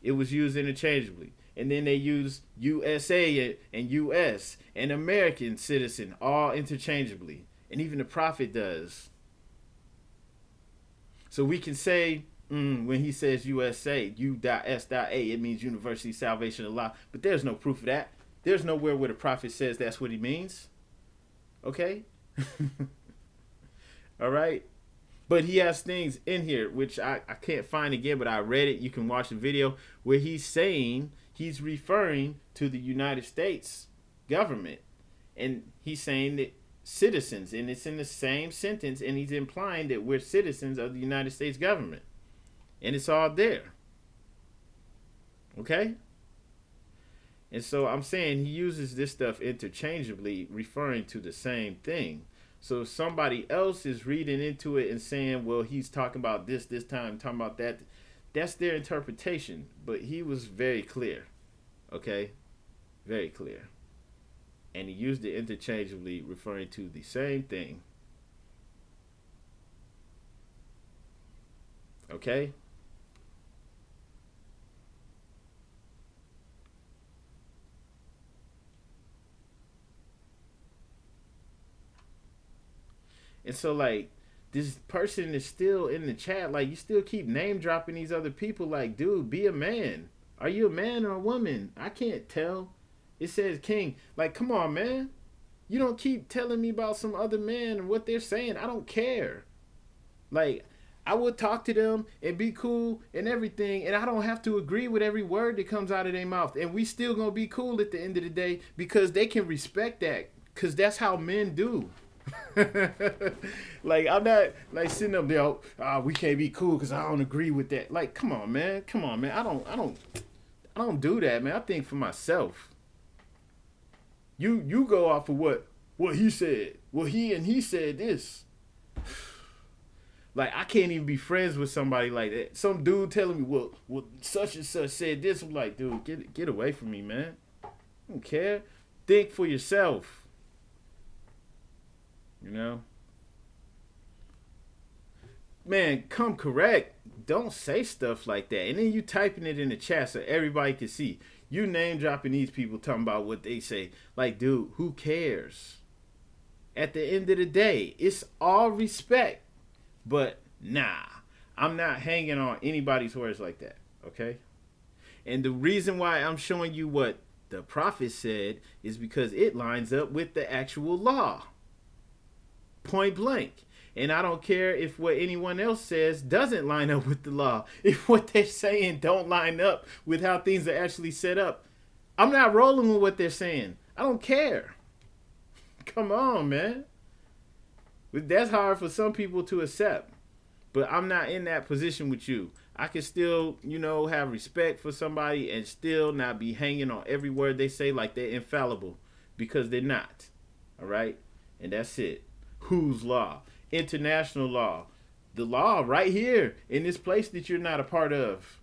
it was used interchangeably. And then they use U.S.A. and U.S. and American citizen all interchangeably. And even the prophet does. So we can say, when he says U.S.A., U.S.A., it means University Salvation of Law. But there's no proof of that. There's nowhere where the prophet says that's what he means. Okay? All right? But he has things in here, which I can't find again, but I read it. You can watch the video where he's referring to the United States government. And he's saying that citizens, and it's in the same sentence, and he's implying that we're citizens of the United States government. And it's all there. Okay? And so I'm saying he uses this stuff interchangeably, referring to the same thing. So if somebody else is reading into it and saying, well, he's talking about this time, talking about that, that's their interpretation. But he was very clear. Okay? Very clear. And he used it interchangeably, referring to the same thing. Okay? And so, like, this person is still in the chat. Like, you still keep name dropping these other people. Like, dude, be a man. Are you a man or a woman? I can't tell. It says king. Like, come on, man. You don't keep telling me about some other man and what they're saying. I don't care. Like, I would talk to them and be cool and everything, and I don't have to agree with every word that comes out of their mouth. And we still gonna be cool at the end of the day because they can respect that, because that's how men do. Like, I'm not like sitting up there, we can't be cool because I don't agree with that. Like, come on, man. I don't do that, man. I think for myself. You go off of what he said. Well, he said this. Like, I can't even be friends with somebody like that. Some dude telling me, well, such and such said this. I'm like, dude, get away from me, man. I don't care. Think for yourself. Man, come correct. don't say stuff like that. And then you typing it in the chat so everybody can see. You name dropping these people talking about what they say. Like, dude, who cares? At the end of the day, it's all respect. But nah, I'm not hanging on anybody's words like that. Okay? And the reason why I'm showing you what the prophet said is because it lines up with the actual law. Point blank. And I don't care if what anyone else says doesn't line up with the law. If what they're saying don't line up with how things are actually set up, I'm not rolling with what they're saying. I don't care. Come on, man. That's hard for some people to accept. But I'm not in that position with you. I can still, have respect for somebody and still not be hanging on every word they say like they're infallible. Because they're not. All right? And that's it. Whose law? International law. The law right here in this place that you're not a part of.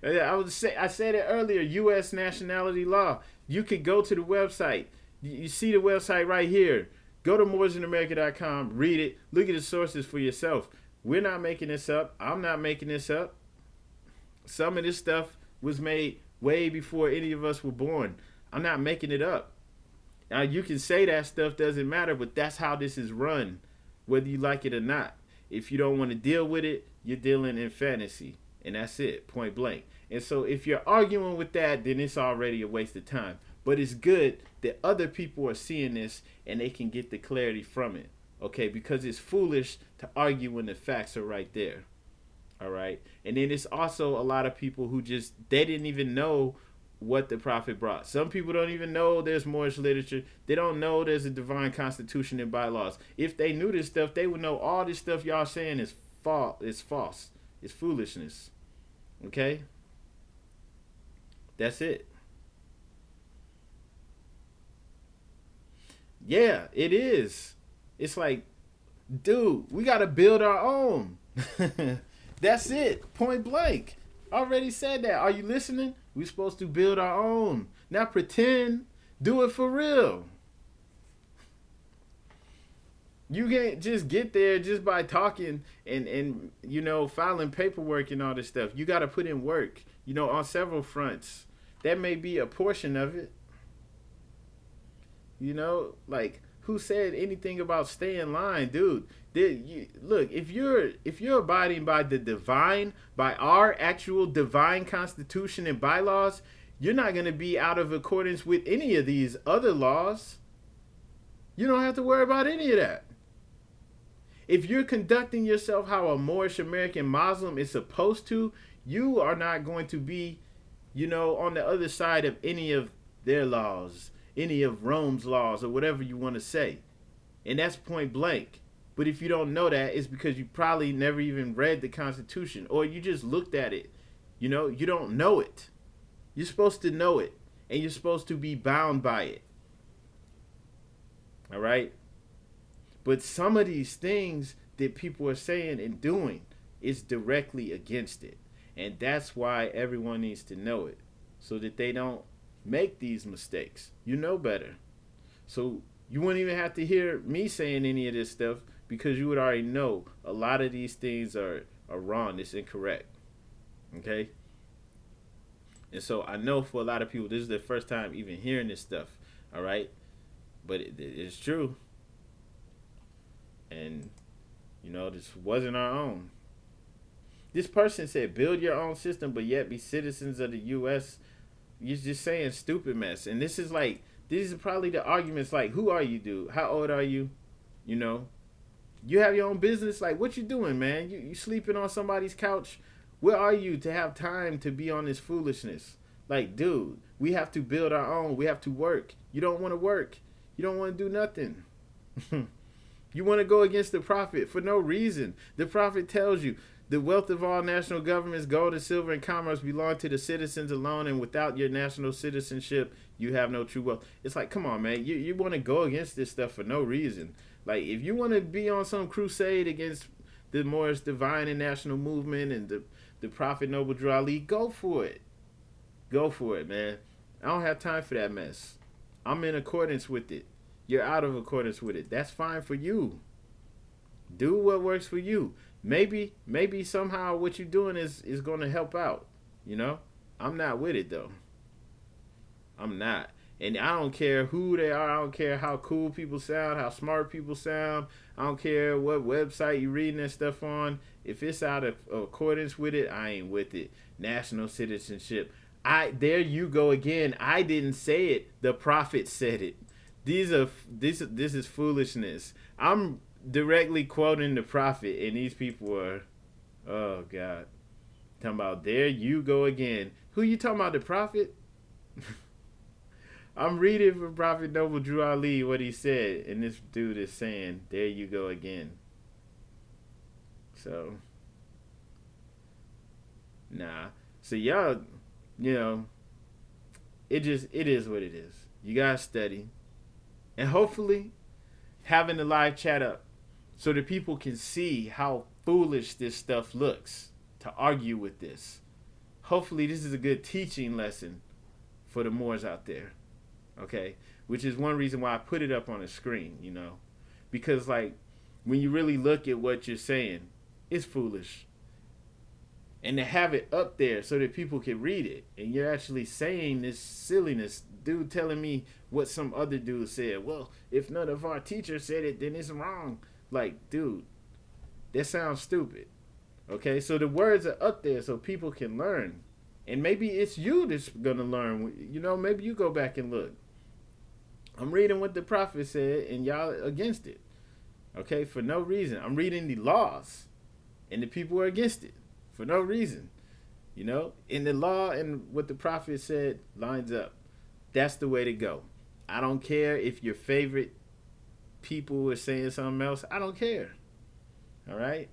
I said it earlier, U.S. nationality law. You could go to the website. You see the website right here. Go to moorishamerican.com, read it, look at the sources for yourself. We're not making this up. I'm not making this up. Some of this stuff was made way before any of us were born. I'm not making it up. Now, you can say that stuff doesn't matter, but that's how this is run, whether you like it or not. If you don't want to deal with it, you're dealing in fantasy, and that's it, point blank. And so if you're arguing with that, then it's already a waste of time. But it's good that other people are seeing this, and they can get the clarity from it, okay? Because it's foolish to argue when the facts are right there, all right? And then it's also a lot of people who they didn't even know what the prophet brought. Some people don't even know there's Moorish literature. They don't know there's a divine constitution and bylaws. If they knew this stuff, they would know all this stuff y'all saying is false. It's false. It's foolishness. Okay? That's it. Yeah, it is. It's like, dude, we got to build our own. That's it. Point blank. Already said that. Are you listening? We're supposed to build our own. Not pretend. Do it for real. You can't just get there just by talking and filing paperwork and all this stuff. You got to put in work, on several fronts. That may be a portion of it. Like, who said anything about stay in line, dude? Look, if you're abiding by the divine, by our actual divine constitution and bylaws, you're not going to be out of accordance with any of these other laws. You don't have to worry about any of that. If you're conducting yourself how a Moorish American Muslim is supposed to, you are not going to be, on the other side of any of their laws, any of Rome's laws, or whatever you want to say. And that's point blank. But if you don't know that, it's because you probably never even read the Constitution, or you just looked at it. You don't know it. You're supposed to know it, and you're supposed to be bound by it. All right? But some of these things that people are saying and doing is directly against it. And that's why everyone needs to know it, so that they don't make these mistakes. You know better. So you wouldn't even have to hear me saying any of this stuff, because you would already know a lot of these things are wrong. It's incorrect. Okay? And so I know for a lot of people, this is their first time even hearing this stuff. All right? But it's true. And, this wasn't our own. This person said, build your own system, but yet be citizens of the U.S. You're just saying stupid mess. And this is probably the arguments like, who are you, dude? How old are you? You have your own business. Like, what you doing, man? You sleeping on somebody's couch? Where are you to have time to be on this foolishness? Like, dude, we have to build our own. We have to work. You don't want to work. You don't want to do nothing. You want to go against the prophet for no reason. The prophet tells you, the wealth of all national governments, gold and silver and commerce belong to the citizens alone, and without your national citizenship, you have no true wealth. It's like, come on, man. You want to go against this stuff for no reason. Like, if you want to be on some crusade against the Moorish divine and national movement and the Prophet Noble Drew Ali, go for it. Go for it, man. I don't have time for that mess. I'm in accordance with it. You're out of accordance with it. That's fine for you. Do what works for you. maybe somehow what you're doing is going to help out. You know, I'm not with it though. I'm not. And I don't care who they are. I don't care how cool people sound, how smart people sound. I don't care what website you reading that stuff on. If it's out of accordance with it, I ain't with it. National citizenship. There you go again. I didn't say it. The prophet said it. This is foolishness. I'm directly quoting the prophet, and these people are, oh God, talking about there you go again. Who you talking about? The prophet? I'm reading from Prophet Noble Drew Ali what he said, and this dude is saying, there you go again. So, nah. So y'all, you know, it is what it is. You gotta study. And hopefully having the live chat up so that people can see how foolish this stuff looks to argue with this. Hopefully this is a good teaching lesson for the Moors out there. Okay, which is one reason why I put it up on the screen, you know, because like when you really look at what you're saying, it's foolish, and to have it up there so that people can read it, and you're actually saying this silliness, dude telling me what some other dude said. Well, if none of our teachers said it, then it's wrong. Like, dude, that sounds stupid. Okay, so the words are up there so people can learn, and maybe it's you that's gonna learn. You know, maybe you go back and look. I'm reading what the prophet said, and y'all against it. Okay, for no reason. I'm reading the laws, and the people are against it for no reason. You know, in the law and what the prophet said lines up. That's the way to go. I don't care if your favorite people are saying something else. I don't care. All right?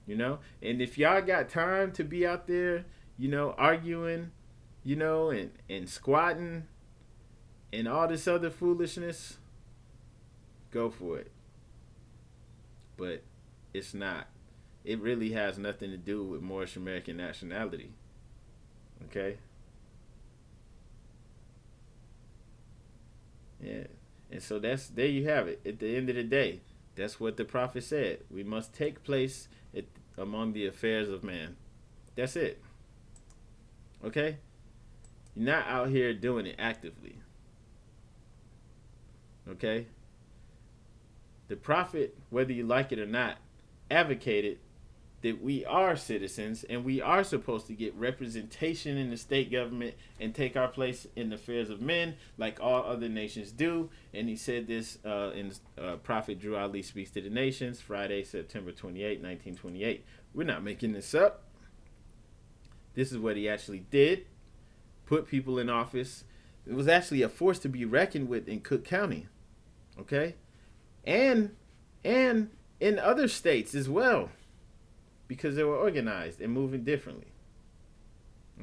You know, and if y'all got time to be out there, you know, arguing, you know, and squatting, and all this other foolishness, go for it. But it's not. It really has nothing to do with Moorish American nationality. Okay? Yeah. And so there you have it. At the end of the day, that's what the prophet said. We must take place among the affairs of man. That's it. Okay? You're not out here doing it actively. Okay? The prophet, whether you like it or not, advocated that we are citizens and we are supposed to get representation in the state government and take our place in the affairs of men like all other nations do. And he said this in Prophet Drew Ali Speaks to the Nations, Friday, September 28, 1928. We're not making this up. This is what he actually did. Put people in office. It was actually a force to be reckoned with in Cook County. Okay? And in other states as well, because they were organized and moving differently.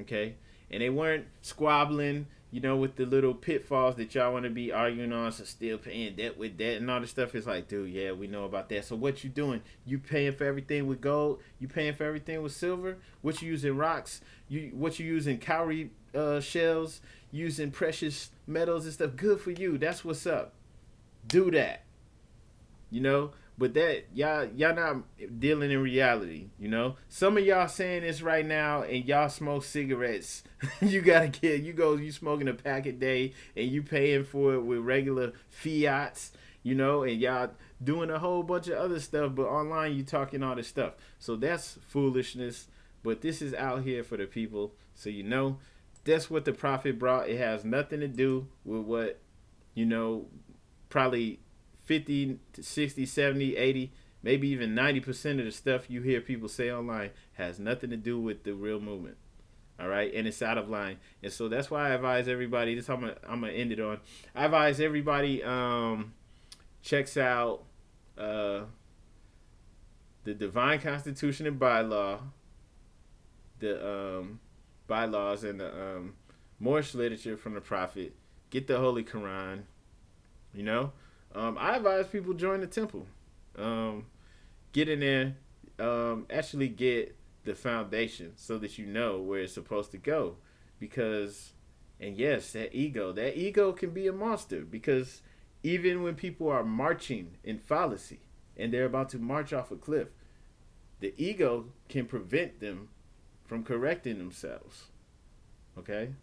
Okay? And they weren't squabbling, you know, with the little pitfalls that y'all want to be arguing on, so still paying debt with debt and all this stuff. It's like, dude, yeah, we know about that. So what you doing? You paying for everything with gold? You paying for everything with silver? What you using rocks? What you using cowrie shells? Using precious metals and stuff? Good for you. That's what's up. Do that. You know? But that y'all not dealing in reality, you know. Some of y'all saying this right now, and y'all smoke cigarettes. You smoking a pack a day, and you paying for it with regular fiats, you know, and y'all doing a whole bunch of other stuff. But online, you talking all this stuff. So that's foolishness. But this is out here for the people, so you know. That's what the prophet brought. It has nothing to do with what, you know, probably 50 to 60, 70, 80, maybe even 90% of the stuff you hear people say online has nothing to do with the real movement. All right? And it's out of line. And so that's why I advise everybody, this I'm gonna end it on. I advise everybody checks out the Divine Constitution and Bylaw, the bylaws and the Moorish literature from the Prophet. Get the Holy Quran, you know? I advise people join the temple. Get in there, actually get the foundation so that you know where it's supposed to go. Because, and yes, that ego can be a monster. Because even when people are marching in fallacy and they're about to march off a cliff, The ego can prevent them from correcting themselves. Okay?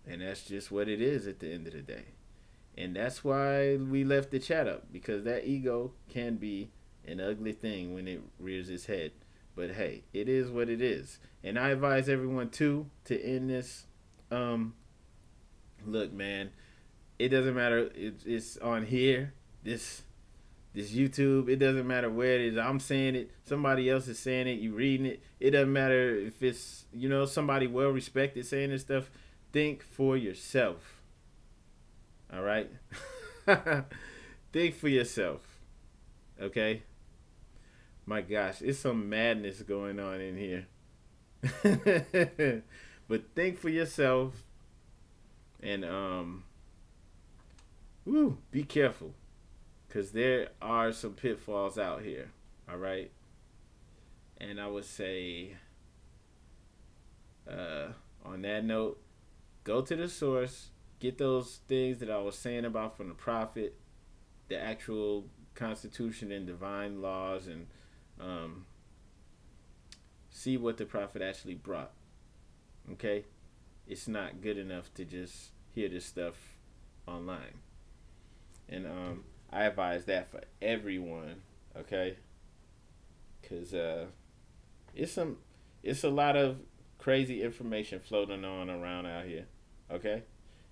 And that's just what it is at the end of the day. And that's why we left the chat up, because that ego can be an ugly thing when it rears its head. But hey, it is what it is. And I advise everyone too to end this. Look, man, it doesn't matter. It's on here. This YouTube. It doesn't matter where it is. I'm saying it. Somebody else is saying it. You reading it. It doesn't matter if it's somebody well respected saying this stuff. Think for yourself. All right. Think for yourself. Okay. My gosh, it's some madness going on in here. But think for yourself, and be careful, because there are some pitfalls out here. All right. And I would say, on that note, go to the source, get those things that I was saying about from the prophet, the actual constitution and divine laws, and see what the prophet actually brought. Okay? It's not good enough to just hear this stuff online. And I advise that for everyone, okay? Because it's a lot of crazy information floating on around out here, okay?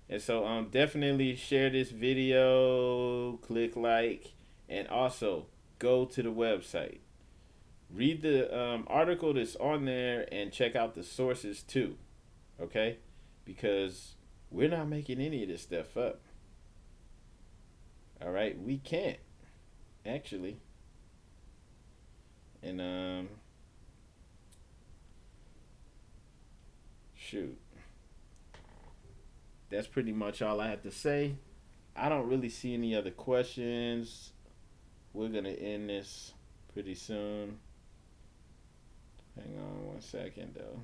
And so definitely share this video, click like, and also go to the website. Read the article that's on there and check out the sources too, okay? Because we're not making any of this stuff up. All right, we can't actually. And shoot, that's pretty much all I have to say. I don't really see any other questions. We're gonna end this pretty soon. Hang on 1 second though.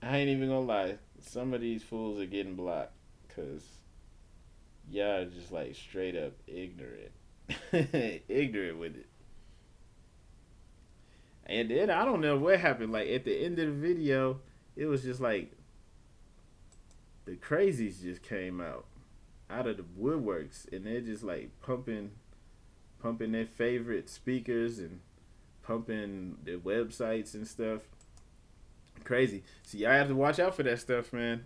I ain't even gonna lie. Some of these fools are getting blocked because y'all are just like straight up ignorant. Ignorant with it. And then I don't know what happened. Like at the end of the video, it was just like the crazies just came out of the woodworks, and they're just like pumping their favorite speakers and pumping their websites and stuff. Crazy. See, I have to watch out for that stuff, man,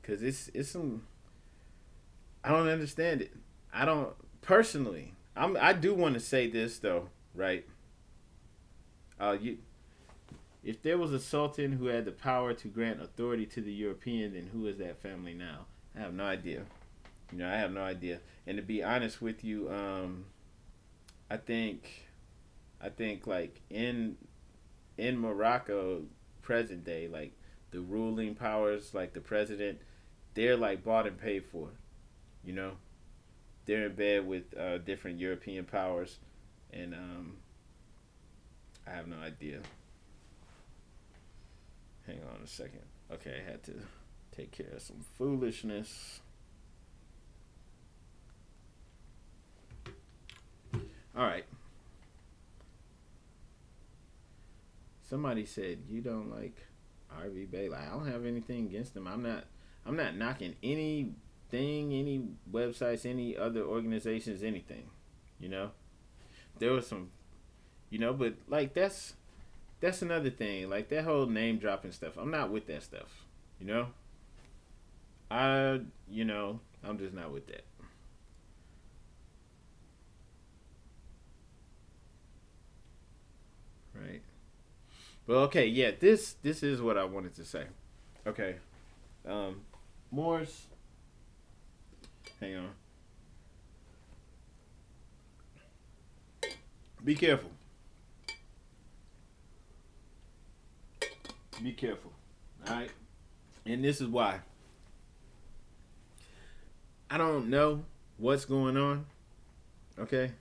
because it's some. I don't understand it. I don't personally. I do want to say this though, right? If there was a sultan who had the power to grant authority to the European, then who is that family now? I have no idea. I have no idea. And to be honest with you, I think like in Morocco, present day, like the ruling powers, like the president, they're like bought and paid for. They're in bed with different European powers, and I have no idea. Hang on a second. Okay, I had to take care of some foolishness. All right. Somebody said you don't like RV Bay. Like, I don't have anything against them. I'm not knocking anything, any websites, any other organizations, anything. There was some, but like that's another thing. Like that whole name dropping stuff. I'm not with that stuff. I'm just not with that. Right. But okay, yeah, this is what I wanted to say. Okay. Morse. Hang on. Be careful. Be careful. Alright? And this is why. I don't know what's going on. Okay?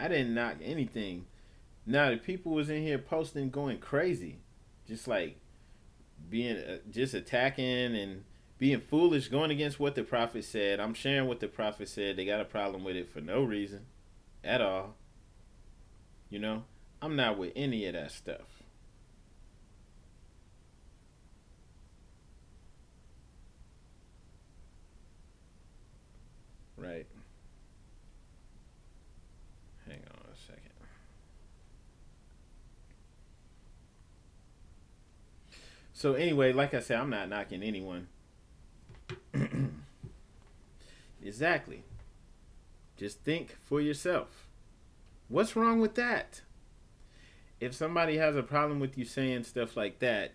I didn't knock anything Now the people was in here posting, going crazy, just like being just attacking and being foolish, going against what the prophet said. I'm sharing what the prophet said. They got a problem with it for no reason at all. You know, I'm not with any of that stuff. Right. Hang on a second. So anyway, like I said, I'm not knocking anyone. Exactly. Just think for yourself. What's wrong with that? If somebody has a problem with you saying stuff like that,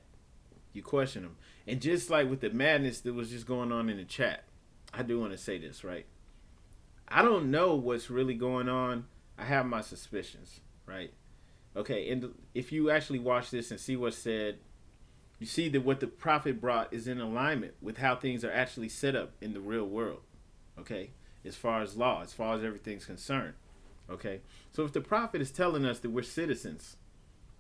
you question them. And just like with the madness that was just going on in the chat, I do want to say this, right? I don't know what's really going on. I have my suspicions, right? Okay, and if you actually watch this and see what's said, you see that what the prophet brought is in alignment with how things are actually set up in the real world, okay? As far as law, as far as everything's concerned, okay? So if the prophet is telling us that we're citizens,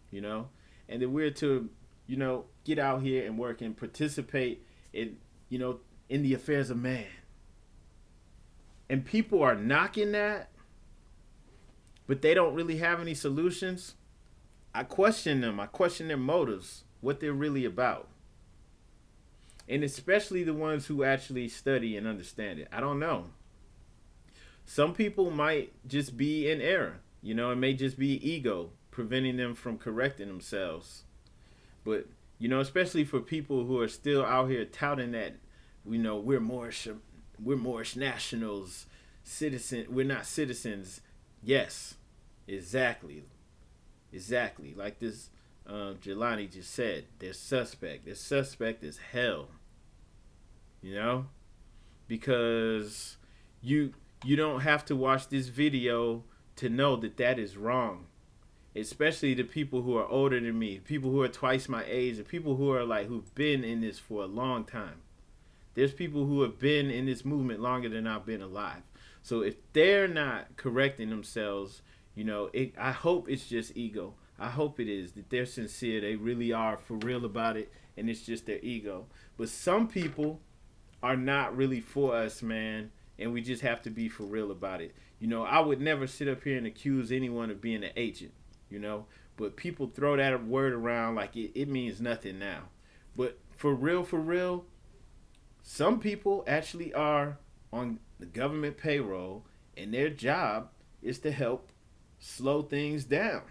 you know, and that we're to, you know, get out here and work and participate in, you know, in the affairs of man, and people are knocking that, but they don't really have any solutions, I question them. I question their motives, what they're really about. And especially the ones who actually study and understand it. I don't know. Some people might just be in error. You know, it may just be ego preventing them from correcting themselves. But, you know, especially for people who are still out here touting that, you know, we're Moorish nationals, we're not citizens. Yes, exactly. Like this Jelani just said, they're suspect. They're suspect as hell. You know? Because you don't have to watch this video to know that that is wrong. Especially the people who are older than me, people who are twice my age, and people who are like who've been in this for a long time. There's people who have been in this movement longer than I've been alive. So if they're not correcting themselves, you know, I hope it's just ego. I hope it is that they're sincere. They really are for real about it, and it's just their ego. But some people are not really for us, man, and we just have to be for real about it. You know, I would never sit up here and accuse anyone of being an agent, you know, but people throw that word around like it means nothing now. But for real, some people actually are on the government payroll, and their job is to help slow things down.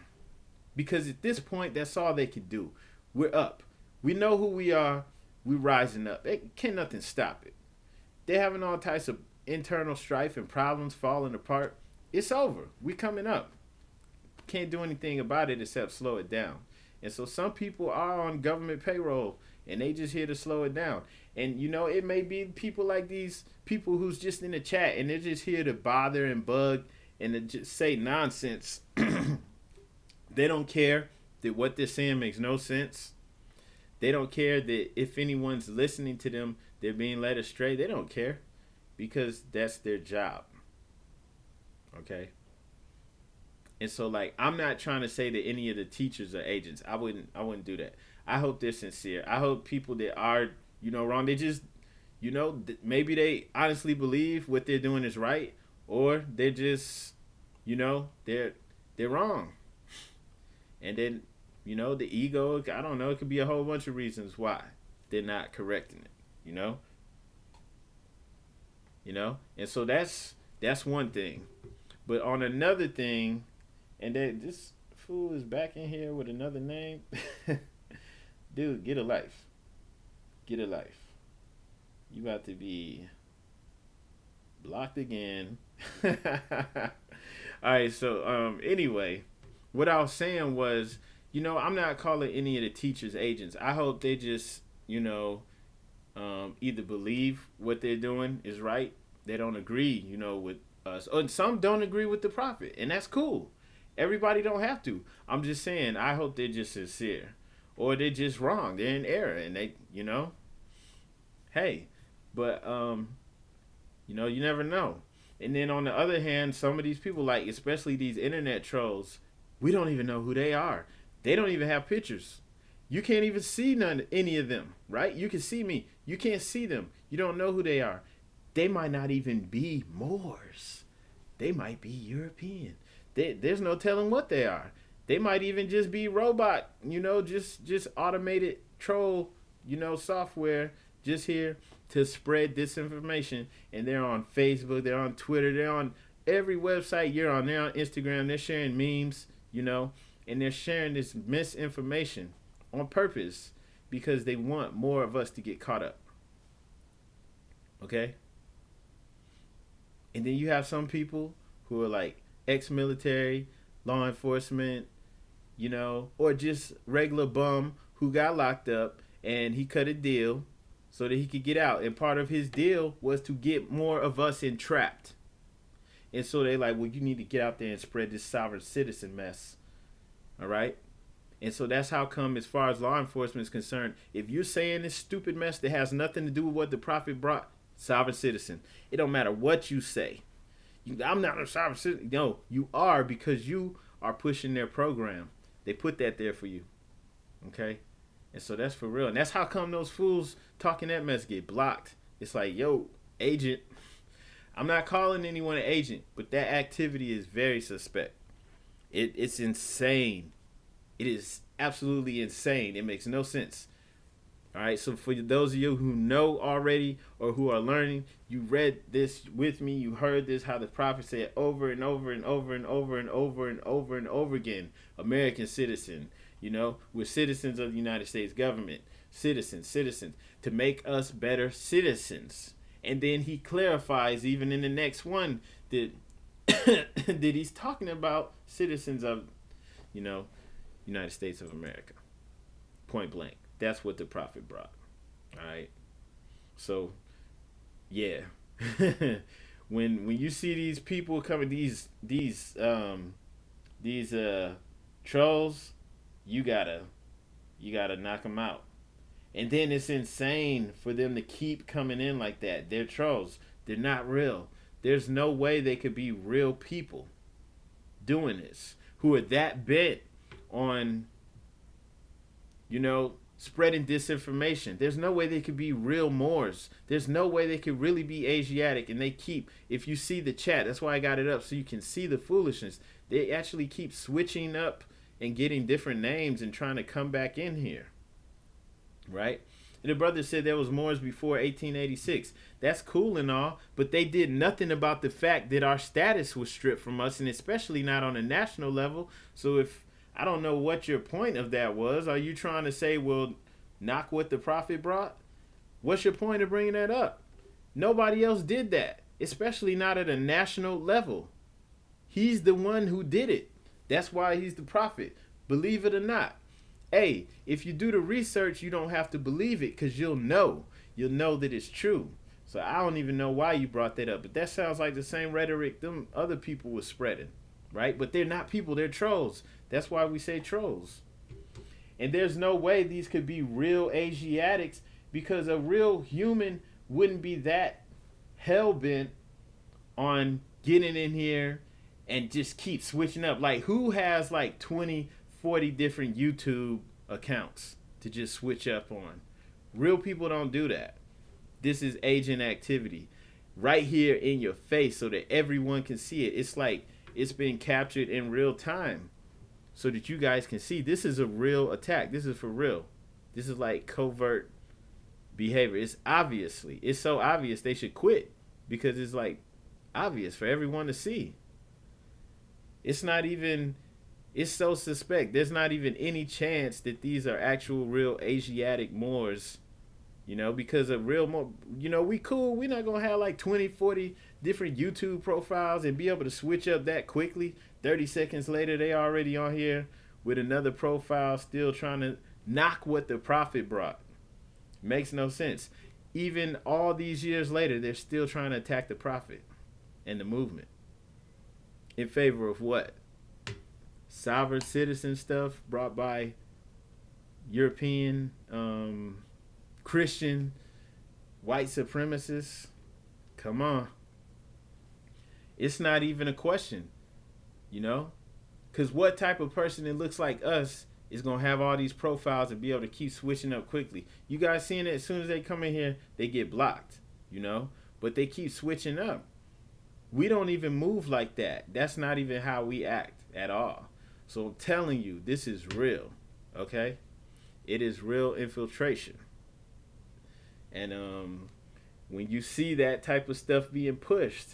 Because at this point, that's all they can do. We're up. We know who we are. We're rising up. Can't nothing stop it. They're having all types of internal strife and problems falling apart. It's over. We're coming up. Can't do anything about it except slow it down. And so some people are on government payroll, and they just here to slow it down. And, you know, it may be people like these people who's just in the chat, and they're just here to bother and bug and to just say nonsense. They don't care that what they're saying makes no sense. They don't care that if anyone's listening to them, they're being led astray. They don't care because that's their job. Okay? And so, like, I'm not trying to say that any of the teachers are agents. I wouldn't do that. I hope they're sincere. I hope people that are, you know, wrong, they just, you know, maybe they honestly believe what they're doing is right, or they're just, you know, they're wrong. And then, you know, the ego, I don't know, it could be a whole bunch of reasons why they're not correcting it, you know? You know? And so that's one thing. But on another thing, and then this fool is back in here with another name. Dude, get a life. Get a life. You about to be blocked again. Alright, so anyway, what I was saying was, you know, I'm not calling any of the teachers agents. I hope they just, you know, either believe what they're doing is right. They don't agree, you know, with us. And some don't agree with the prophet, and that's cool. Everybody don't have to. I'm just saying, I hope they're just sincere. Or they're just wrong. They're in error, and they, you know, hey. But, you know, you never know. And then on the other hand, some of these people, like, especially these internet trolls, We don't even know who they are. They don't even have pictures. You can't even see any of them, right? You can see me. You can't see them. You don't know who they are. They might not even be Moors. They might be European. There's no telling what they are. They might even just be robot, just automated troll, software just here to spread disinformation. And they're on Facebook, they're on Twitter, they're on every website you're on. They're on Instagram, they're sharing memes, and they're sharing this misinformation on purpose because they want more of us to get caught up. Okay? And then you have some people who are like ex-military, law enforcement, or just regular bum who got locked up and he cut a deal so that he could get out. And part of his deal was to get more of us entrapped. And so they like, well, you need to get out there and spread this sovereign citizen mess. All right? And so that's how come, as far as law enforcement is concerned, if you're saying this stupid mess that has nothing to do with what the prophet brought, sovereign citizen. It don't matter what you say. I'm not a sovereign citizen. No, you are, because you are pushing their program. They put that there for you. Okay? And so that's for real. And that's how come those fools talking that mess get blocked. It's like, yo, agent. I'm not calling anyone an agent, but that activity is very suspect. It's insane. It is absolutely insane. It makes no sense. All right, so for those of you who know already or who are learning, you read this with me, you heard this, how the prophet said over and over and over and over and over and over and over again, American citizen, we're citizens of the United States government, citizens, to make us better citizens. And then he clarifies even in the next one that, that he's talking about citizens of, United States of America, point blank. That's what the prophet brought. All right. So, yeah. when you see these people coming, these trolls, you gotta knock them out. And then it's insane for them to keep coming in like that. They're trolls. They're not real. There's no way they could be real people doing this who are that bent on, spreading disinformation. There's no way they could be real Moors. There's no way they could really be Asiatic. And they keep, if you see the chat, that's why I got it up so you can see the foolishness. They actually keep switching up and getting different names and trying to come back in here. Right? And the brother said there was Moors before 1886. That's cool and all, but they did nothing about the fact that our status was stripped from us, and especially not on a national level. So if I don't know what your point of that was. Are you trying to say, well, knock what the prophet brought? What's your point of bringing that up? Nobody else did that, especially not at a national level. He's the one who did it. That's why he's the prophet. Believe it or not. Hey, if you do the research, you don't have to believe it because you'll know. You'll know that it's true. So I don't even know why you brought that up. But that sounds like the same rhetoric them other people were spreading. Right? But they're not people. They're trolls. That's why we say trolls. And there's no way these could be real Asiatics because a real human wouldn't be that hell-bent on getting in here and just keep switching up. Like, who has like 20, 40 different YouTube accounts to just switch up on? Real people don't do that. This is agent activity right here in your face so that everyone can see it. It's like it's been captured in real time so that you guys can see this is a real attack. This is for real. This is like covert behavior. It's so obvious they should quit because it's like obvious for everyone to see. It's so suspect. There's not even any chance that these are actual real Asiatic Moors, because a real Moor, we cool. We're not going to have like 20, 40 different YouTube profiles and be able to switch up that quickly. 30 seconds later, they already on here with another profile still trying to knock what the prophet brought. Makes no sense. Even all these years later, they're still trying to attack the prophet and the movement. In favor of what? Sovereign citizen stuff brought by European, Christian, white supremacists. Come on. It's not even a question, Because what type of person that looks like us is going to have all these profiles and be able to keep switching up quickly? You guys seeing it, as soon as they come in here, they get blocked, you know? But they keep switching up. We don't even move like that. That's not even how we act at all. So I'm telling you, this is real, okay? It is real infiltration. And when you see that type of stuff being pushed,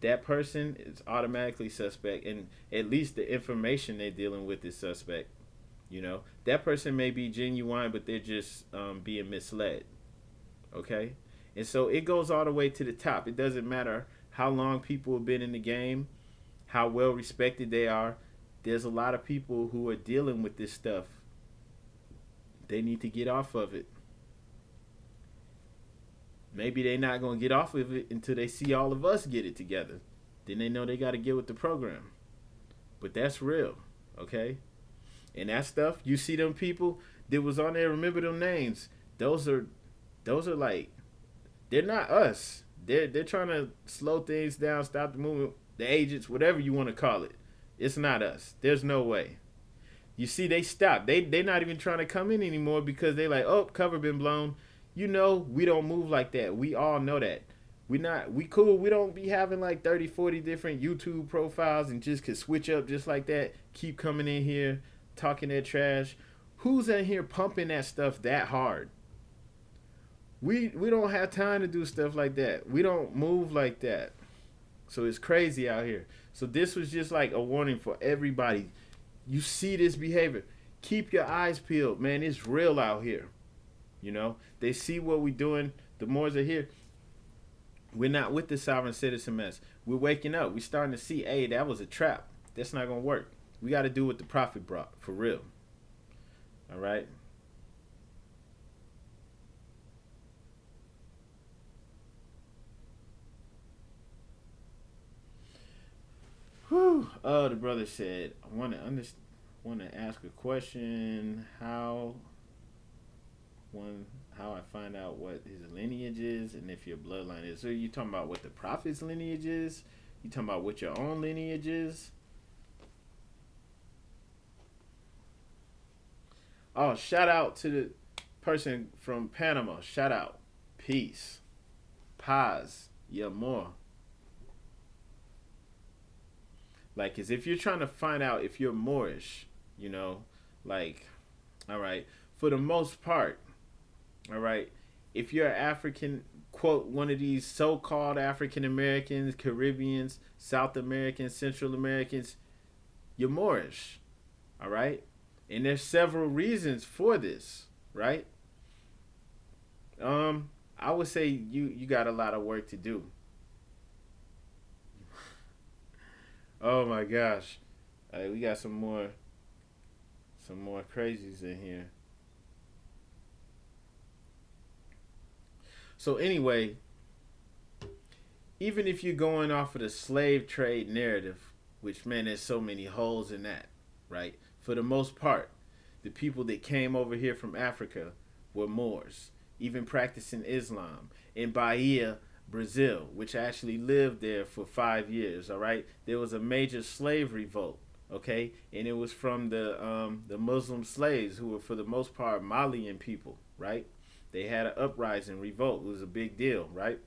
that person is automatically suspect, and at least the information they're dealing with is suspect. You know, that person may be genuine, but they're just being misled. Okay? And so it goes all the way to the top. It doesn't matter how long people have been in the game, how well respected they are. There's a lot of people who are dealing with this stuff. They need to get off of it. Maybe they're not going to get off of it until they see all of us get it together. Then they know they got to get with the program. But that's real, okay? And that stuff, you see them people that was on there, remember them names. Those are like, they're not us. They're trying to slow things down, stop the movement, the agents, whatever you want to call it. It's not us. There's no way. You see, they stopped. They're not even trying to come in anymore because they like, oh, cover been blown. You know, we don't move like that. We all know that. We cool. We don't be having like 30, 40 different YouTube profiles and just could switch up just like that. Keep coming in here, talking that trash. Who's in here pumping that stuff that hard? We don't have time to do stuff like that. We don't move like that. So it's crazy out here. So this was just like a warning for everybody. You see this behavior. Keep your eyes peeled, man. It's real out here. You know, they see what we're doing. The Moors are here. We're not with the sovereign citizen mess. We're waking up. We're starting to see, hey, that was a trap. That's not going to work. We got to do what the prophet brought, for real. All right? Whew. Oh, the brother said, I want to ask a question. How I find out what his lineage is and if your bloodline is. So you talking about what the prophet's lineage is? You talking about what your own lineage is? Oh, shout out to the person from Panama. Shout out. Peace. Paz. Yeah, more. Like, cause if you're trying to find out if you're Moorish, you know, like, all right, for the most part, all right, if you're African, quote, one of these so-called African Americans, Caribbeans, South Americans, Central Americans, you're Moorish, all right? And there's several reasons for this, right? I would say you got a lot of work to do. Oh my gosh. All right, we got some more crazies in here. So anyway, even if you're going off of the slave trade narrative, which, man, there's so many holes in that, right? For the most part, the people that came over here from Africa were Moors, even practicing Islam. In Bahia, Brazil, which actually lived there for 5 years, all right? There was a major slave revolt, okay? And it was from the Muslim slaves who were, for the most part, Malian people, right? They had an uprising revolt. It was a big deal, right?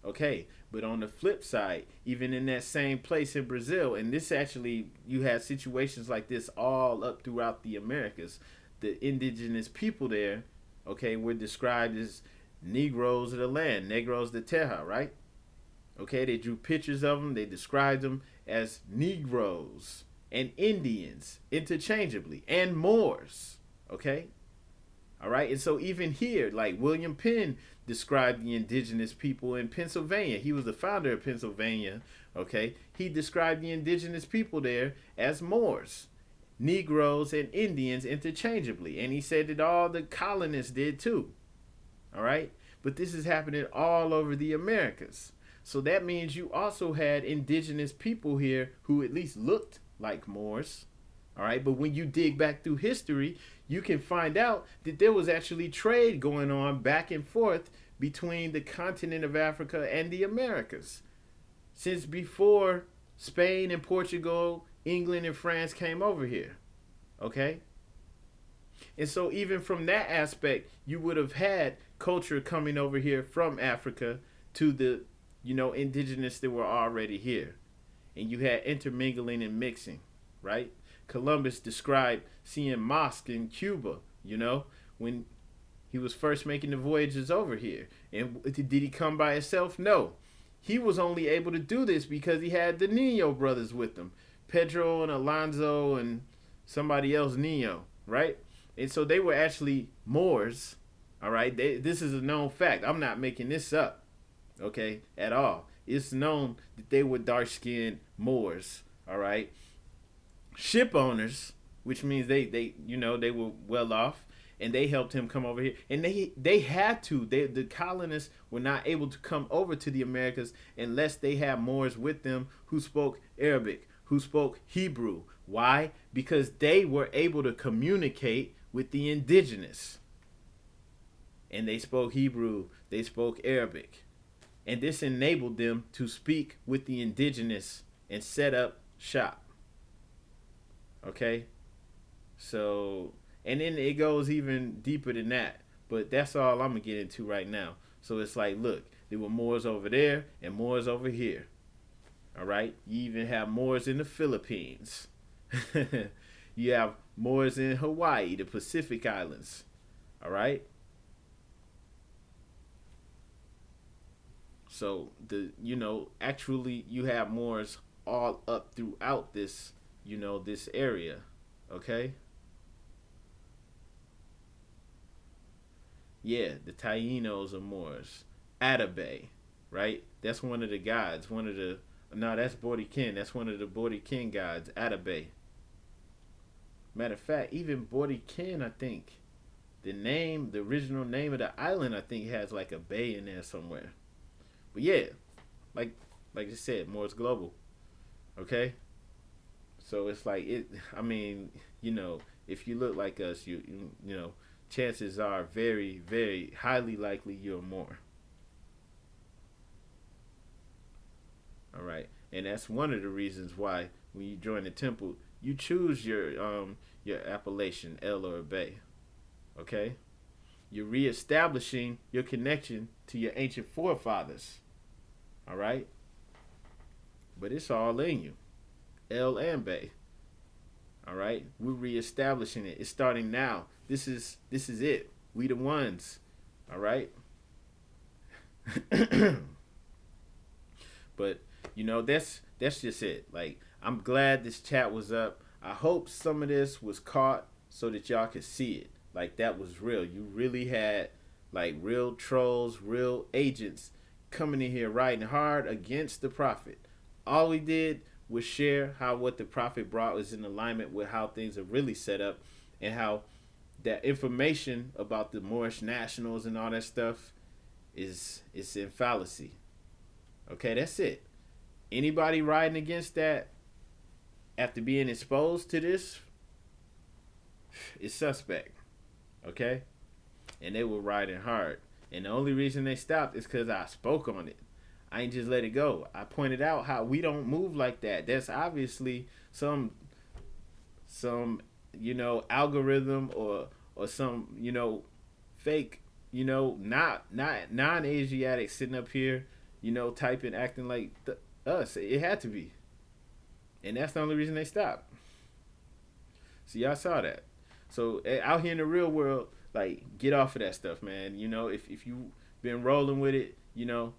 Okay, but on the flip side, even in that same place in Brazil, and this actually, you had situations like this all up throughout the Americas, the indigenous people there, okay, were described as Negroes of the land, Negros de Terra, right? Okay, they drew pictures of them. They described them as Negroes and Indians interchangeably, and Moors, okay? All right, and so even here, like William Penn described the indigenous people in Pennsylvania. He was the founder of Pennsylvania, okay? He described the indigenous people there as Moors, Negroes, and Indians interchangeably. And he said that all the colonists did too, all right? But this is happening all over the Americas. So that means you also had indigenous people here who at least looked like Moors, all right? But when you dig back through history, you can find out that there was actually trade going on back and forth between the continent of Africa and the Americas. Since before Spain and Portugal England and France came over here. Okay? And so even from that aspect, you would have had culture coming over here from Africa to the, indigenous that were already here. And you had intermingling and mixing, right? Columbus described seeing mosques in Cuba, when he was first making the voyages over here. And did he come by himself? No. He was only able to do this because he had the Nino brothers with him. Pedro and Alonso and somebody else, Nino, right? And so they were actually Moors, all right? This is a known fact. I'm not making this up, okay, at all. It's known that they were dark-skinned Moors, all right? Ship owners, which means they were well off, and they helped him come over here. And they had to. The colonists were not able to come over to the Americas unless they had Moors with them who spoke Arabic, who spoke Hebrew. Why? Because they were able to communicate with the indigenous. And they spoke Hebrew, they spoke Arabic. And this enabled them to speak with the indigenous and set up shop. Okay? So, and then it goes even deeper than that. But that's all I'm going to get into right now. So it's like, look, there were Moors over there and Moors over here. All right? You even have Moors in the Philippines. You have Moors in Hawaii, the Pacific Islands. All right? So actually you have Moors all up throughout this, this area. Okay? Yeah, the Tainos are Moors. Atabey, right? That's one of the gods. That's Borikin. That's one of the Borikin gods, Atabey. Matter of fact, even Borikin, I think, the original name of the island, I think has like a bay in there somewhere. But yeah, like I said, Moors global. Okay? So it's like if you look like us, you chances are very, very highly likely you're Moor. All right, and that's one of the reasons why when you join the temple, you choose your appellation, El or Bay. Okay, you're reestablishing your connection to your ancient forefathers. All right, but it's all in you, El and Bay. All right, we're reestablishing it. It's starting now. This is it. We the ones. All right. But that's just it. Like, I'm glad this chat was up. I hope some of this was caught so that y'all could see it. Like, that was real. You really had like real trolls, real agents coming in here riding hard against the prophet. All we did was share how what the prophet brought was in alignment with how things are really set up, and how that information about the Moorish nationals and all that stuff is in fallacy. Okay, that's it. Anybody riding against that after being exposed to this is suspect. Okay? And they were riding hard. And the only reason they stopped is because I spoke on it. I ain't just let it go. I pointed out how we don't move like that. That's obviously some algorithm or some fake, not non-Asiatic sitting up here, typing, acting like us. It had to be. And that's the only reason they stopped. So y'all saw that. So out here in the real world, like, get off of that stuff, man. If you've been rolling with it,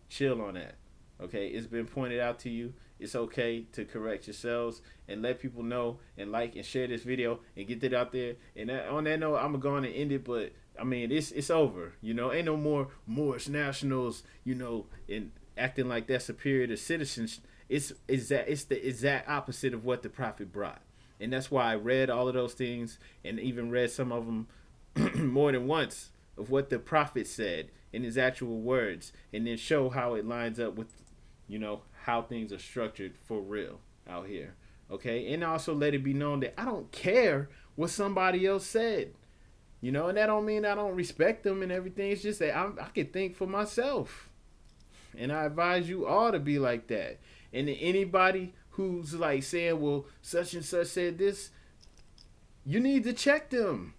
chill on that. Okay, it's been pointed out to you. It's okay to correct yourselves and let people know, and like and share this video and get it out there. And on that note, I'm going to end it, but I mean, it's over. Ain't no more Moorish nationals, and acting like that's superior to citizens. It's the exact opposite of what the prophet brought. And that's why I read all of those things, and even read some of them more than once, of what the prophet said in his actual words, and then show how it lines up with how things are structured for real out here. Okay, and also let it be known that I don't care what somebody else said, and that don't mean I don't respect them and everything. It's just that I can think for myself, and I advise you all to be like that. And anybody who's like saying, well, such and such said this, you need to check them.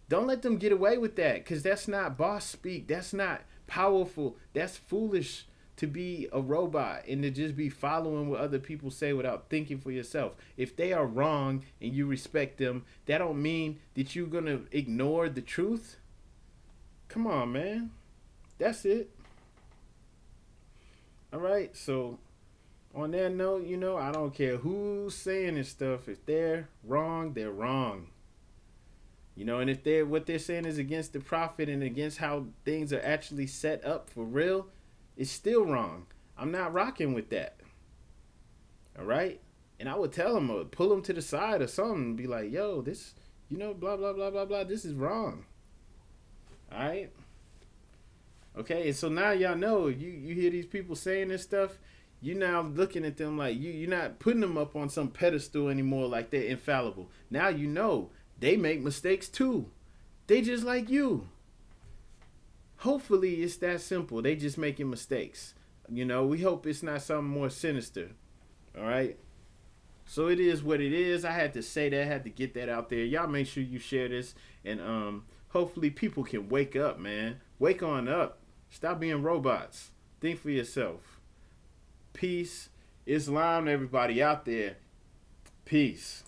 Don't let them get away with that, because that's not boss speak. That's not powerful. That's foolish to be a robot and to just be following what other people say without thinking for yourself. If they are wrong and you respect them, that don't mean that you're going to ignore the truth. Come on, man. That's it. All right, so on that note, I don't care who's saying this stuff. If they're wrong, they're wrong. And if what they're saying is against the prophet and against how things are actually set up for real, it's still wrong. I'm not rocking with that. All right? And I would tell them, or pull them to the side or something, and be like, yo, this, blah, blah, blah, blah, blah, this is wrong. All right? Okay, and so now y'all know, you hear these people saying this stuff, you're now looking at them like, you're not putting them up on some pedestal anymore like they're infallible. Now you know they make mistakes too. They just like you. Hopefully it's that simple. They just making mistakes. We hope it's not something more sinister. All right? So it is what it is. I had to say that. I had to get that out there. Y'all make sure you share this. And hopefully people can wake up, man. Wake on up. Stop being robots. Think for yourself. Peace. Islam to everybody out there. Peace.